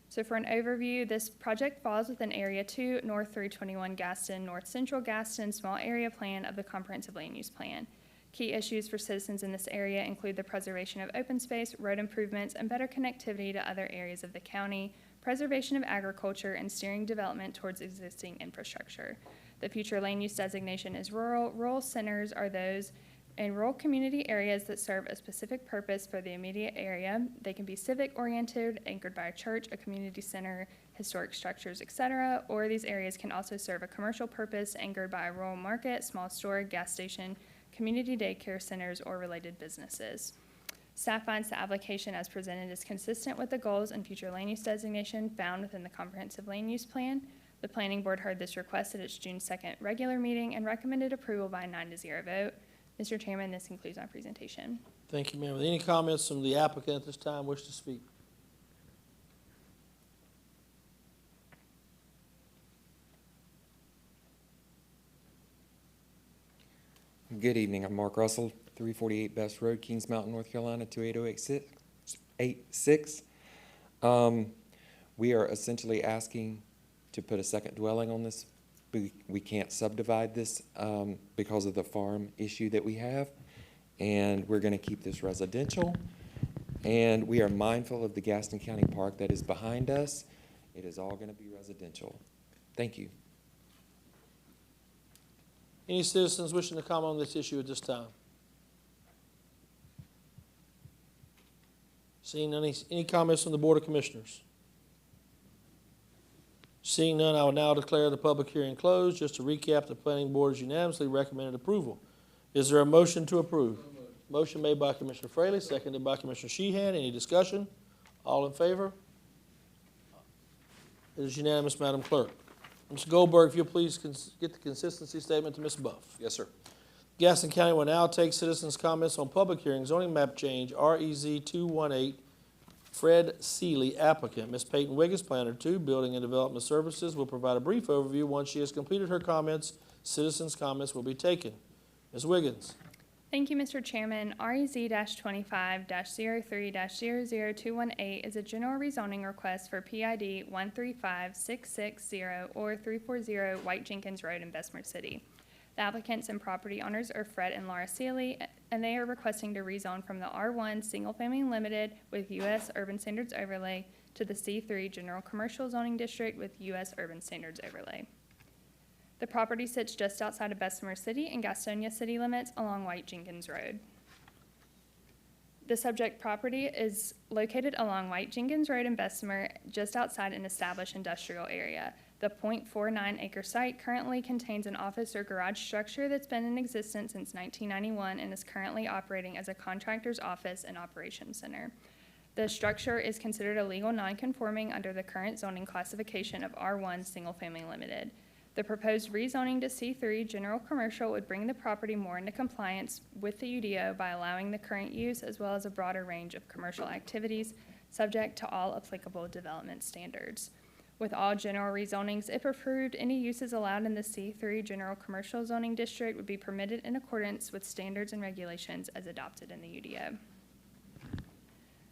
S14: So for an overview, this project falls within Area 2, North 321 Gaston, North Central Gaston, small area plan of the Comprehensive Land Use Plan. Key issues for citizens in this area include the preservation of open space, road improvements, and better connectivity to other areas of the county, preservation of agriculture, and steering development towards existing infrastructure. The future land use designation is rural. Rural centers are those in rural community areas that serve a specific purpose for the immediate area. They can be civic-oriented, anchored by a church, a community center, historic structures, etc., or these areas can also serve a commercial purpose, anchored by a rural market, small store, gas station, community daycare centers, or related businesses. Staff finds the application as presented is consistent with the goals and future land use designation found within the Comprehensive Land Use Plan. The Planning Board heard this request at its June 2nd regular meeting and recommended approval by a 9-0 vote. Mr. Chairman, this concludes my presentation.
S1: Thank you, ma'am. Any comments from the applicant at this time wish to speak?
S16: Good evening. I'm Mark Russell, 348 Best Road, Kings Mountain, North Carolina, 28086. We are essentially asking to put a second dwelling on this. We can't subdivide this because of the farm issue that we have, and we're going to keep this residential. And we are mindful of the Gaston County Park that is behind us. It is all going to be residential. Thank you.
S1: Any citizens wishing to comment on this issue at this time? Seeing none, any comments from the Board of Commissioners? Seeing none, I will now declare the public hearing closed. Just to recap, the Planning Board has unanimously recommended approval. Is there a motion to approve? Motion made by Commissioner Fraley, seconded by Commissioner Sheehan. Any discussion? All in favor? It is unanimous, Madam Clerk. Mr. Goldberg, if you'll please get the consistency statement to Ms. Buff.
S13: Yes, sir.
S1: Gaston County will now take citizens' comments on public hearing zoning map change REZ 218, Fred Seeley applicant. Ms. Peyton Wiggins, Planner 2, Building and Development Services, will provide a brief overview. Once she has completed her comments, citizens' comments will be taken. Ms. Wiggins.
S14: Thank you, Mr. Chairman. REZ-25-03-00218 is a general rezoning request for PID 135660 or 340 White Jenkins Road in Bessemer City. The applicants and property owners are Fred and Laura Seeley, and they are requesting to rezone from the R1 Single Family Limited with U.S. Urban Standards Overlay to the C3 General Commercial Zoning District with U.S. Urban Standards Overlay. The property sits just outside of Bessemer City and Gastonia city limits along White Jenkins Road. The subject property is located along White Jenkins Road in Bessemer, just outside an established industrial area. The 0.49 acre site currently contains an office or garage structure that's been in existence since 1991 and is currently operating as a contractor's office and operations center. The structure is considered a legal nonconforming under the current zoning classification of R1 Single Family Limited. The proposed rezoning to C3 General Commercial would bring the property more into compliance with the UDO by allowing the current use as well as a broader range of commercial activities subject to all applicable development standards. With all general rezonings, if approved, any uses allowed in the C3 General Commercial Zoning District would be permitted in accordance with standards and regulations as adopted in the UDO.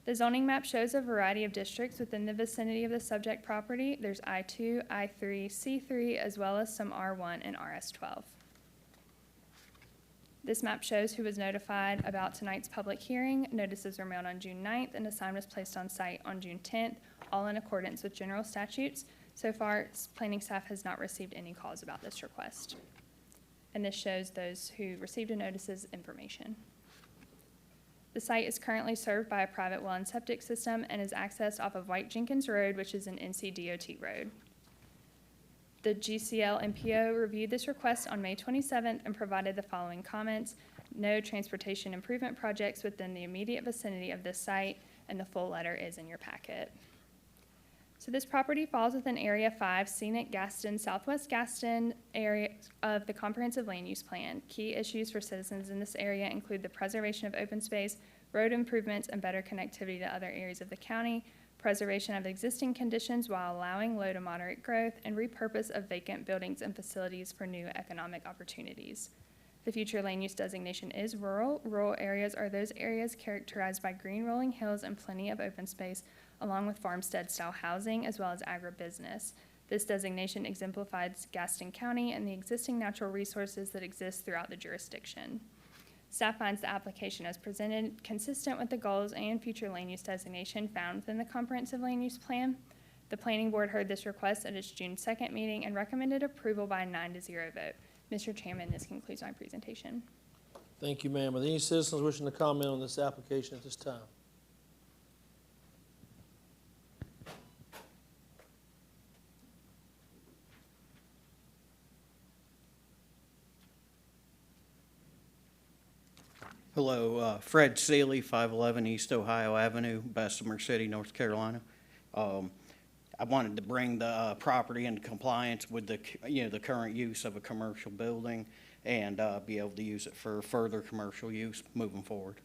S14: The zoning map shows a variety of districts within the vicinity of the subject property. There's I2, I3, C3, as well as some R1 and RS12. This map shows who was notified about tonight's public hearing. Notices were mailed on June 9th, and a sign was placed on site on June 10th, all in accordance with general statutes. So far, planning staff has not received any calls about this request. And this shows those who received a notice's information. The site is currently served by a private well and septic system and is accessed off of White Jenkins Road, which is an NCDOT road. The GCL MPO reviewed this request on May 27th and provided the following comments: no transportation improvement projects within the immediate vicinity of this site, and the full letter is in your packet. So this property falls within Area 5, scenic Gaston, Southwest Gaston area of the Comprehensive Land Use Plan. Key issues for citizens in this area include the preservation of open space, road improvements, and better connectivity to other areas of the county, preservation of existing conditions while allowing low to moderate growth, and repurpose of vacant buildings and facilities for new economic opportunities. The future land use designation is rural. Rural areas are those areas characterized by green rolling hills and plenty of open space, along with farmstead-style housing as well as agribusiness. This designation exemplifies Gaston County and the existing natural resources that exist throughout the jurisdiction. Staff finds the application as presented consistent with the goals and future land use designation found within the Comprehensive Land Use Plan. The Planning Board heard this request at its June 2nd meeting and recommended approval by a 9-0 vote. Mr. Chairman, this concludes my presentation.
S1: Thank you, ma'am. Are there any citizens wishing to comment on this application at this time?
S17: Hello, Fred Seeley, 511 East Ohio Avenue, Bessemer City, North Carolina. I wanted to bring the property into compliance with the current use of a commercial building and be able to use it for further commercial use moving forward.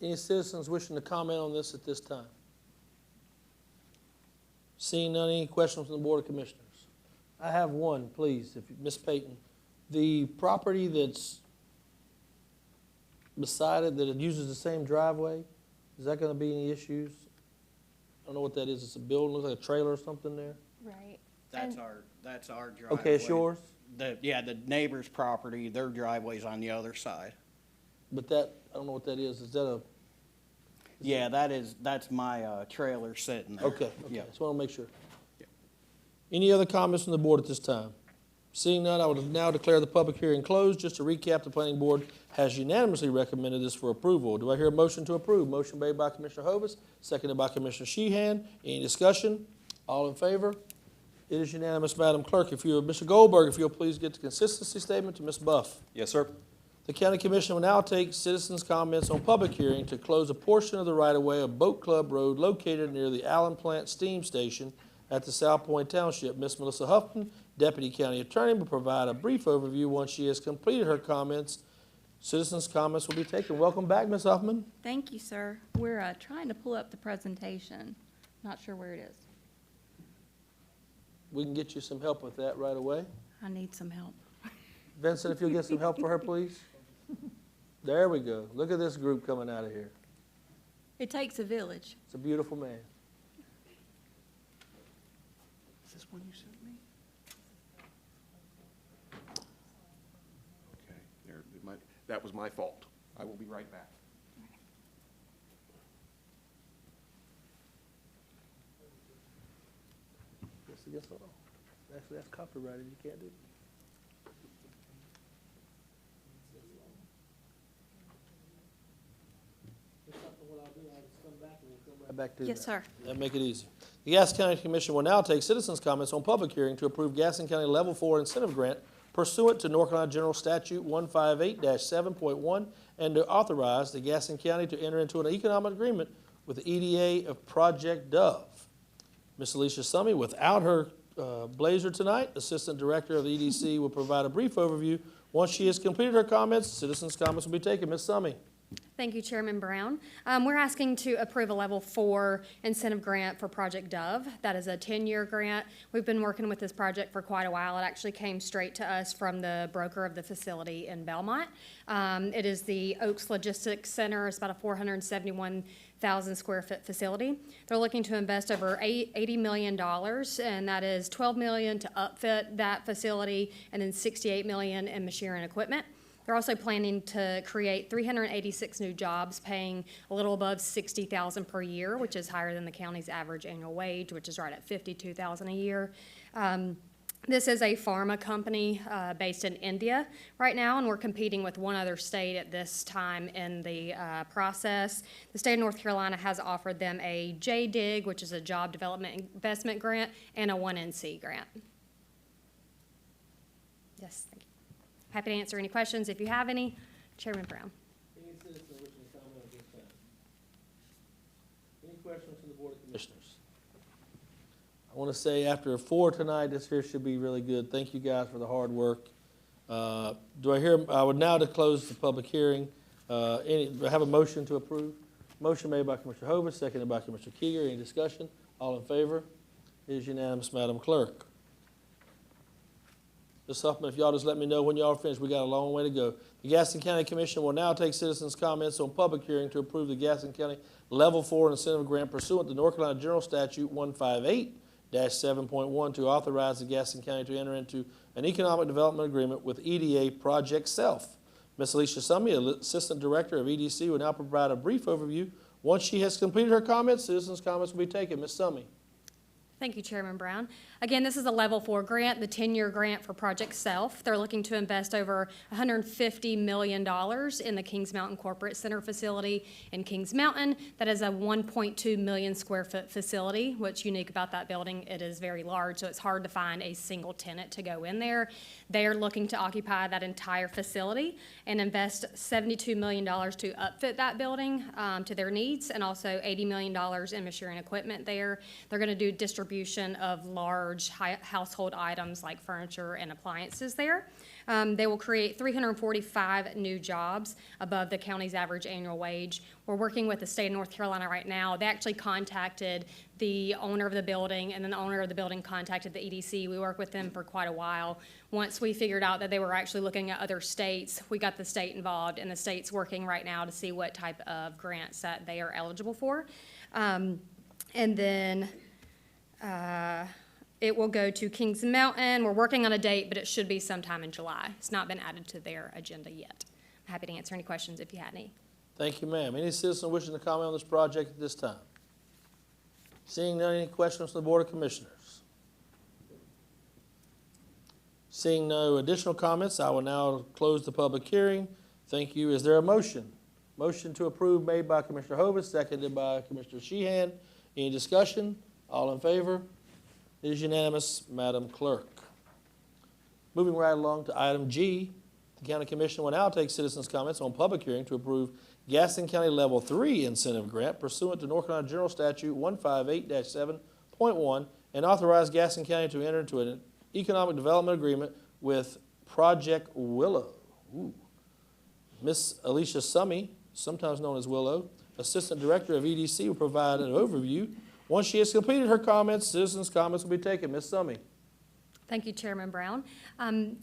S1: Any citizens wishing to comment on this at this time? Seeing none, any questions from the Board of Commissioners? I have one, please, if Ms. Payton. The property that's beside it, that it uses the same driveway, is that gonna be any issues? I don't know what that is. It's a building, looks like a trailer or something there.
S14: Right.
S17: That's our driveway.
S1: Okay, it's yours?
S17: The neighbor's property, their driveway's on the other side.
S1: But that, I don't know what that is. Is that a,
S17: Yeah, that's my trailer sitting there.
S1: okay,
S17: Yeah.
S1: just wanna make sure. Any other comments from the board at this time? Seeing none, I would now declare the public hearing closed. Just to recap, the planning board has unanimously recommended this for approval. Do I hear a motion to approve? Motion made by Commissioner Hovis, seconded by Commissioner Sheehan. Any discussion? All in favor? It is unanimous, Madam Clerk. Mr. Goldberg, if you'll please get the consistency statement to Ms. Buff.
S13: Yes, sir.
S1: The county commission will now take citizens' comments on public hearing to close a portion of the right-of-way of Boat Club Road located near the Allen Plant Steam Station at the South Point Township. Ms. Melissa Huffman, Deputy County Attorney, will provide a brief overview once she has completed her comments. Citizens' comments will be taken. Welcome back, Ms. Huffman.
S18: Thank you, sir. We're trying to pull up the presentation. Not sure where it is.
S1: We can get you some help with that right away.
S18: I need some help.
S1: Vincent, if you'll get some help for her, please. There we go. Look at this group coming out of here.
S18: It takes a village.
S1: It's a beautiful man.
S17: Is this one you sent me?
S19: Okay, that was my fault. I will be right back.
S1: Yes, actually, that's copyrighted. You can't do it. Back to
S18: Yes,
S1: that.
S18: sir.
S1: That'd make it easy. The Gaston County Commission will now take citizens' comments on public hearing to approve Gaston County Level 4 incentive grant pursuant to North Carolina General Statute 158-7.1 and to authorize the Gaston County to enter into an economic agreement with the EDA of Project Dove. Ms. Alicia Summey, without her blazer tonight, Assistant Director of the EDC, will provide a brief overview. Once she has completed her comments, citizens' comments will be taken. Ms. Summey.
S20: Thank you, Chairman Brown. We're asking to approve a Level 4 incentive grant for Project Dove. That is a 10-year grant. We've been working with this project for quite a while. It actually came straight to us from the broker of the facility in Belmont. It is the Oaks Logistics Center. It's about a 471,000 square foot facility. They're looking to invest over $80 million, and that is $12 million to upfit that facility and then $68 million in machinery and equipment. They're also planning to create 386 new jobs, paying a little above $60,000 per year, which is higher than the county's average annual wage, which is right at $52,000 a year. This is a pharma company based in India right now, and we're competing with one other state at this time in the process. The state of North Carolina has offered them a JDIG, which is a Job Development Investment Grant, and a 1NC grant. Yes, thank you. Happy to answer any questions if you have any. Chairman Brown.
S1: Any citizen wishing to comment at this time? questions from the Board of Commissioners? I want to say after 4 tonight, this here should be really good. Thank you guys for the hard work. I would now to close the public hearing. Do I have a motion to approve? Motion made by Commissioner Hovis, seconded by Commissioner Kieger. Any discussion? All in favor? It is unanimous, Madam Clerk. Ms. Huffman, if y'all just let me know when y'all are finished, we got a long way to go. The Gaston County Commission will now take citizens' comments on public hearing to approve the Gaston County Level 4 Incentive Grant pursuant to North Carolina General Statute 158-7.1 to authorize the Gaston County to enter into an economic development agreement with EDA Project Self. Ms. Alicia Summy, Assistant Director of EDC, will now provide a brief overview. Once she has completed her comments, citizens' comments will be taken. Ms. Summy.
S20: Thank you, Chairman Brown. Again, this is a Level 4 grant, the 10-year grant for Project Self. They're looking to invest over $150 million in the Kings Mountain Corporate Center facility in Kings Mountain. That is a 1.2 million square foot facility. What's unique about that building, it is very large, so it's hard to find a single tenant to go in there. They are looking to occupy that entire facility and invest $72 million to upfit that building to their needs, and also $80 million in machinery and equipment there. They're going to do distribution of large household items like furniture and appliances there. They will create 345 new jobs above the county's average annual wage. We're working with the state of North Carolina right now. They actually contacted the owner of the building, and then the owner of the building contacted the EDC. We worked with them for quite a while. Once we figured out that they were actually looking at other states, we got the state involved, and the state's working right now to see what type of grants that they are eligible for. And then it will go to Kings Mountain. We're working on a date, but it should be sometime in July. It's not been added to their agenda yet. I'm happy to answer any questions if you had any.
S1: Thank you, ma'am. Any citizen wishing to comment on this project at this time? Seeing none, any questions from the Board of Commissioners? Seeing no additional comments, I will now close the public hearing. Thank you. Is there a motion? Motion to approve made by Commissioner Hovis, seconded by Commissioner Sheehan. Any discussion? All in favor? It is unanimous, Madam Clerk. Moving right along to item G, the County Commission will now take citizens' comments on public hearing to approve Gaston County Level 3 Incentive Grant pursuant to North Carolina General Statute 158-7.1 and authorize Gaston County to enter into an economic development agreement with Project Willow. Ooh. Ms. Alicia Summy, sometimes known as Willow, Assistant Director of EDC, will provide an overview. Once she has completed her comments, citizens' comments will be taken. Ms. Summy.
S20: Thank you, Chairman Brown.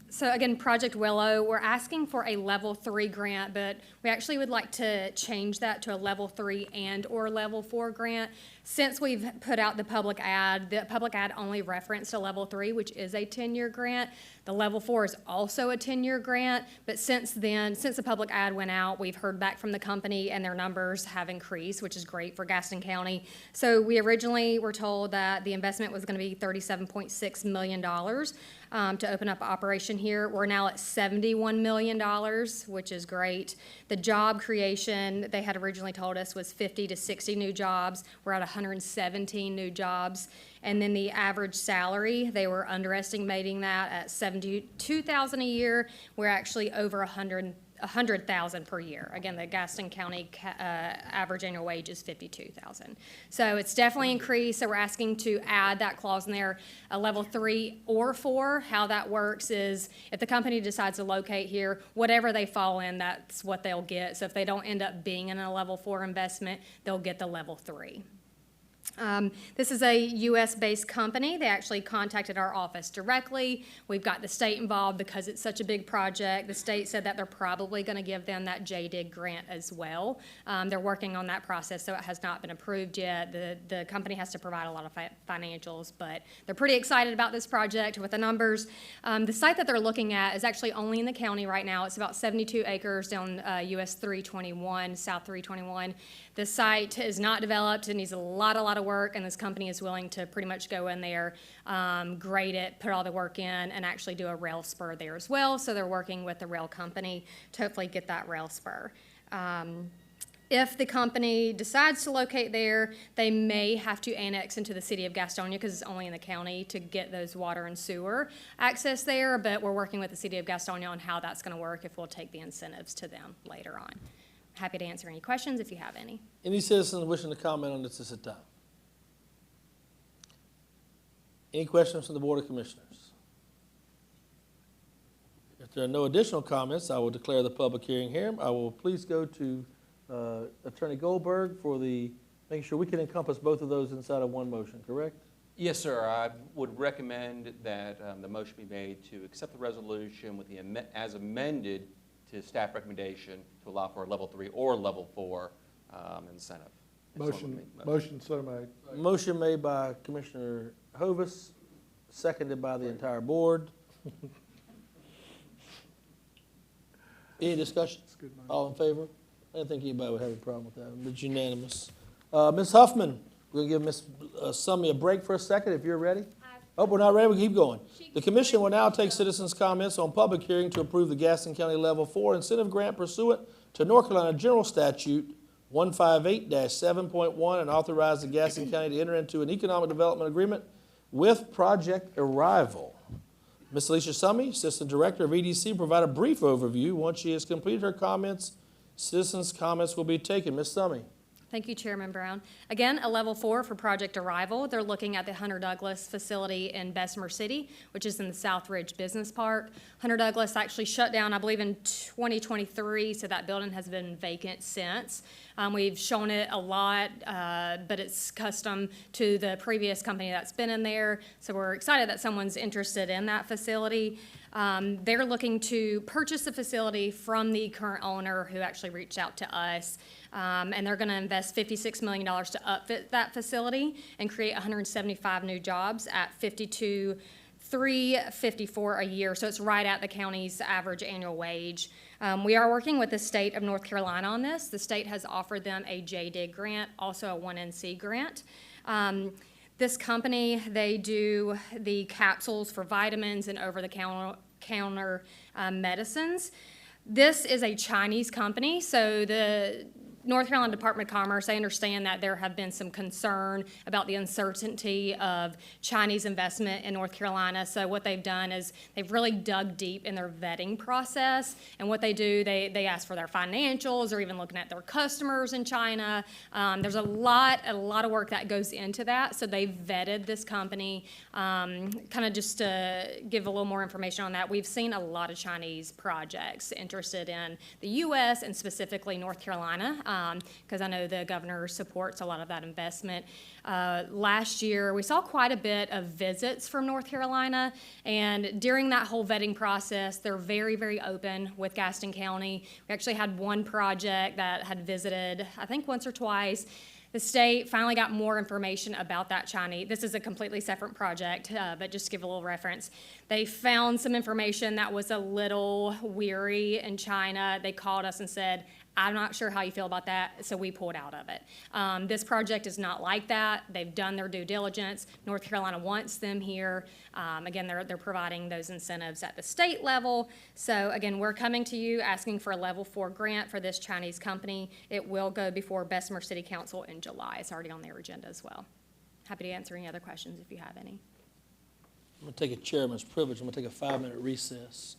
S20: So again, Project Willow, we're asking for a Level 3 grant, but we actually would like to change that to a Level 3 and/or Level 4 grant. Since we've put out the public ad only referenced a Level 3, which is a 10-year grant. The Level 4 is also a 10-year grant, but since the public ad went out, we've heard back from the company and their numbers have increased, which is great for Gaston County. So we originally were told that the investment was going to be $37.6 million to open up an operation here. We're now at $71 million, which is great. The job creation, they had originally told us, was 50 to 60 new jobs. We're at 117 new jobs. And then the average salary, they were underestimating that at $72,000 a year. We're actually over $100,000 per year. Again, the Gaston County average annual wage is $52,000. So it's definitely increased. So we're asking to add that clause in there, a Level 3 or 4. How that works is if the company decides to locate here, whatever they fall in, that's what they'll get. So if they don't end up being in a Level 4 investment, they'll get the Level 3. This is a U.S.-based company. They actually contacted our office directly. We've got the state involved because it's such a big project. The state said that they're probably going to give them that JDIG grant as well. They're working on that process, so it has not been approved yet. The company has to provide a lot of financials, but they're pretty excited about this project with the numbers. The site that they're looking at is actually only in the county right now. It's about 72 acres down US 321, South 321. The site is not developed. It needs a lot of work, and this company is willing to pretty much go in there, grade it, put all the work in, and actually do a rail spur there as well. So they're working with the rail company to hopefully get that rail spur. If the company decides to locate there, they may have to annex into the city of Gastonia because it's only in the county to get those water and sewer access there, but we're working with the city of Gastonia on how that's going to work if we'll take the incentives to them later on. happy to answer any questions if you have any.
S1: Any citizens wishing to comment on this at this time? Any questions from the Board of Commissioners? If there are no additional comments, I will declare the public hearing here. I will please go to Attorney Goldberg for making sure we can encompass both of those inside of one motion, correct?
S13: Yes, sir. I would recommend that the motion be made to accept the resolution with as amended to staff recommendation to allow for a level 3 or level 4 incentive.
S6: Motion so made.
S1: Motion made by Commissioner Hovis, seconded by the entire board. Any discussion? All in favor? I didn't think anybody would have a problem with that. It's unanimous. Ms. Huffman, we're going to give Ms. Summy a break for a second if you're ready. Oh, we're not ready? We keep going. The commission will now take citizens' comments on public hearing to approve the Gaston County Level 4 incentive grant pursuant to North Carolina General Statute 158-7.1 and authorize the Gaston County to enter into an economic development agreement with Project Arrival. Ms. Alicia Summy, Assistant Director of EDC, will provide a brief overview. Once she has completed her comments, citizens' comments will be taken. Ms. Summy.
S20: Thank you, Chairman Brown. Again, a level 4 for Project Arrival. They're looking at the Hunter Douglas facility in Bessemer City, which is in the Southridge Business Park. Hunter Douglas actually shut down, I believe, in 2023, so that building has been vacant since. We've shown it a lot, but it's custom to the previous company that's been in there, so we're excited that someone's interested in that facility. They're looking to purchase the facility from the current owner who actually reached out to us. And they're going to invest $56 million to upfit that facility and create 175 new jobs at $52,354 a year. So it's right at the county's average annual wage. We are working with the state of North Carolina on this. The state has offered them a JDIG grant, also a 1NC grant. This company, they do the capsules for vitamins and over-the-counter medicines. This is a Chinese company, so the North Carolina Department of Commerce, I understand that there have been some concern about the uncertainty of Chinese investment in North Carolina. So what they've done is they've really dug deep in their vetting process. And what they do, they ask for their financials or even looking at their customers in China. There's a lot of work that goes into that. So they vetted this company. Kind of just to give a little more information on that, we've seen a lot of Chinese projects interested in the U.S. and specifically North Carolina. Because I know the governor supports a lot of that investment. Last year, we saw quite a bit of visits from North Carolina, and during that whole vetting process, they're very, very open with Gaston County. We actually had one project that had visited, I think once or twice. The state finally got more information about that Chinese. This is a completely separate project, but just to give a little reference. They found some information that was a little weary in China. They called us and said, I'm not sure how you feel about that, so we pulled out of it. This project is not like that. They've done their due diligence. North Carolina wants them here. Again, they're providing those incentives at the state level. So again, we're coming to you asking for a level 4 grant for this Chinese company. It will go before Bessemer City Council in July. It's already on their agenda as well. Happy to answer any other questions if you have any.
S1: I'm going to take a chairman's privilege. I'm going to take a 5-minute recess.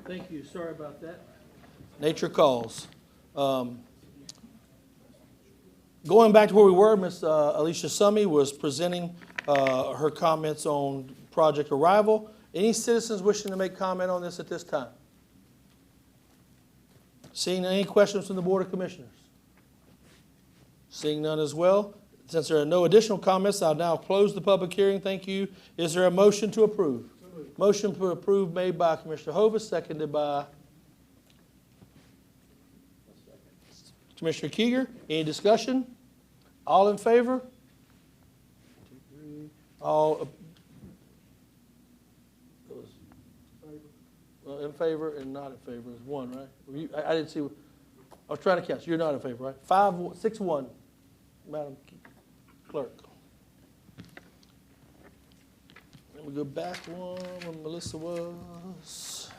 S1: Thank you. Sorry about that. Nature calls. Going back to where we were, Ms. Alicia Summy was presenting her comments on Project Arrival. Any citizens wishing to make comment on this at this time? Seeing any questions from the Board of Commissioners? Seeing none as well. Since there are no additional comments, I'll now close the public hearing. Thank you. Is there a motion to approve? Motion to approve made by Commissioner Hovis, seconded by Commissioner Kieger. Any discussion? All in favor? All in favor and not in favor is one, right? I didn't see. I was trying to catch. You're not in favor, right? 5-6-1, Madam Clerk. Let me go back one when Melissa was.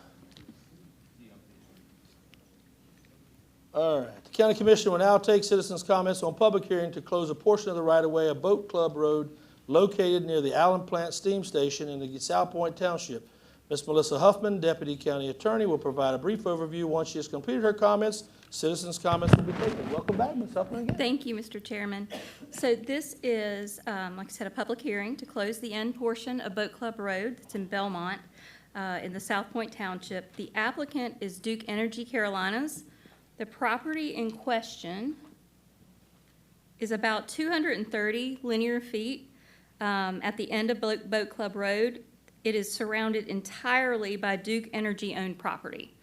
S1: All right. The County Commission will now take citizens' comments on public hearing to close a portion of the right-of-way of Boat Club Road located near the Allen Plant Steam Station in the South Point Township. Ms. Melissa Huffman, Deputy County Attorney, will provide a brief overview. Once she has completed her comments, citizens' comments will be taken. Welcome back, Ms. Huffman, again.
S18: Thank you, Mr. Chairman. So this is, like I said, a public hearing to close the end portion of Boat Club Road. It's in Belmont, in the South Point Township. The applicant is Duke Energy Carolinas. The property in question is about 230 linear feet at the end of Boat Club Road. It is surrounded entirely by Duke Energy-owned property.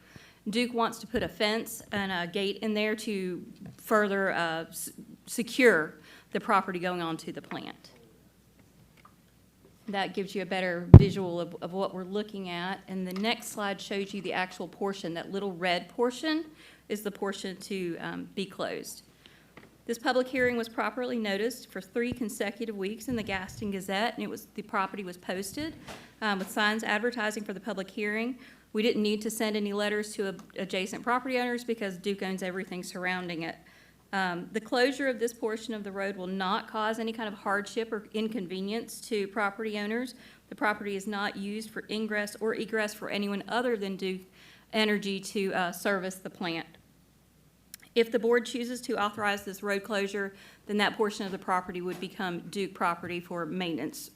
S18: Duke wants to put a fence and a gate in there to further secure the property going onto the plant. That gives you a better visual of what we're looking at. And the next slide shows you the actual portion. That little red portion is the portion to be closed. This public hearing was properly noticed for 3 consecutive weeks in the Gaston Gazette, and the property was posted with signs advertising for the public hearing. We didn't need to send any letters to adjacent property owners because Duke owns everything surrounding it. The closure of this portion of the road will not cause any kind of hardship or inconvenience to property owners. The property is not used for ingress or egress for anyone other than Duke Energy to service the plant. If the board chooses to authorize this road closure, then that portion of the property would become Duke property for maintenance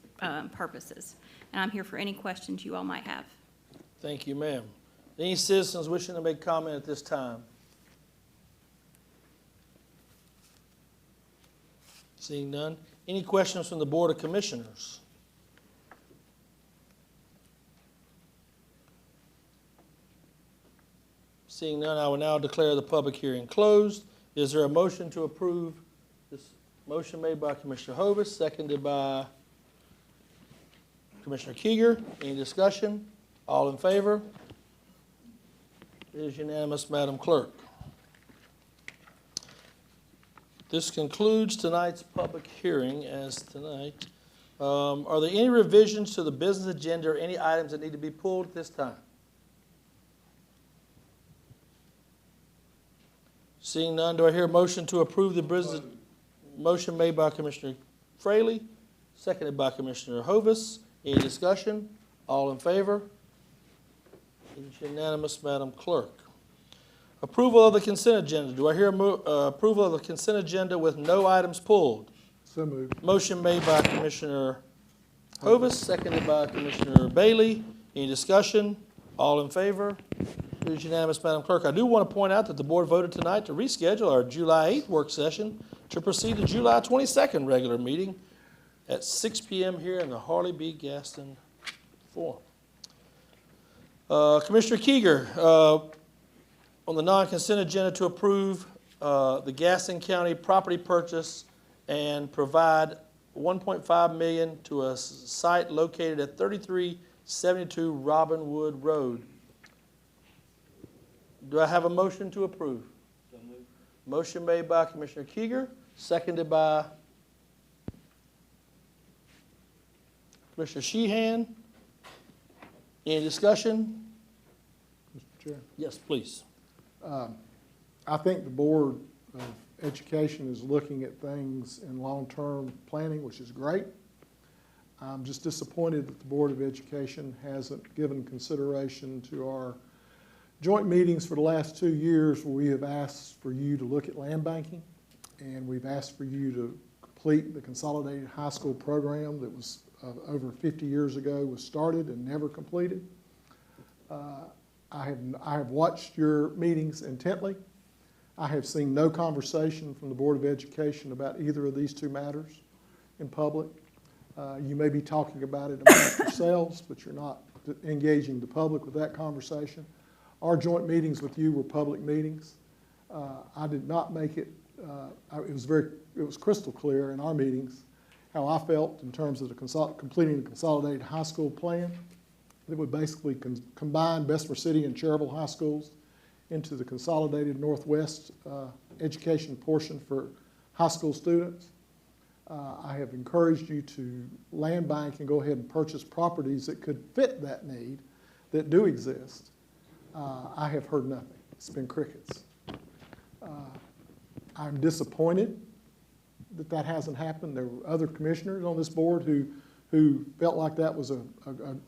S18: purposes. And I'm here for any questions you all might have.
S1: Thank you, ma'am. Any citizens wishing to make comment at this time? Seeing none. Any questions from the Board of Commissioners? Seeing none, I will now declare the public hearing closed. Is there a motion to approve this motion made by Commissioner Hovis, seconded by Commissioner Kieger? Any discussion? All in favor? It is unanimous, Madam Clerk. This concludes tonight's public hearing as tonight. Are there any revisions to the business agenda or any items that need to be pulled at this time? Seeing none, do I hear a motion to approve the business? Motion made by Commissioner Fraley, seconded by Commissioner Hovis. Any discussion? All in favor? It's unanimous, Madam Clerk. Approval of the consent agenda. Do I hear approval of the consent agenda with no items pulled?
S6: So moved.
S1: Motion made by Commissioner Hovis, seconded by Commissioner Bailey. Any discussion? All in favor? It is unanimous, Madam Clerk. I do want to point out that the board voted tonight to reschedule our July 8th work session to proceed to July 22nd regular meeting at 6 p.m. here in the Harley B. Gaston Forum. Commissioner Kieger, on the non-consent agenda to approve the Gaston County property purchase and provide $1.5 million to a site located at 3372 Robinwood Road. Do I have a motion to approve? Motion made by Commissioner Kieger, seconded by Commissioner Sheehan. Any discussion?
S6: Mr. Chair.
S1: Yes, please.
S6: I think the Board of Education is looking at things in long-term planning, which is great. I'm just disappointed that the Board of Education hasn't given consideration to our joint meetings for the last 2 years where we have asked for you to look at land banking, and we've asked for you to complete the consolidated high school program that was over 50 years ago was started and never completed. I have watched your meetings intently. I have seen no conversation from the Board of Education about either of these two matters in public. You may be talking about it amongst yourselves, but you're not engaging the public with that conversation. Our joint meetings with you were public meetings. I did not make it, it was crystal clear in our meetings how I felt in terms of completing the consolidated high school plan. It would basically combine Bessemer City and Cherryville high schools into the consolidated Northwest education portion for high school students. I have encouraged you to land bank and go ahead and purchase properties that could fit that need that do exist. I have heard nothing. It's been crickets. I'm disappointed that that hasn't happened. There were other commissioners on this board who felt like that was a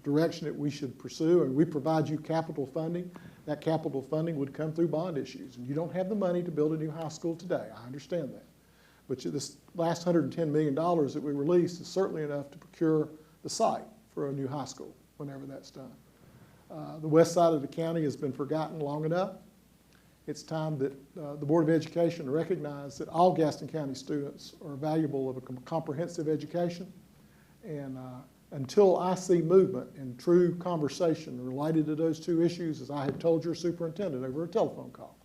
S6: direction that we should pursue, and we provide you capital funding. That capital funding would come through bond issues, and you don't have the money to build a new high school today. I understand that. But this last $110 million that we released is certainly enough to procure the site for a new high school whenever that's done. The west side of the county has been forgotten long enough. It's time that the Board of Education recognize that all Gaston County students are valuable of a comprehensive education. And until I see movement and true conversation related to those two issues, as I had told your superintendent over a telephone call,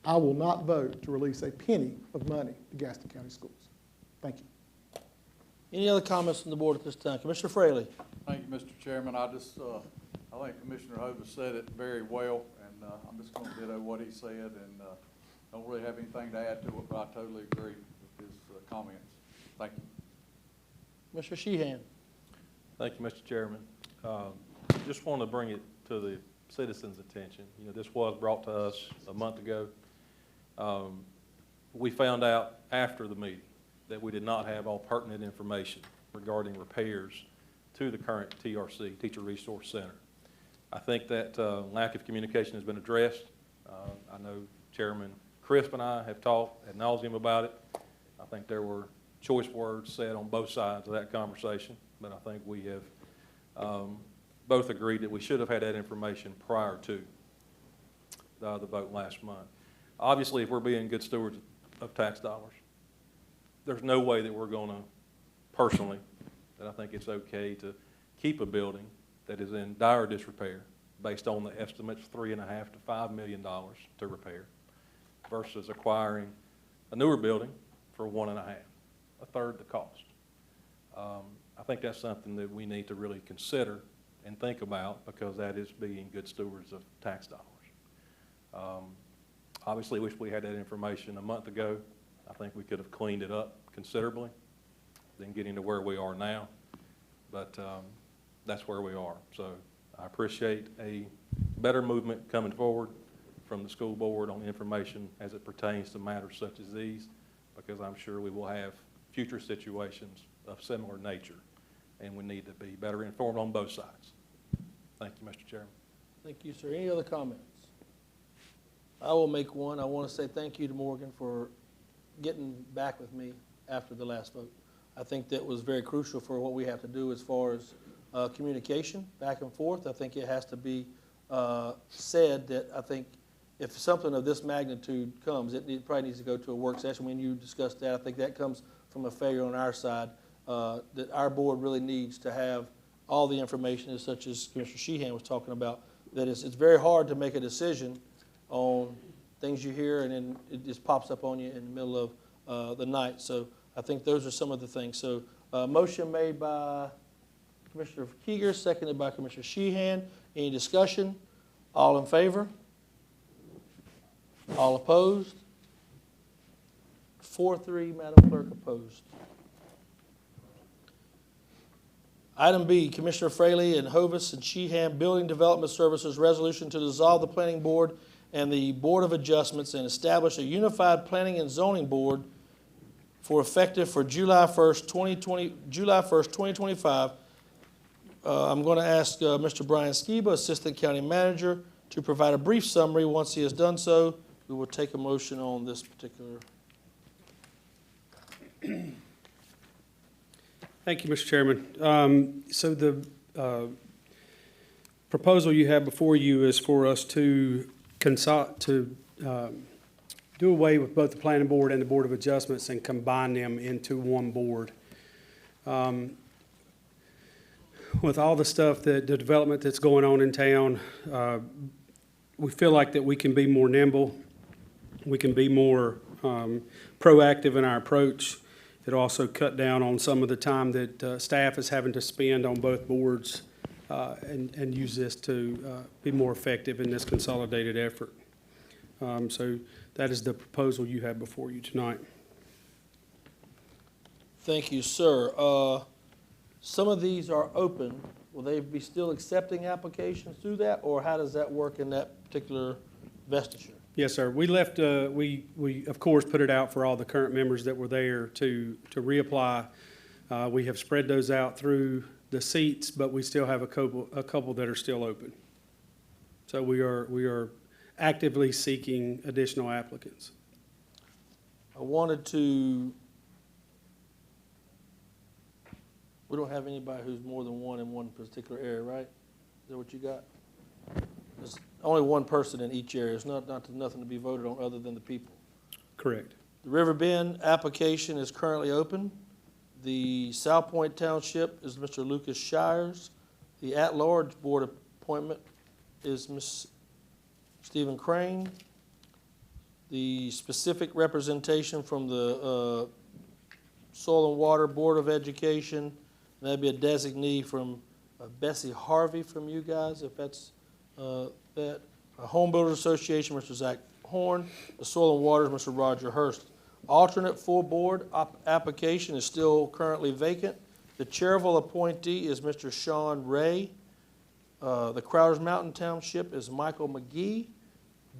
S6: I will not vote to release a penny of money to Gaston County schools. Thank you.
S1: Any other comments from the board at this time? Commissioner Fraley.
S21: Thank you, Mr. Chairman. I think Commissioner Hovis said it very well, and I'm just going to ditto what he said, and don't really have anything to add to it, but I totally agree with his comments. Thank you.
S1: Mr. Sheehan.
S3: Thank you, Mr. Chairman. Just want to bring it to the citizens' attention. You know, this was brought to us a month ago. We found out after the meeting that we did not have all pertinent information regarding repairs to the current TRC, Teacher Resource Center. I think that lack of communication has been addressed. I know Chairman Crisp and I have talked ad nauseum about it. I think there were choice words said on both sides of that conversation, but I think we have both agreed that we should have had that information prior to the vote last month. Obviously, if we're being good stewards of tax dollars, there's no way that we're going to, personally, that I think it's okay to keep a building that is in dire disrepair based on the estimates $3.5 to $5 million to repair versus acquiring a newer building for $1.5, a third the cost. I think that's something that we need to really consider and think about, because that is being good stewards of tax dollars. Obviously, wish we had that information a month ago. I think we could have cleaned it up considerably than getting to where we are now, but that's where we are. So I appreciate a better movement coming forward from the school board on information as it pertains to matters such as these, because I'm sure we will have future situations of similar nature, and we need to be better informed on both sides. Thank you, Mr. Chairman.
S1: Thank you, sir. Any other comments? I will make one. I want to say thank you to Morgan for getting back with me after the last vote. I think that was very crucial for what we have to do as far as communication back and forth. I think it has to be said that I think if something of this magnitude comes, it probably needs to go to a work session. When you discussed that, I think that comes from a failure on our side, that our board really needs to have all the information, such as Commissioner Sheehan was talking about, that it's very hard to make a decision on things you hear and then it just pops up on you in the middle of the night. So I think those are some of the things. So motion made by Commissioner Keeger, seconded by Commissioner Sheehan. Any discussion? All in favor? All opposed? 4-3, Madam Clerk, opposed. Item B, Commissioner Fraley and Hovis and Sheehan, Building Development Services Resolution to dissolve the Planning Board and the Board of Adjustments and establish a unified Planning and Zoning Board for effective for July 1st, 2025. I'm going to ask Mr. Brian Skiba, Assistant County Manager, to provide a brief summary. Once he has done so, we will take a motion on this particular.
S11: Thank you, Mr. Chairman. So the proposal you have before you is for us to do away with both the planning board and the board of adjustments and combine them into one board. With all the stuff the development that's going on in town, we feel like that we can be more nimble. We can be more proactive in our approach. It'll also cut down on some of the time that staff is having to spend on both boards and use this to be more effective in this consolidated effort. So that is the proposal you have before you tonight.
S1: Thank you, sir. Some of these are open. Will they be still accepting applications through that, or how does that work in that particular vestiture?
S11: Yes, sir. We left, we of course put it out for all the current members that were there to reapply. We have spread those out through the seats, but we still have a couple that are still open. So we are actively seeking additional applicants.
S1: I wanted to, we don't have anybody who's more than one in one particular area, right? Is that what you got? There's only one person in each area. It's nothing to be voted on other than the people.
S11: Correct.
S1: The River Bend application is currently open. The South Point Township is Mr. Lucas Shires. The at-large board appointment is Ms. Stephen Crane. The specific representation from the Soil and Water Board of Education, that'd be a designee from Bessie Harvey from you guys, if that's that. A Home Builders Association, Mr. Zach Horn. The Soil and Water is Mr. Roger Hurst. Alternate full board application is still currently vacant. The chairable appointee is Mr. Sean Ray. The Crowders Mountain Township is Michael McGee.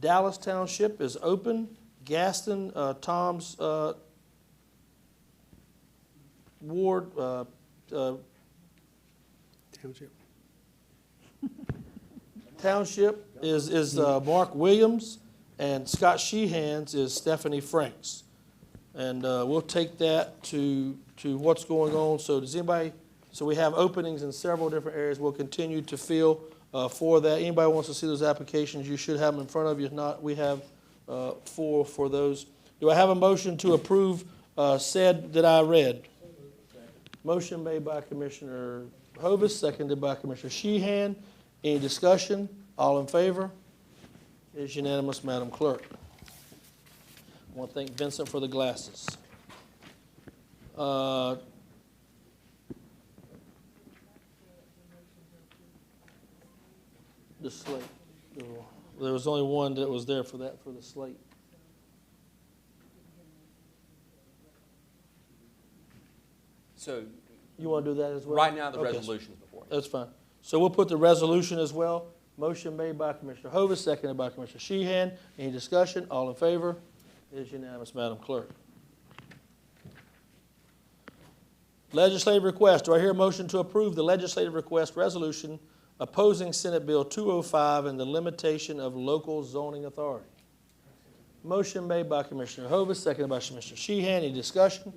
S1: Dallas Township is open. Gaston, Tom's ward, Township is Mark Williams, and Scott Sheehan's is Stephanie Franks. And we'll take that to what's going on. So does anybody, so we have openings in several different areas. We'll continue to fill for that. Anybody wants to see those applications, you should have them in front of you. If not, we have 4 for those. Do I have a motion to approve said that I read? Motion made by Commissioner Hovis, seconded by Commissioner Sheehan. Any discussion? All in favor? It is unanimous, Madam Clerk. I want to thank Vincent for the glasses. The slate. There was only one that was there for that, for the slate.
S13: So
S1: you want to do that as well?
S13: right now, the
S1: Okay.
S13: resolution's before.
S1: That's fine. So we'll put the resolution as well. Motion made by Commissioner Hovis, seconded by Commissioner Sheehan. Any discussion? All in favor? It is unanimous, Madam Clerk. Legislative request. Do I hear a motion to approve the legislative request resolution opposing Senate Bill 205 and the limitation of local zoning authority? Motion made by Commissioner Hovis, seconded by Commissioner Sheehan. Any discussion?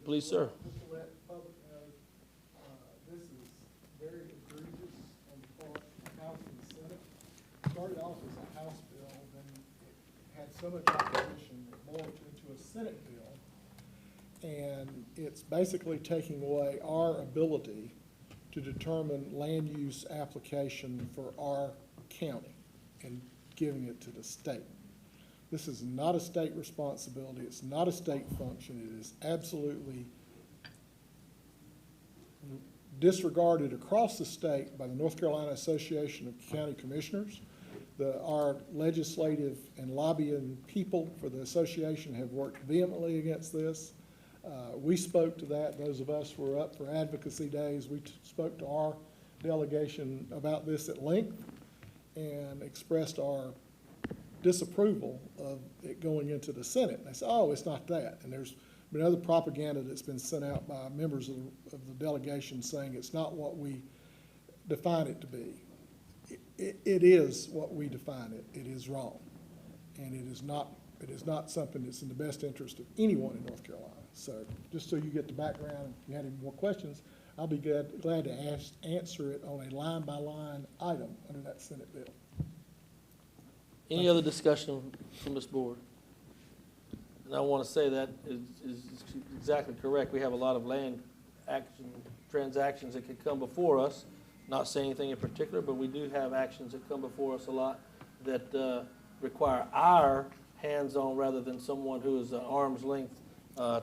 S1: Please, sir.
S6: Just to let the public know, this is very egregious on the part of the House and the Senate. Started off as a House bill, then it had so much opposition it morphed into a Senate bill. And it's basically taking away our ability to determine land use application for our county and giving it to the state. This is not a state responsibility. It's not a state function. It is absolutely disregarded across the state by the North Carolina Association of County Commissioners. Our legislative and lobbying people for the association have worked vehemently against this. We spoke to that. Those of us who were up for advocacy days, we spoke to our delegation about this at length and expressed our disapproval of it going into the Senate. And they said, oh, it's not that. And there's been other propaganda that's been sent out by members of the delegation saying it's not what we define it to be. it is what we define it. It is wrong. And it is not something that's in the best interest of anyone in North Carolina. So just so you get the background, if you had any more questions, I'll be glad to answer it on a line-by-line item under that Senate bill.
S1: Any other discussion from this board? And I want to say that is exactly correct. We have a lot of land transactions that could come before us. Not saying anything in particular, but we do have actions that come before us a lot that require our hands-on rather than someone who is an arm's length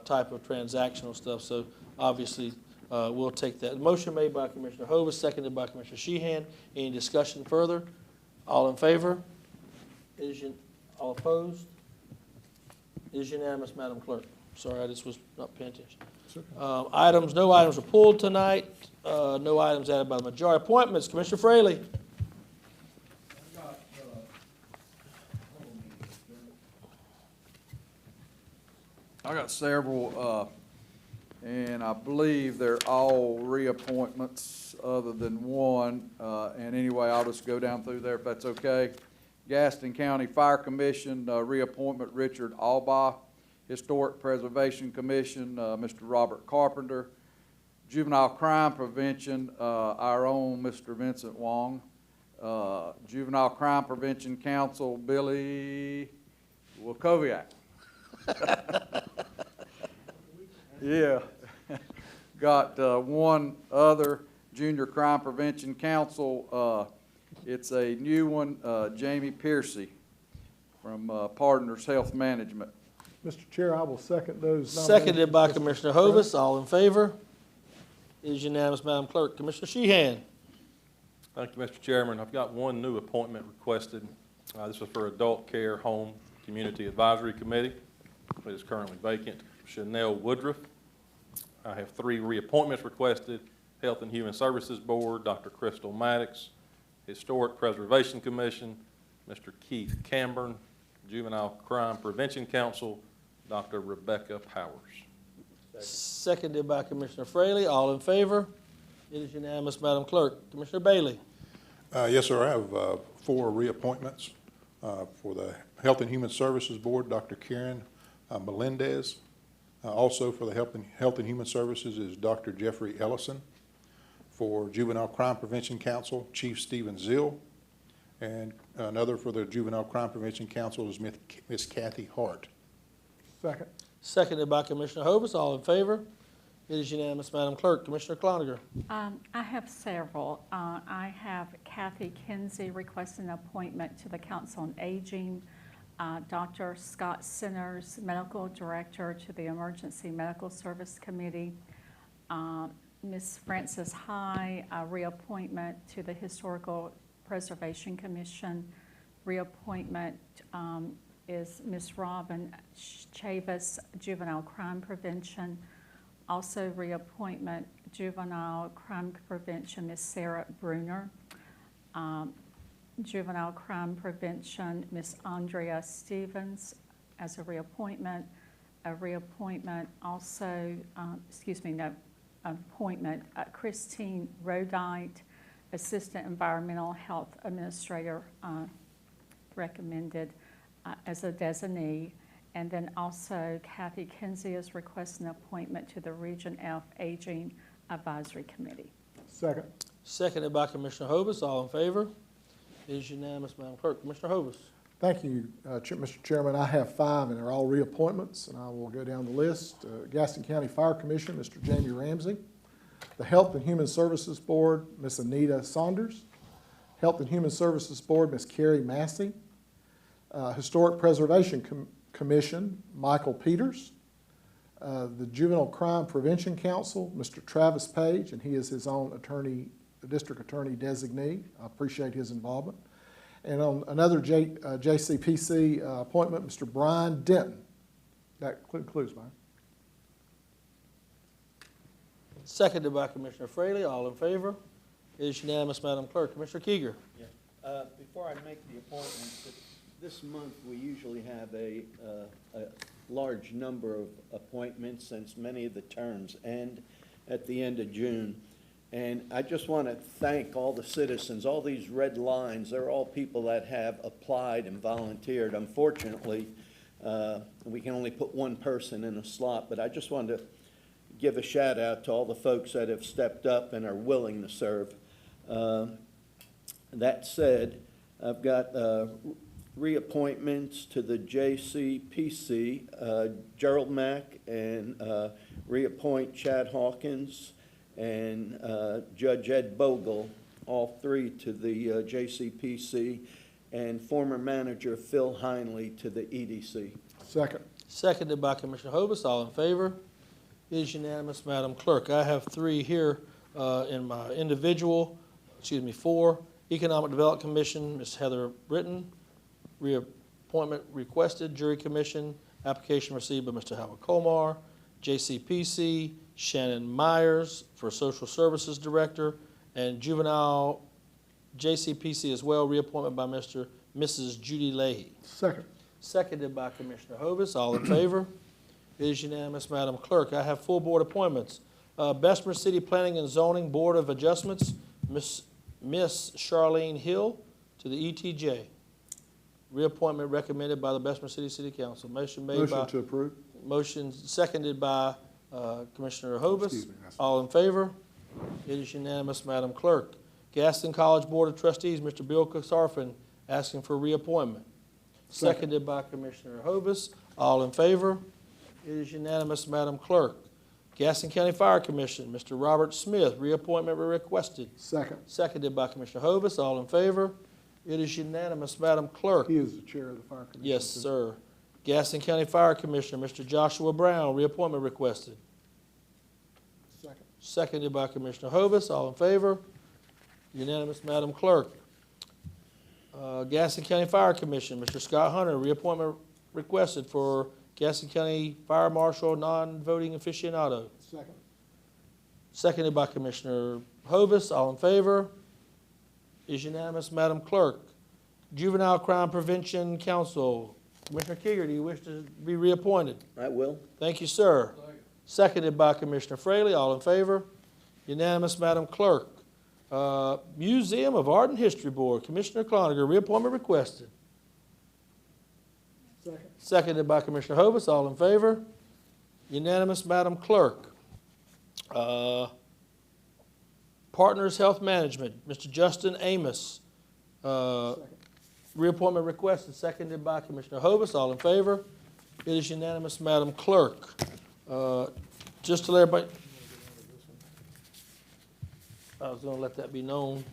S1: type of transactional stuff. So obviously, we'll take that. Motion made by Commissioner Hovis, seconded by Commissioner Sheehan. Any discussion further? All in favor? All opposed? It is unanimous, Madam Clerk. Sorry, I just was not paying attention. No items were pulled tonight. No items added by the majority. Appointments, Commissioner Fraley.
S21: I got several, and I believe they're all reappointments other than one. And anyway, I'll just go down through there if that's okay. Gaston County Fire Commission, reappointment Richard Albaugh. Historic Preservation Commission, Mr. Robert Carpenter. Juvenile Crime Prevention, our own Mr. Vincent Wong. Juvenile Crime Prevention Council, Billy Wakoviak. Yeah. Got one other, Junior Crime Prevention Council. It's a new one, Jamie Piercy from Partners Health Management.
S6: Mr. Chair, I will second those nominations.
S1: Seconded by Commissioner Hovis. All in favor? It is unanimous, Madam Clerk. Commissioner Sheehan.
S3: Thank you, Mr. Chairman. I've got one new appointment requested. This is for Adult Care Home Community Advisory Committee. It is currently vacant. Chanel Woodruff. I have 3 reappointments requested. Health and Human Services Board, Dr. Crystal Maddox. Historic Preservation Commission, Mr. Keith Camburn. Juvenile Crime Prevention Council, Dr. Rebecca Powers.
S1: Seconded by Commissioner Fraley. All in favor? It is unanimous, Madam Clerk. Commissioner Bailey.
S4: Yes, sir. I have 4 reappointments for the Health and Human Services Board, Dr. Karen Melendez. Also for the Health and Human Services is Dr. Jeffrey Ellison. For Juvenile Crime Prevention Council, Chief Stephen Zill. And another for the Juvenile Crime Prevention Council is Miss Kathy Hart.
S6: Second.
S1: Seconded by Commissioner Hovis. All in favor? It is unanimous, Madam Clerk. Commissioner Cloninger.
S9: I have several. I have Kathy Kinsey requesting an appointment to the Council on Aging. Dr. Scott Sinners, Medical Director to the Emergency Medical Service Committee. Ms. Frances High, a reappointment to the Historical Preservation Commission. Reappointment is Ms. Robin Chavis, Juvenile Crime Prevention. Also reappointment, Juvenile Crime Prevention, Ms. Sarah Bruner. Juvenile Crime Prevention, Ms. Andrea Stevens as a reappointment. A reappointment also, appointment, Christine Rodite, Assistant Environmental Health Administrator, recommended as a designee. And then also Kathy Kinsey is requesting an appointment to the Region F Aging Advisory Committee.
S6: Second.
S1: Seconded by Commissioner Hovis. All in favor? It is unanimous, Madam Clerk. Commissioner Hovis.
S6: Thank you, Mr. Chairman. I have 5, and they're all reappointments, and I will go down the list. Gaston County Fire Commission, Mr. Jamie Ramsey. The Health and Human Services Board, Ms. Anita Saunders. Health and Human Services Board, Ms. Carrie Massey. Historic Preservation Commission, Michael Peters. The Juvenile Crime Prevention Council, Mr. Travis Page, and he is his own attorney, district attorney designee. I appreciate his involvement. And on another JCPC appointment, Mr. Brian Denton. That concludes mine.
S1: Seconded by Commissioner Fraley. All in favor? It is unanimous, Madam Clerk. Commissioner Keeger.
S7: Yeah. Before I make the appointments, this month we usually have a large number of appointments since many of the terms end at the end of June. And I just want to thank all the citizens. All these red lines, they're all people that have applied and volunteered. Unfortunately, we can only put one person in a slot, but I just wanted to give a shout out to all the folks that have stepped up and are willing to serve. That said, I've got reappointments to the JCPC, Gerald Mack, and reappoint Chad Hawkins and Judge Ed Bogle, all three to the JCPC, and former manager Phil Heinley to the EDC.
S6: Second.
S1: Seconded by Commissioner Hovis. All in favor? It is unanimous, Madam Clerk. I have three here in my individual, four. Economic Development Commission, Ms. Heather Britton. Reappointment requested. Jury Commission, application received by Mr. Howard Colmar. JCPC, Shannon Myers for Social Services Director, and Juvenile JCPC as well, reappointment by Mrs. Judy Leahy.
S6: Second.
S1: Seconded by Commissioner Hovis. All in favor? It is unanimous, Madam Clerk. I have full board appointments. Bessemer City Planning and Zoning Board of Adjustments, Miss Charlene Hill to the ETJ. Reappointment recommended by the Bessemer City Council. Motion made by.
S6: Motion to approve.
S1: Motion seconded by Commissioner Hovis.
S6: Excuse me,
S1: All in favor? It is unanimous, Madam Clerk. Gaston College Board of Trustees, Mr. Bill Sarfin, asking for reappointment. Seconded by Commissioner Hovis. All in favor? It is unanimous, Madam Clerk. Gaston County Fire Commission, Mr. Robert Smith, reappointment requested.
S6: Second.
S1: Seconded by Commissioner Hovis. All in favor? It is unanimous, Madam Clerk.
S6: He is the chair of the fire commission.
S1: Yes,
S6: too.
S1: sir. Gaston County Fire Commissioner, Mr. Joshua Brown, reappointment requested.
S6: Second.
S1: Seconded by Commissioner Hovis. All in favor? Unanimous, Madam Clerk. Gaston County Fire Commission, Mr. Scott Hunter, reappointment requested for Gaston County Fire Marshal, non-voting aficionado.
S6: Second.
S1: Seconded by Commissioner Hovis. All in favor? Is unanimous, Madam Clerk. Juvenile Crime Prevention Council, Commissioner Kieger, do you wish to be reappointed?
S7: I will.
S1: Thank you, sir. Seconded by Commissioner Fraley. All in favor? Unanimous, Madam Clerk. Museum of Art and History Board, Commissioner Cloninger, reappointment requested.
S6: Second.
S1: Seconded by Commissioner Hovis. All in favor? Unanimous, Madam Clerk. Partners Health Management, Mr. Justin Amos. Reappointment requested, seconded by Commissioner Hovis. All in favor? It is unanimous, Madam Clerk. Just to let everybody, I was going to let that be known.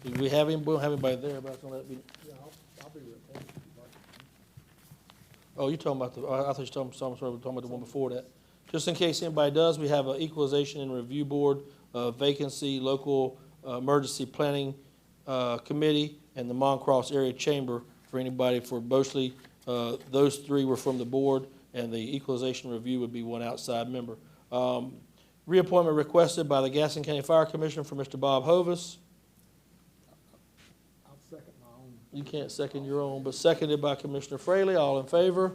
S1: Do we have him? We don't have anybody there, but I was going to let it be.
S6: Yeah, I'll be reappointed.
S1: Oh, you're talking about the, I thought you were talking about the one before that. Just in case anybody does, we have an Equalization and Review Board, vacancy, local emergency planning committee, and the Moncross Area Chamber for anybody for mostly, those three were from the board, and the Equalization Review would be one outside member. Reappointment requested by the Gaston County Fire Commissioner for Mr. Bob Hovis.
S6: I'll second my own.
S1: You can't second your own, but seconded by Commissioner Fraley. All in favor?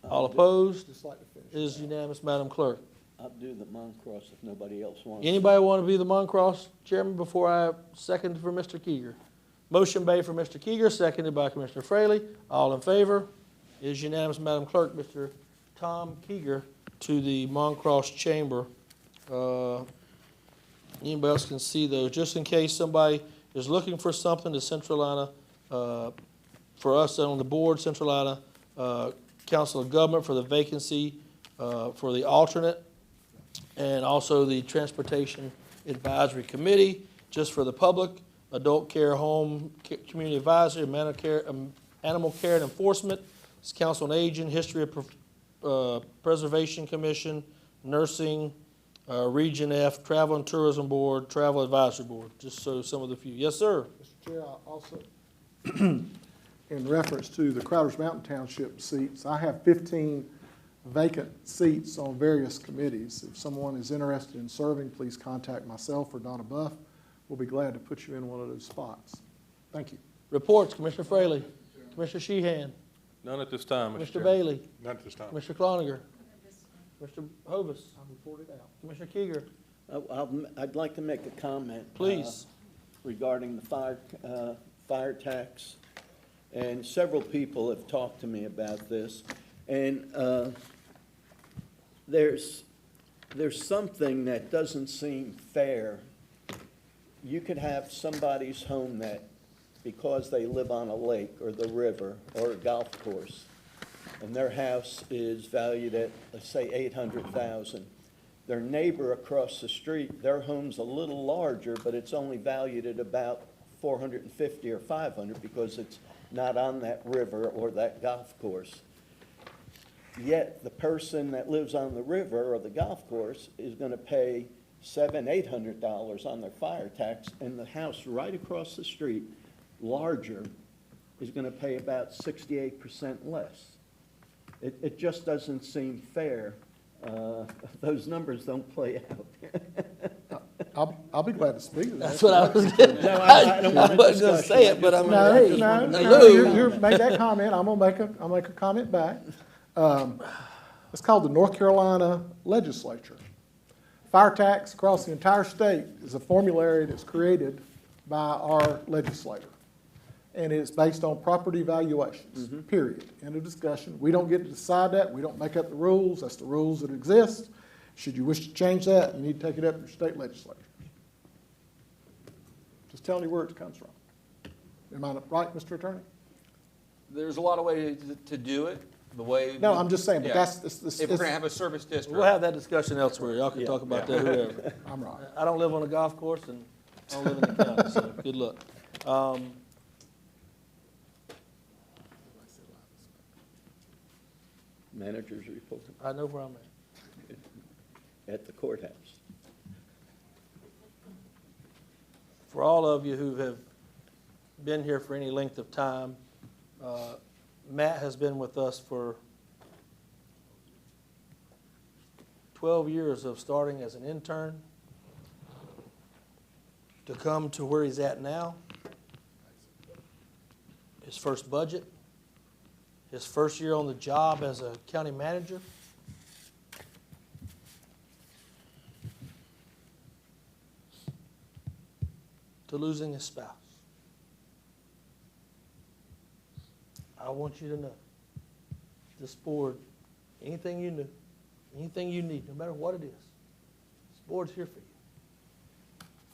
S1: All opposed?
S6: Just like to finish.
S1: It is unanimous, Madam Clerk.
S7: I'll do the Moncross if nobody else wants.
S1: Anybody want to be the Moncross chairman before I second for Mr. Kieger? Motion made for Mr. Kieger, seconded by Commissioner Fraley. All in favor? It is unanimous, Madam Clerk. Mr. Tom Kieger to the Moncross Chamber. Anybody else can see those. Just in case somebody is looking for something, the Central Atlanta, for us on the board, Central Atlanta Council of Government for the vacancy for the alternate, and also the Transportation Advisory Committee, just for the public, Adult Care Home Community Advisory, Animal Care and Enforcement, Council on Aging, History of Preservation Commission, Nursing, Region F, Travel and Tourism Board, Travel Advisory Board, just so some of the few. Yes, sir.
S6: Mr. Chair, I also, in reference to the Crowders Mountain Township seats, I have 15 vacant seats on various committees. If someone is interested in serving, please contact myself or Donna Buff. We'll be glad to put you in one of those spots. Thank you.
S1: Reports, Commissioner Fraley. Commissioner Sheehan.
S3: None at this time, Mr.
S1: Mr.
S3: Chairman.
S1: Bailey.
S4: Not at this time.
S1: Commissioner Cloninger. Mr. Hovis.
S6: I'm reported out.
S1: Commissioner Kieger.
S7: I'd like to make a comment.
S1: Please.
S7: Regarding the fire tax. And several people have talked to me about this. And there's something that doesn't seem fair. You could have somebody's home that, because they live on a lake or the river or a golf course, and their house is valued at, let's say, $800,000. Their neighbor across the street, their home's a little larger, but it's only valued at about $450 or $500 because it's not on that river or that golf course. Yet the person that lives on the river or the golf course is going to pay $700, $800 on their fire tax, and the house right across the street, larger, is going to pay about 68% less. It just doesn't seem fair. Those numbers don't play out.
S6: I'll be glad to speak to that.
S1: That's what I was getting.
S7: No, I don't want
S1: I
S7: a
S1: wasn't gonna
S7: discussion.
S1: say it, but I'm
S6: No,
S1: like,
S6: no,
S1: hello.
S6: you made that comment, I'll make a comment back. It's called the North Carolina Legislature. Fire tax across the entire state is a formulary that's created by our legislator. And it's based on property valuations, period. End of discussion. We don't get to decide that. We don't make up the rules. That's the rules that exist. Should you wish to change that, you need to take it up to your state legislature. Just telling you where it comes from. Am I right, Mr. Attorney?
S13: There's a lot of ways to do it, the way.
S6: No, I'm just saying, but
S13: Yeah.
S6: that's,
S13: If we're gonna have a service district.
S1: We'll have that discussion elsewhere. Y'all can talk about that, whoever.
S6: I'm right.
S1: I don't live on a golf course and I don't live in the county, so good luck.
S7: Manager's report
S1: I know where I'm
S7: at the courthouse.
S1: For all of you who have been here for any length of time, Matt has been with us for 12 years of starting as an intern to come to where he's at now. His first budget, his first year on the job as a county manager. To losing his spouse. I want you to know, this board, anything you knew, anything you need, no matter what it is, this board's here for you.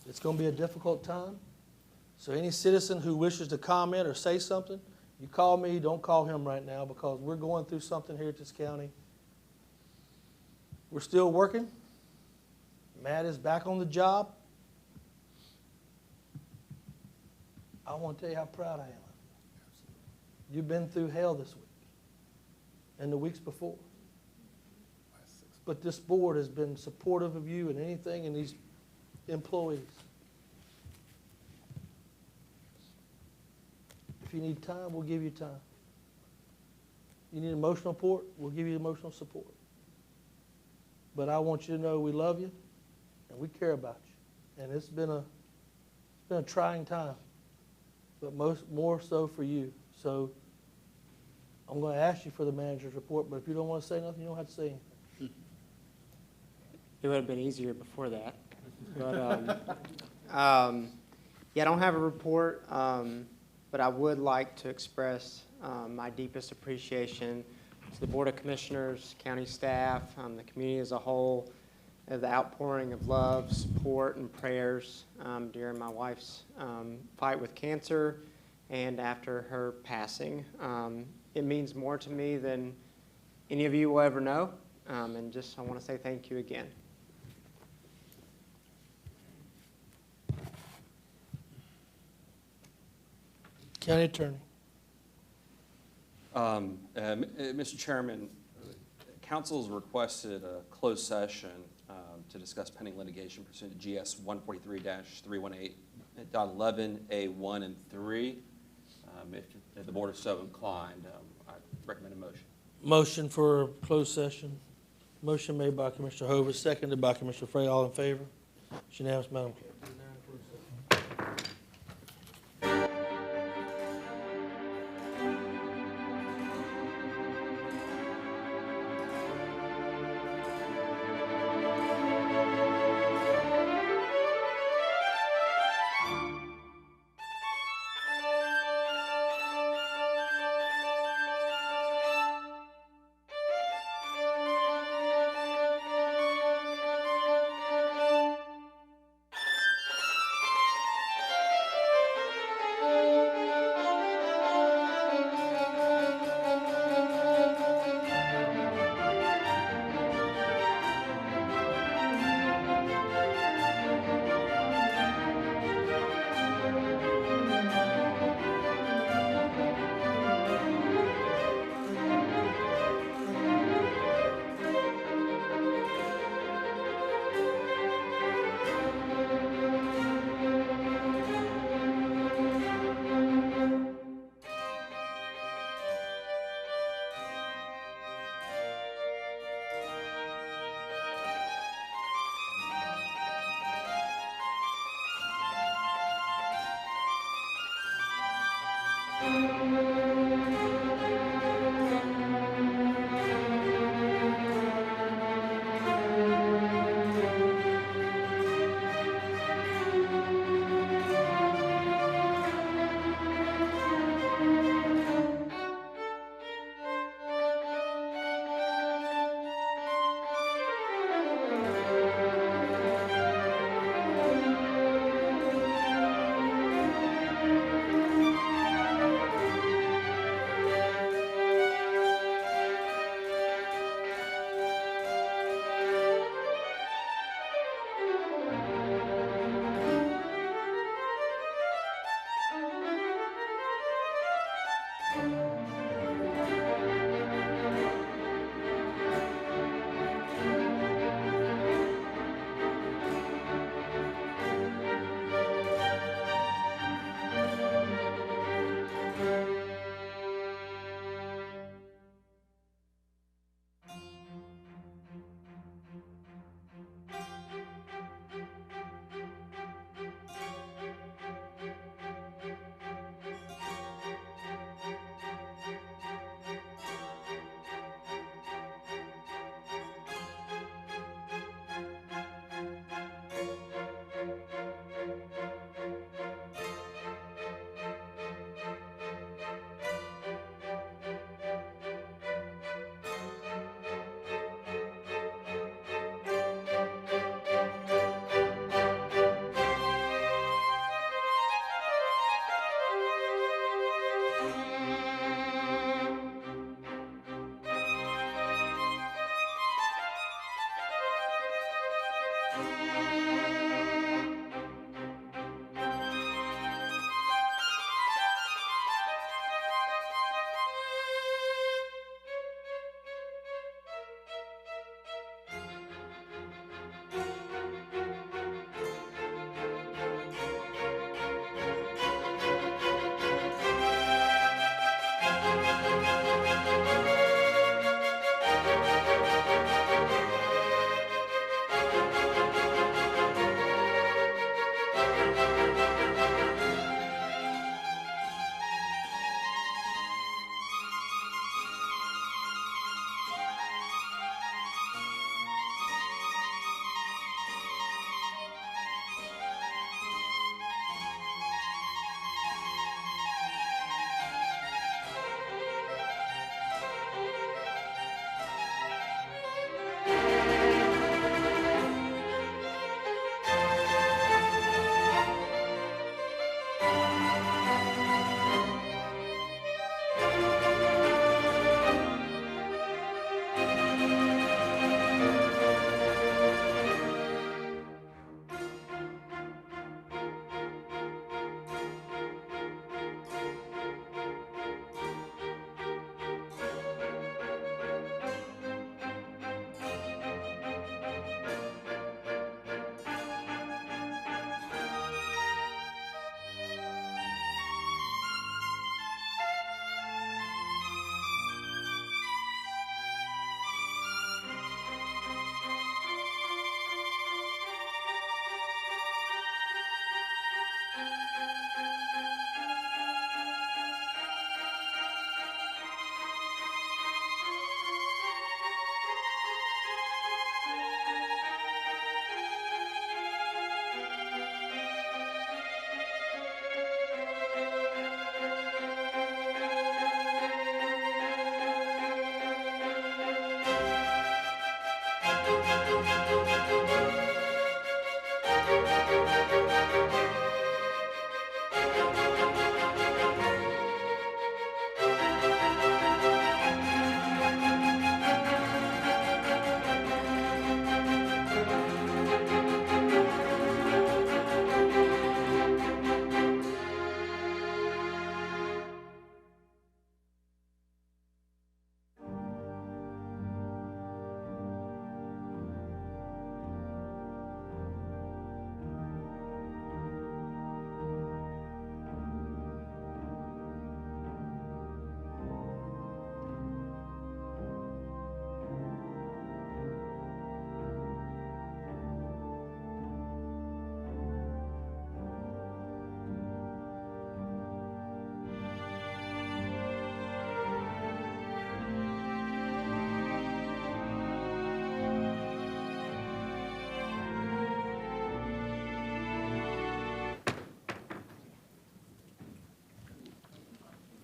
S1: It's going to be a difficult time. So any citizen who wishes to comment or say something, you call me, don't call him right now because we're going through something here at this county. We're still working. Matt is back on the job. I want to tell you how proud I am of you. You've been through hell this week and the weeks before. But this board has been supportive of you and anything and these employees. If you need time, we'll give you time. You need emotional support, we'll give you emotional support. But I want you to know we love you and we care about you. And it's been a trying time, but more so for you. So I'm going to ask you for the manager's report, but if you don't want to say nothing, you don't have to say anything.
S10: It would have been easier before that. But, yeah, I don't have a report, but I would like to express my deepest appreciation to the Board of Commissioners, county staff, the community as a whole, the outpouring of love, support, and prayers during my wife's fight with cancer and after her passing. It means more to me than any of you will ever know, and just I want to say thank you again.
S1: County Attorney.
S13: Mr. Chairman, council's requested a closed session to discuss pending litigation pursuant to GS 143-318.11A1 and 3. If the board is so inclined, I recommend a motion.
S1: Motion for closed session. Motion made by Commissioner Hover, seconded by Commissioner Frey. All in favor? It's unanimous, Madam Clerk.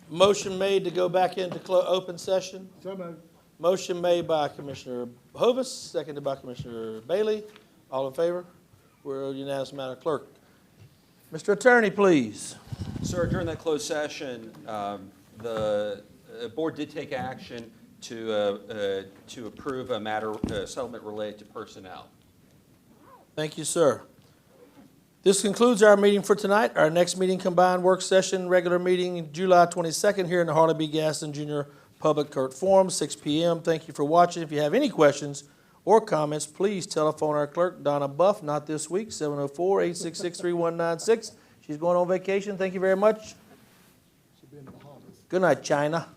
S1: Motion made to go back into open session.
S6: So moved.
S1: Motion made by Commissioner Hovis, seconded by Commissioner Bailey. All in favor? We're unanimous, Madam Clerk. Mr. Attorney, please.
S13: Sir, during that closed session, the board did take action to approve a matter, settlement related to personnel.
S1: Thank you, sir. This concludes our meeting for tonight. Our next meeting, combined work session, regular meeting, July 22nd, here in the Harley B. Gaston Jr. Public Court Forum, 6 p.m. Thank you for watching. If you have any questions or comments, please telephone our clerk, Donna Buff, not this week, 704-866-3196. She's going on vacation. Thank you very much. Good night, China.